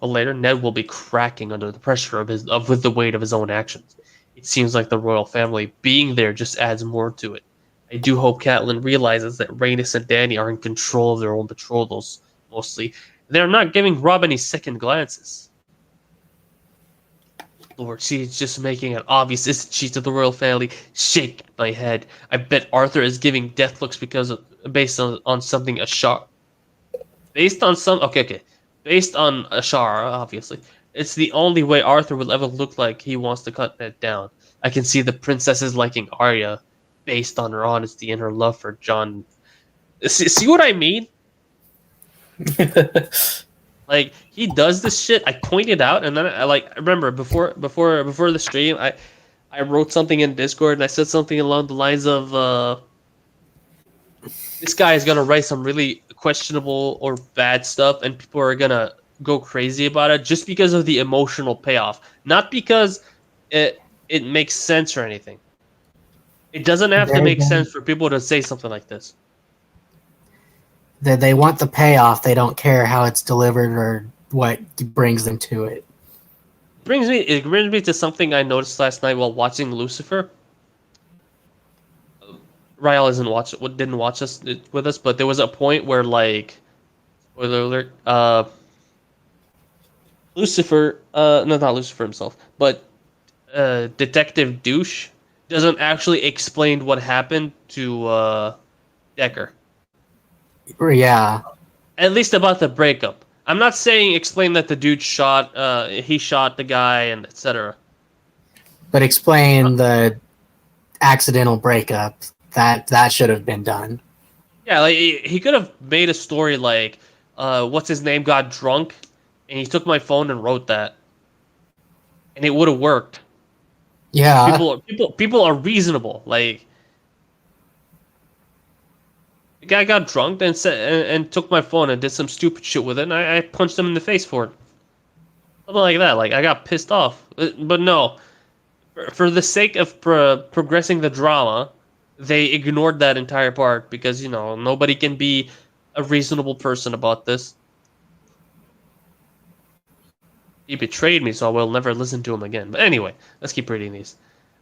or later, Ned will be cracking under the pressure with the weight of his own actions. It seems like the royal family being there just adds more to it. I do hope Catelyn realizes that Rhaenys and Dany are in control of their own betrothals, mostly. They're not giving Robb any second glances. Lord, she's just making it obvious, isn't she, to the royal family? Shake my head. I bet Arthur is giving death looks based on something Ashar. Based on okay. Based on Ashara, obviously. It's the only way Arthur will ever look like he wants to cut Ned down. I can see the princesses liking Arya based on her honesty and her love for John. See what I mean? Like, he does this shit. I pointed out, and then I remember before the stream, I wrote something in Discord and I said something along the lines of this guy is gonna write some really questionable or bad stuff, and people are gonna go crazy about it just because of the emotional payoff, not because it makes sense or anything. It doesn't have to make sense for people to say something like this. They want the payoff. They don't care how it's delivered or what brings them to it. It brings me to something I noticed last night while watching Lucifer. Ryle didn't watch us with us, but there was a point where, like, spoiler alert, Lucifer, no, not Lucifer himself, but Detective Douche doesn't actually explain what happened to Decker. Yeah. At least about the breakup. I'm not saying explain that the dude shot the guy and etc. But explain the accidental breakup. That should have been done. Yeah, like he could have made a story like, what's his name got drunk, and he took my phone and wrote that, and it would have worked. Yeah. People are reasonable. Like, the guy got drunk and took my phone and did some stupid shit with it, and I punched him in the face for it. Something like that. Like, I got pissed off, but no, for the sake of progressing the drama, they ignored that entire part because, nobody can be a reasonable person about this. He betrayed me, so I will never listen to him again. But anyway, let's keep reading these.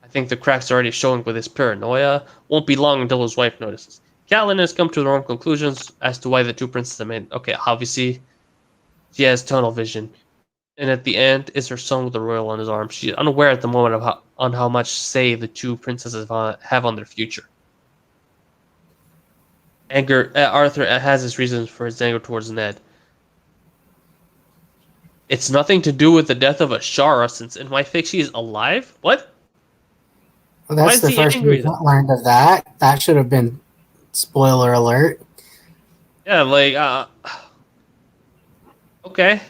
I think the cracks are already showing with his paranoia. Won't be long until his wife notices. Catelyn has come to their own conclusions as to why the two princes are made. Okay, obviously, she has tunnel vision. And at the end is her son with the royal on his arm. She's unaware at the moment of how much say the two princesses have on their future. Arthur has his reasons for his anger towards Ned. It's nothing to do with the death of Ashara, since in my fic she is alive? What? Well, that's the first we learned of that. That should have been spoiler alert. Yeah, like, okay.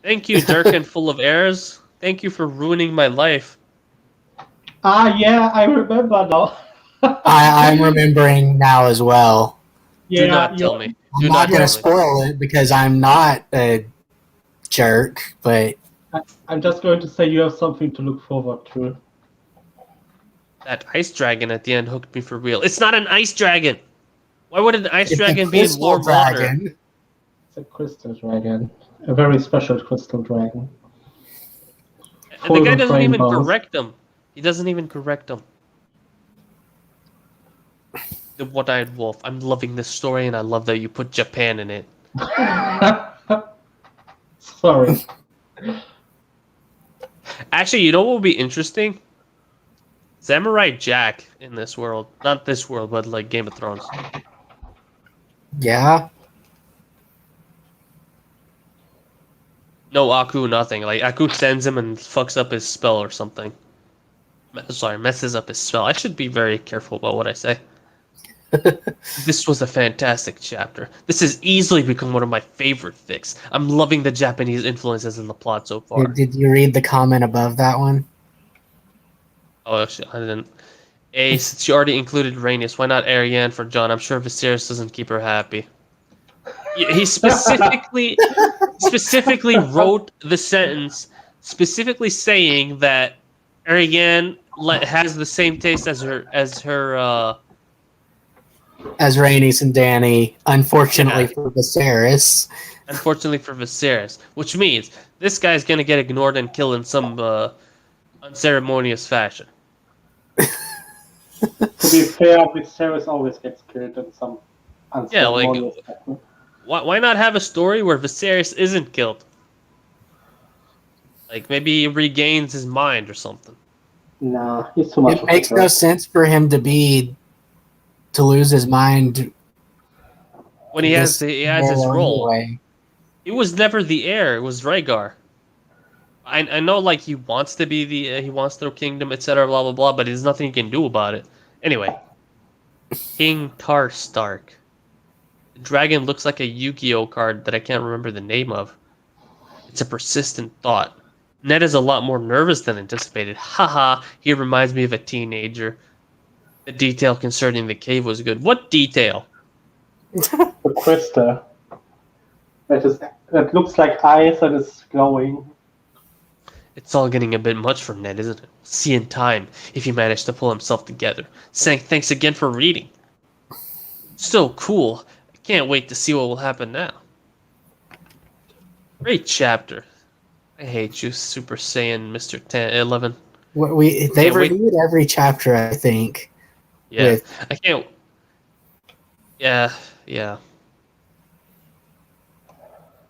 Thank you, Dirk and Full of Airs. Thank you for ruining my life. Yeah, I remember now. I'm remembering now as well. Yeah, do not tell me. I'm not going to spoil it because I'm not a jerk, but I'm just going to say you have something to look forward to. That ice dragon at the end hooked me for real. It's not an ice dragon. Why would an ice dragon be in warm water? It's a crystal dragon. A very special crystal dragon. And the guy doesn't even correct him. He doesn't even correct him. The One-Eyed Wolf. I'm loving this story, and I love that you put Japan in it. Sorry. Actually, you know what would be interesting? Samurai Jack in this world. Not this world, but like Game of Thrones. Yeah. No Aku, nothing. Like, Aku sends him and fucks up his spell or something. Sorry, messes up his spell. I should be very careful about what I say. This was a fantastic chapter. This has easily become one of my favorite fics. I'm loving the Japanese influences in the plot so far. Did you read the comment above that one? Oh, actually, I didn't. Since she already included Rhaenys, why not Arianne for Jon? I'm sure Viserys doesn't keep her happy. He specifically wrote the sentence specifically saying that Arianne has the same taste as Rhaenys and Dany, unfortunately for Viserys. Unfortunately for Viserys, which means this guy's gonna get ignored and killed in some unceremonious fashion. To be fair, Viserys always gets killed in some unceremonious fashion. Why not have a story where Viserys isn't killed? Like maybe he regains his mind or something. Nah, he's too much It of makes a no jerk. sense for him to lose his mind. When in he this has his scenario role, anyway. he was never the heir. It was Rhaegar. I know like he wants to be he wants their kingdom, etc. Blah blah blah. But there's nothing he can do about it. Anyway, King Tar Stark. The dragon looks like a Yu-Gi-Oh card that I can't remember the name of. It's a persistent thought. Ned is a lot more nervous than anticipated. Haha, he reminds me of a teenager. The detail concerning the cave was good. What detail? The crystal. It looks like ice and is glowing. It's all getting a bit much for Ned, isn't it? See in time if he managed to pull himself together. Saying thanks again for reading. So cool. I can't wait to see what will happen now. Great chapter. I hate you, Super Saiyan Mr. 11. They Can't wait. reviewed every chapter, I think. Yeah. With I can't. Yeah. Yeah.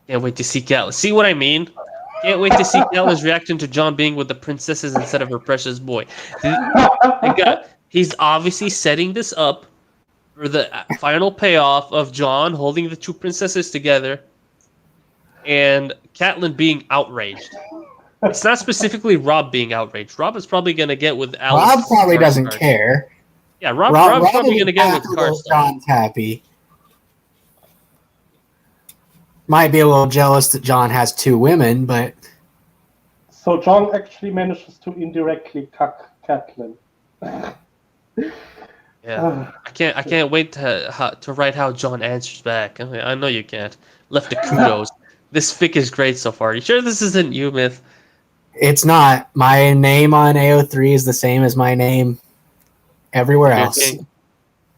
Can't wait to see Catelyn. See what I mean? Can't wait to see Catelyn's reaction to Jon being with the princesses instead of her precious boy. He's obviously setting this up for the final payoff of Jon holding the two princesses together and Catelyn being outraged. It's not specifically Rob being outraged. Rob is probably going to get with Alex. Rob probably doesn't care. Yeah, Rob's probably going to get with Karstark. Karstark. Jon's happy. Might be a little jealous that Jon has two women, but So Jon actually manages to indirectly cuck Catelyn. Yeah, I can't wait to write how Jon answers back. I know you can't. Left the kudos. This fic is great so far. You sure this isn't you, Myth? it's not. My name on AO3 is the same as my name everywhere Beard else. King?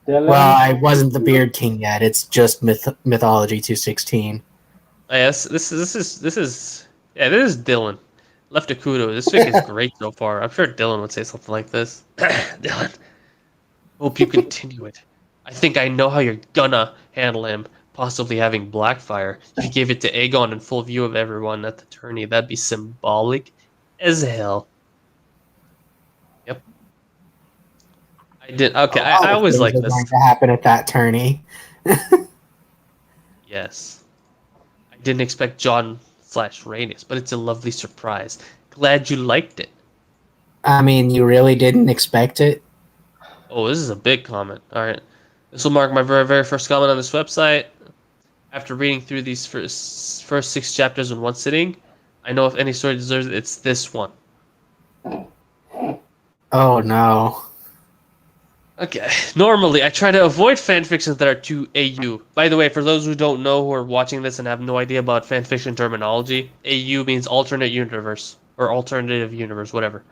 Well, I wasn't the Beard King yet. It's just Mythology 216. Yes, this is Dylan. Left a kudo. This fic is great so far. I'm sure Dylan would say something like this. Dylan, hope you continue it. I think I know how you're gonna handle him. Possibly having Blackfire. If you gave it to Aegon in full view of everyone at the tourney, that'd be symbolic as hell. Yep. I did. Okay, I always like Things are this. going to happen at that tourney. Yes. I didn't expect Jon/Rhaenys, but it's a lovely surprise. Glad you liked it. I mean, you really didn't expect it? Oh, this is a big comment. All right. This will mark my very, very first comment on this website. After reading through these first 6 chapters in one sitting, I know if any story deserves it, it's this one. Oh, no. Okay. Normally, I try to avoid fanfictions that are too AU. By the way, for those who don't know who are watching this and have no idea about fanfiction terminology, AU means alternate universe or alternative universe, whatever.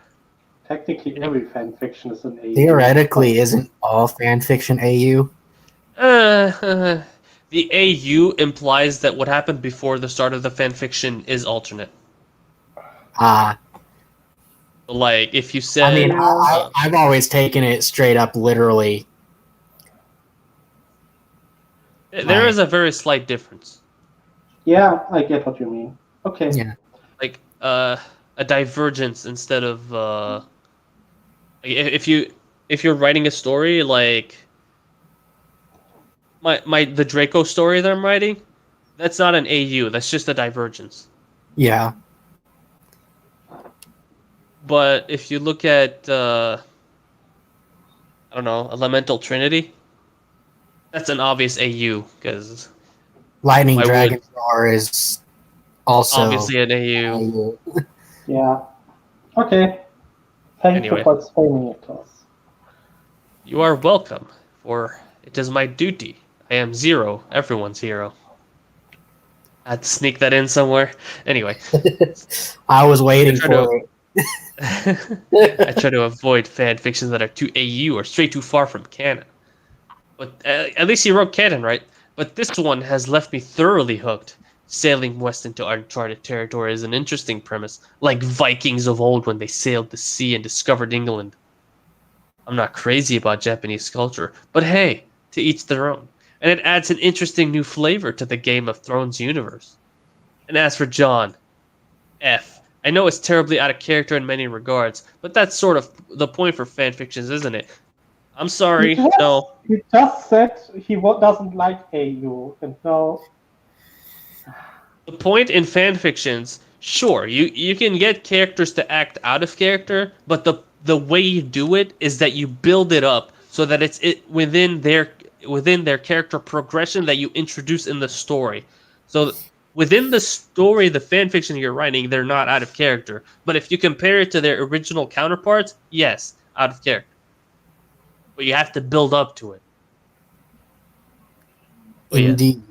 Technically, every fanfiction is an AU. Theoretically, isn't all fanfiction AU? The AU implies that what happened before the start of the fanfiction is alternate. Ah. Like, if you said... I mean, I've always taken it straight up literally. There is a very slight difference. Yeah, I get what you mean. Okay. Yeah. Like, a divergence instead of... if you're writing a story, like... the Draco story that I'm writing, that's not an AU, that's just a divergence. Yeah. But if you look at, I don't know, Elemental Trinity, that's an obvious AU, because Lightning Why Dragon Roar is also obviously an AU. AU. Yeah. Okay. Thank Anyway. you for explaining it to us. You are welcome, for it is my duty. I am Zero, everyone's hero. I had to sneak that in somewhere. Anyway. I was waiting try to- for it. I try to avoid fan fictions that are too AU or straight too far from canon. But at least he wrote canon, right? But this one has left me thoroughly hooked. Sailing west into uncharted territory is an interesting premise, like Vikings of old when they sailed the sea and discovered England. I'm not crazy about Japanese culture, but hey, to each their own. And it adds an interesting new flavor to the Game of Thrones universe. And as for Jon, I know it's terribly out of character in many regards, but that's sort of the point for fan fictions, isn't it? I'm sorry, no. He just said he doesn't like AU, and now The point in fan fictions, sure, you can get characters to act out of character, but the way you do it is that you build it up so that it's within their character progression that you introduce in the story. So within the story, the fan fiction you're writing, they're not out of character. But if you compare it to their original counterparts, yes, out of character. But you have to build up to it. But yes. Indeed.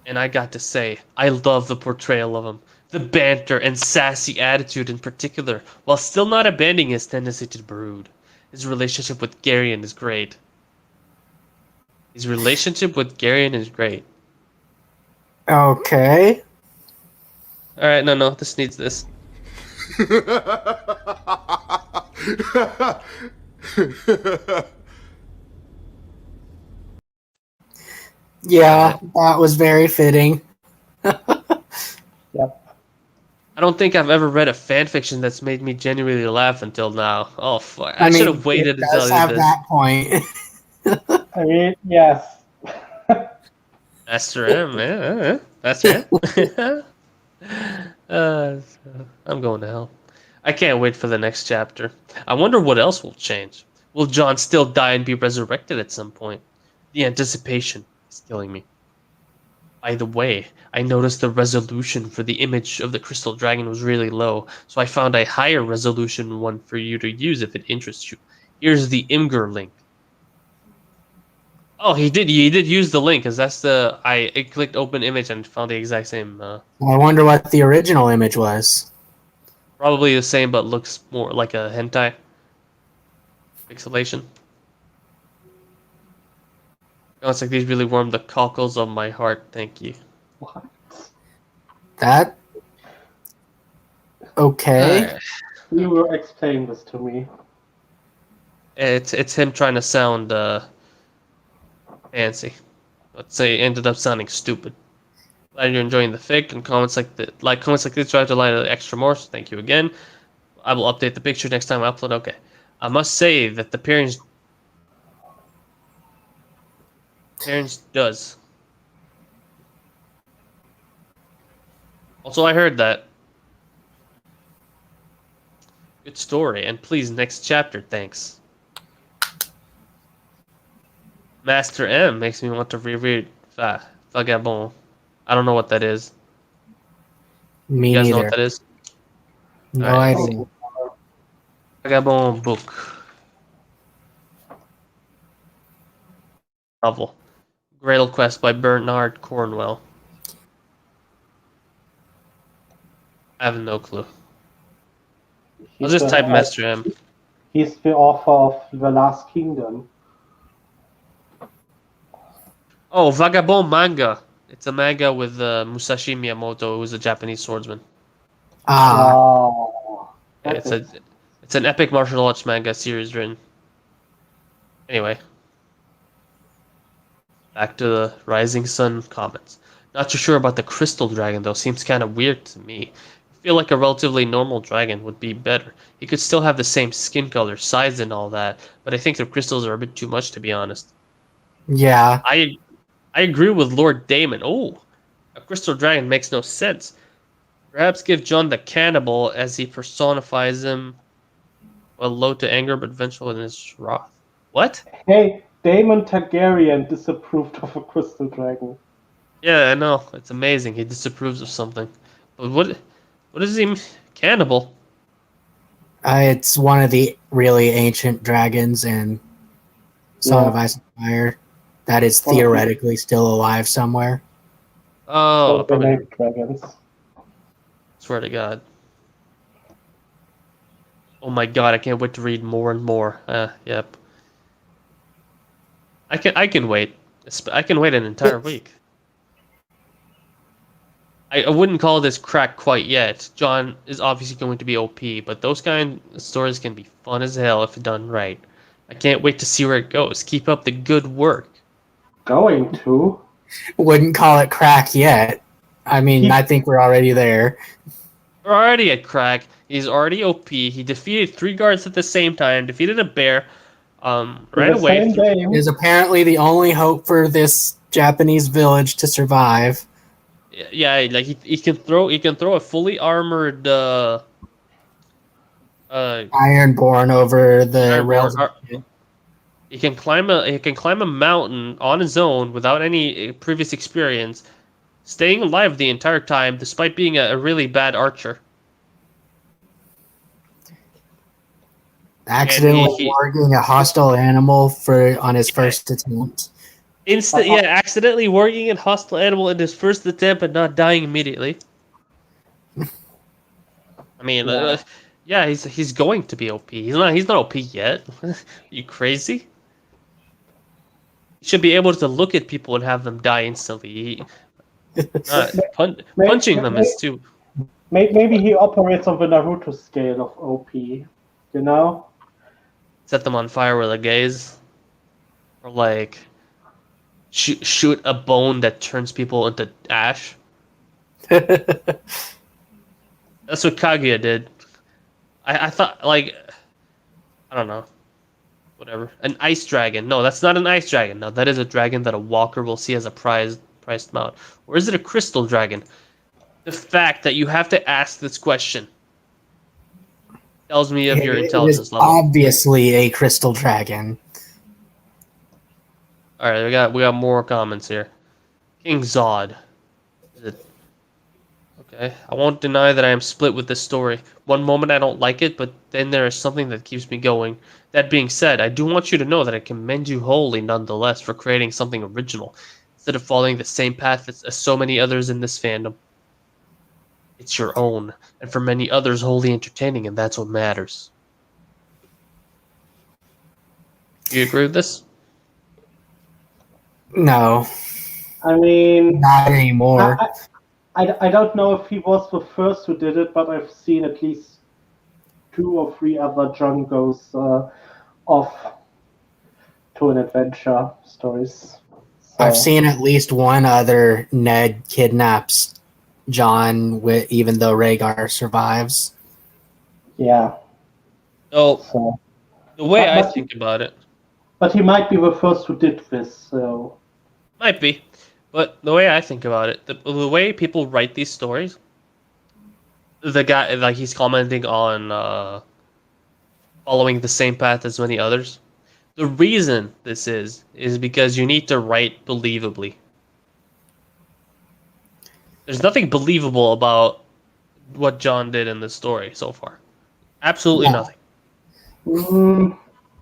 And I got to say, I love the portrayal of him. The banter and sassy attitude in particular, while still not abandoning his tendency to brood. His relationship with Garion is great. Okay. Alright, no, this needs this. Yeah, that was very fitting. I don't think I've ever read a fanfiction that's made me genuinely laugh until now. Oh, fuck. I should have waited it to tell does you have this. that point. I mean, yes. Master M, yeah. Master M. I'm going to hell. I can't wait for the next chapter. I wonder what else will change. Will John still die and be resurrected at some point? The anticipation is killing me. By the way, I noticed the resolution for the image of the crystal dragon was really low, so I found a higher resolution one for you to use if it interests you. Here's the Imgur link. Oh, he did use the link, because that's I clicked open image and found the exact same. I wonder what the original image was. Probably the same, but looks more like a hentai. Pixelation. Oh, it's like these really warm the cockles of my heart. Thank you. What? That? Okay. Alright. You will explain this to me. It's him trying to sound fancy. Let's say ended up sounding stupid. Glad you're enjoying the fic and comments like this try to light it extra more, so thank you again. I will update the picture next time I upload. Okay. I must say that the parents does. Also, I heard that. Good story, and please, next chapter, thanks. Master M makes me want to reread Vagabond. I don't know what that is. Me You guys know neither. what that is? No Alright, idea. Vagabond book. Novel. Grail Quest by Bernard Cornwell. I have no clue. I'll just type Master M. He's the author of The Last Kingdom. Oh, Vagabond manga. It's a manga with Musashi Miyamoto, who's a Japanese swordsman. Ah, Oh, It's an epic martial arts manga series written. Anyway. Back to the Rising Sun comments. Not too sure about the crystal dragon though, seems kind of weird to me. I feel like a relatively normal dragon would be better. He could still have the same skin color, size and all that, but I think the crystals are a bit too much to be honest. yeah. I agree with Lord Damon. Oh, a crystal dragon makes no sense. Perhaps give John the cannibal as he personifies him. Well, low to anger, but vengeful in his wrath. What? hey, Daemon Targaryen disapproved of a crystal dragon. Yeah, I know. It's amazing. He disapproves of something. But what is he? Cannibal? It's one of the really ancient dragons in Song Yeah. of Ice and Fire that is theoretically still alive somewhere. Oh, So they probably. make dragons. Swear to God. Oh my God! I can't wait to read more and more. Yep. I can wait. I can wait an entire week. I wouldn't call this crack quite yet. John is obviously going to be OP, but those kind of stories can be fun as hell if done right. I can't wait to see where it goes. Keep up the good work. Going to? Wouldn't call it crack yet. I mean, I think we're already there. We're already at crack. He's already OP. He defeated 3 guards at the same time. Defeated a bear. In Right the away. same game. Is apparently the only hope for this Japanese village to survive. Yeah, like he can throw a fully armored Ironborn over the rails. Ironborn. He can climb a mountain on his own without any previous experience, staying alive the entire time despite being a really bad archer. Accidentally warging a hostile animal on his first attempt. Accidentally warging a hostile animal in his first attempt and not dying immediately. I mean, he's going to be OP. He's not OP yet. You crazy? He should be able to look at people and have them die instantly. Punching them is too. Maybe he operates on the Naruto scale of OP. You know? Set them on fire with a gaze, or like shoot a bone that turns people into ash. That's what Kaguya did. I thought, like, I don't know, whatever. An ice dragon? No, that's not an ice dragon. No, that is a dragon that a walker will see as a priced mount. Or is it a crystal dragon? The fact that you have to ask this question tells me of your intelligence level. Obviously a crystal dragon. All right, we got more comments here. King Zod. Is it? Okay, I won't deny that I am split with this story. One moment I don't like it, but then there is something that keeps me going. That being said, I do want you to know that I commend you wholly nonetheless for creating something original, instead of following the same path as so many others in this fandom. It's your own, and for many others wholly entertaining, and that's what matters. Do you agree with this? No. I mean, not anymore. I don't know if he was the first who did it, but I've seen at least 2 or 3 other John goes off to an adventure stories. So. I've seen at least one other Ned kidnaps John, even though Rhaegar survives. Yeah. So the way I think about it. But he might be the first who did this, so. Might be. But the way I think about it, the way people write these stories, the guy, like, he's commenting on following the same path as many others. The reason this is because you need to write believably. There's nothing believable about what John did in this story so far. Absolutely nothing.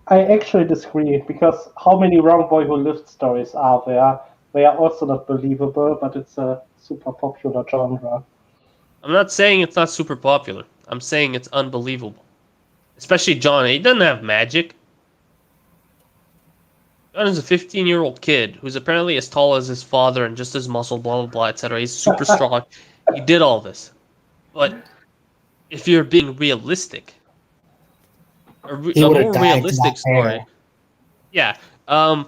I actually disagree, because how many Wrong Boy Who Lived stories are there? They are also not believable, but it's a super popular genre. I'm not saying it's not super popular. I'm saying it's unbelievable. Especially John. He doesn't have magic. John is a 15-year-old kid who's apparently as tall as his father and just as muscle, blah, blah, blah, etc. He's super strong. He did all this. But if you're being realistic, a more realistic story. Yeah. The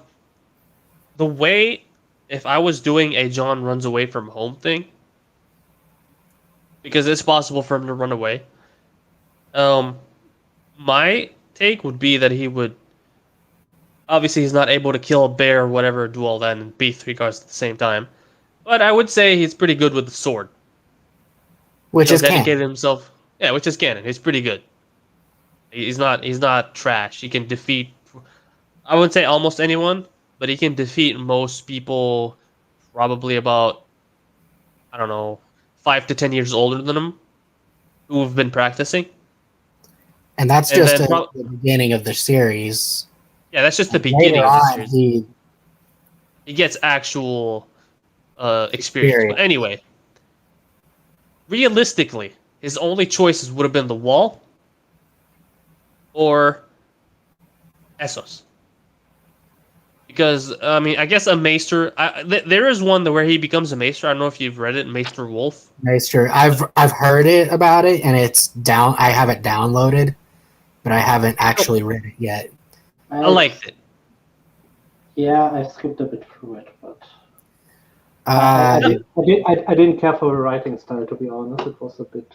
way, if I was doing a John runs away from home thing, because it's possible for him to run away, my take would be that he would, obviously he's not able to kill a bear or whatever, do all that, and beat 3 guards at the same time. But I would say he's pretty good with the sword. Which is dedicated himself. Yeah, which is canon. He's pretty good. He's not trash. He can defeat, I wouldn't say almost anyone, but he can defeat most people probably about, I don't know, 5 to 10 years older than him who've been practicing. And that's just the beginning of the series. Yeah, that's just the beginning of the series. He gets actual experience. But anyway, realistically, his only choices would have been the wall or Essos. Because, I mean, I guess a Maester... there is one where he becomes a Maester. I don't know if you've read it, Maester Wolf. Maester. I've heard about it, and it's down. I have it downloaded, but I haven't actually read it yet. I liked it. Yeah, I skipped a bit through it, but... I didn't care for the writing style, to be honest. It was a bit.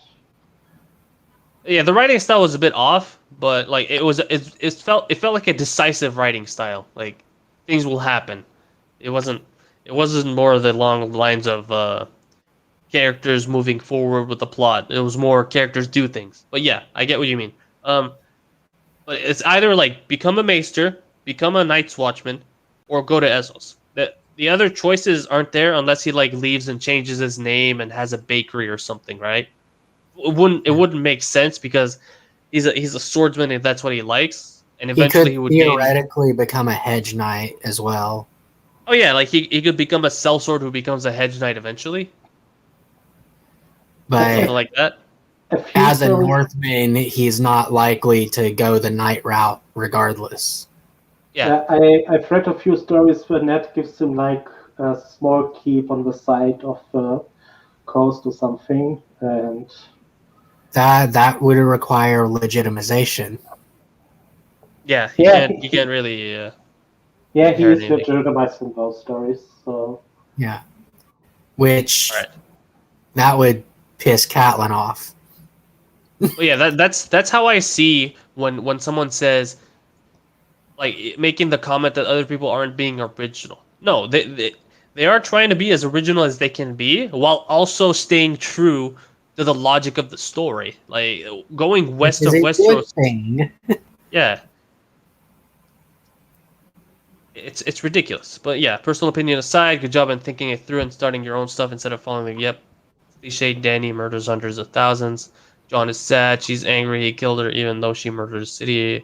Yeah, the writing style was a bit off, but like it felt like a decisive writing style. Like things will happen. It wasn't more of the long lines of characters moving forward with the plot. It was more characters do things. But yeah, I get what you mean. But it's either like become a maester, become a night's watchman, or go to Essos. The other choices aren't there unless he like leaves and changes his name and has a bakery or something, right? It wouldn't make sense because he's a swordsman and that's what he likes, and He could eventually he would gain. theoretically become a hedge knight as well. Oh yeah, like he could become a sellsword who becomes a hedge knight eventually, something But like that. as a Northman, he's not likely to go the knight route regardless. Yeah, I've read a few stories where Ned gives him like a small keep on the side of the coast or something, and That would require legitimization. yeah, Yeah, you can't really. yeah, he Inherit is anything. legitimized in those stories. So Yeah. Which Alright. that would piss Catelyn off. Well, yeah, that's how I see when someone says, like, making the comment that other people aren't being original. No, they are trying to be as original as they can be while also staying true to the logic of the story. Like going west of Which is a good Westeros. thing. Yeah. It's ridiculous. But yeah, personal opinion aside, good job in thinking it through and starting your own stuff instead of following the cliche Dany murders hundreds of thousands. Jon is sad, she's angry, he killed her even though she murdered a city.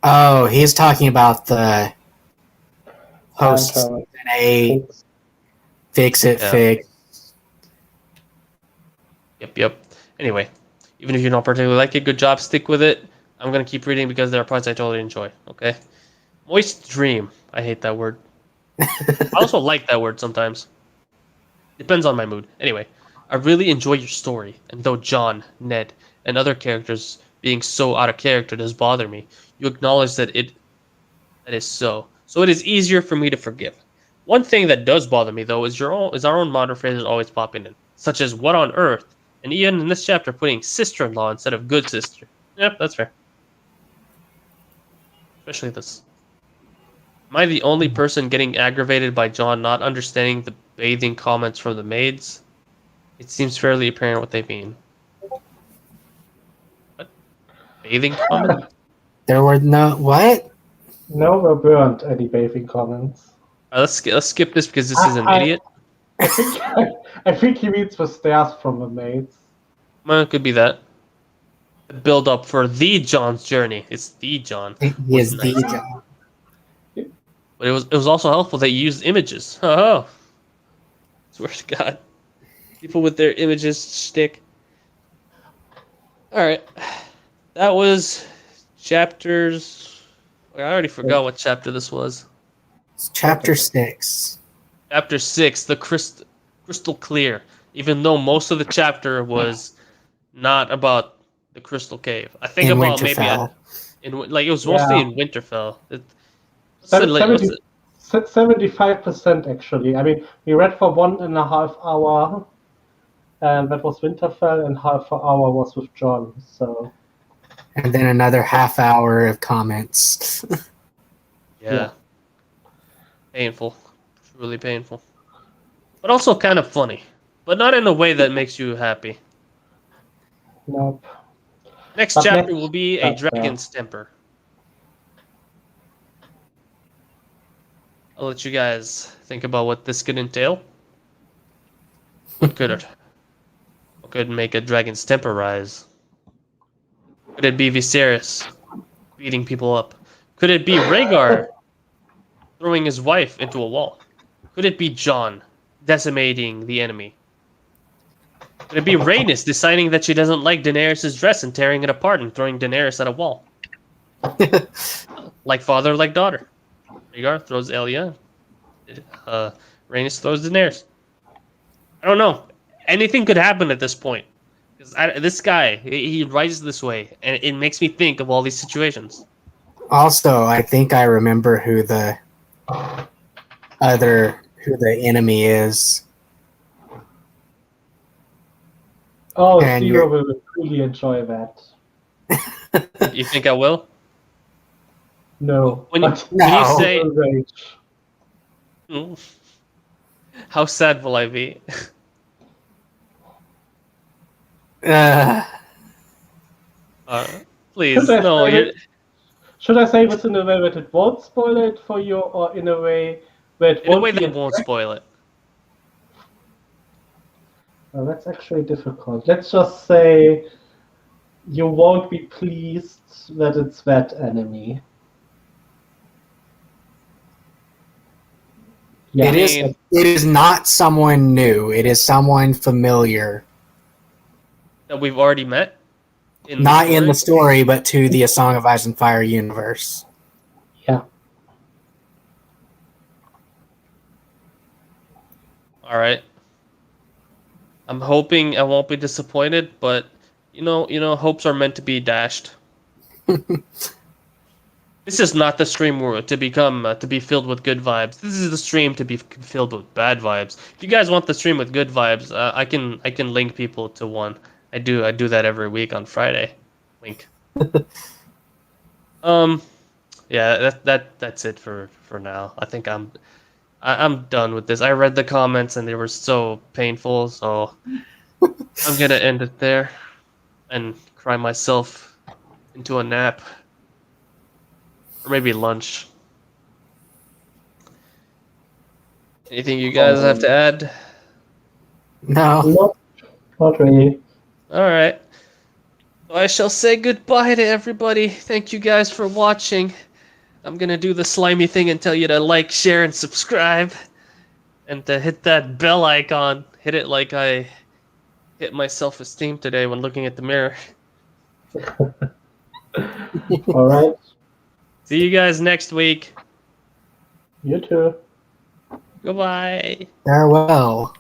Oh, he's talking about the post and, a fix it Yeah. fix. Yep. Anyway, even if you don't particularly like it, good job, stick with it. I'm gonna keep reading because there are parts I totally enjoy, okay? Moist dream. I hate that word. I also like that word sometimes. Depends on my mood. Anyway, I really enjoy your story, and though Jon, Ned, and other characters being so out of character does bother me, you acknowledge that that is so. So it is easier for me to forgive. One thing that does bother me though is our own modern phrases always popping in, such as "what on earth," and even in this chapter putting "sister-in-law" instead of "good sister." Yep, that's fair. Especially this. Am I the only person getting aggravated by Jon not understanding the bathing comments from the maids? It seems fairly apparent what they mean. What? Bathing comment? There were no what? no, there weren't any bathing comments. Let's skip this because this is an I- idiot. I think he means the stairs from the maids. Well, it could be that. The build up for the Jon's journey. It's the Jon. He is nice. the Jon. But it was also helpful that you used images. Oh. Swear to God. People with their images stick. Alright. That was chapters. I already forgot what chapter this was. It's chapter 6. Chapter 6, the crystal clear. Even though most of the chapter was not about the crystal cave. I think In about Winterfell. it was mostly in Winterfell. What's the 75% actually. I mean, we read for 1.5 hour, and that was Winterfell, and half an hour was with Jon. So And then another half hour of comments. Yeah. Painful. Truly painful. But also kind of funny. But not in a way that makes you happy. nope. Next But chapter next will be a chapter. dragon's temper. I'll let you guys think about what this could entail. What could make a dragon's temper rise? Could it be Viserys beating people up? Could it be Rhaegar throwing his wife into a wall? Could it be Jon decimating the enemy? Could it be Rhaenys deciding that she doesn't like Daenerys' dress and tearing it apart and throwing Daenerys at a wall? Like father, like daughter. Rhaegar throws Elia. Rhaenys throws Daenerys. I don't know. Anything could happen at this point. Because this guy, he writes this way, and it makes me think of all these situations. Also, I think I remember who the other who the enemy is. Oh, And Zero will really enjoy that. You think I will? No. When you, but when you No. say, will rage. Mm. How sad will I be? Uh, Please, Should I no. say You're it? Should I say this in a way that it won't spoil it for you, or in a way where it in a won't way be? that won't spoil it. Well, that's actually difficult. Let's just say you won't be pleased that it's that enemy. Yeah. it is. mean- It is not someone new. It is someone familiar. That we've already met. Not in the story, but to the A Song of Ice and Fire universe. Yeah. All right. I'm hoping I won't be disappointed, but hopes are meant to be dashed. This is not the stream to be filled with good vibes. This is the stream to be filled with bad vibes. If you guys want the stream with good vibes, I can link people to one. I do that every week on Friday. Link. Yeah, that's it for now. I think I'm done with this. I read the comments and they were so painful, so I'm gonna end it there and cry myself into a nap. Or maybe lunch. Anything you guys have to add? No. Not really. Alright. So I shall say goodbye to everybody. Thank you guys for watching. I'm gonna do the slimy thing and tell you to like, share, and subscribe. And to hit that bell icon. Hit it like I hit my self-esteem today when looking at the mirror. All right. See you guys next week. You too. Goodbye. Farewell.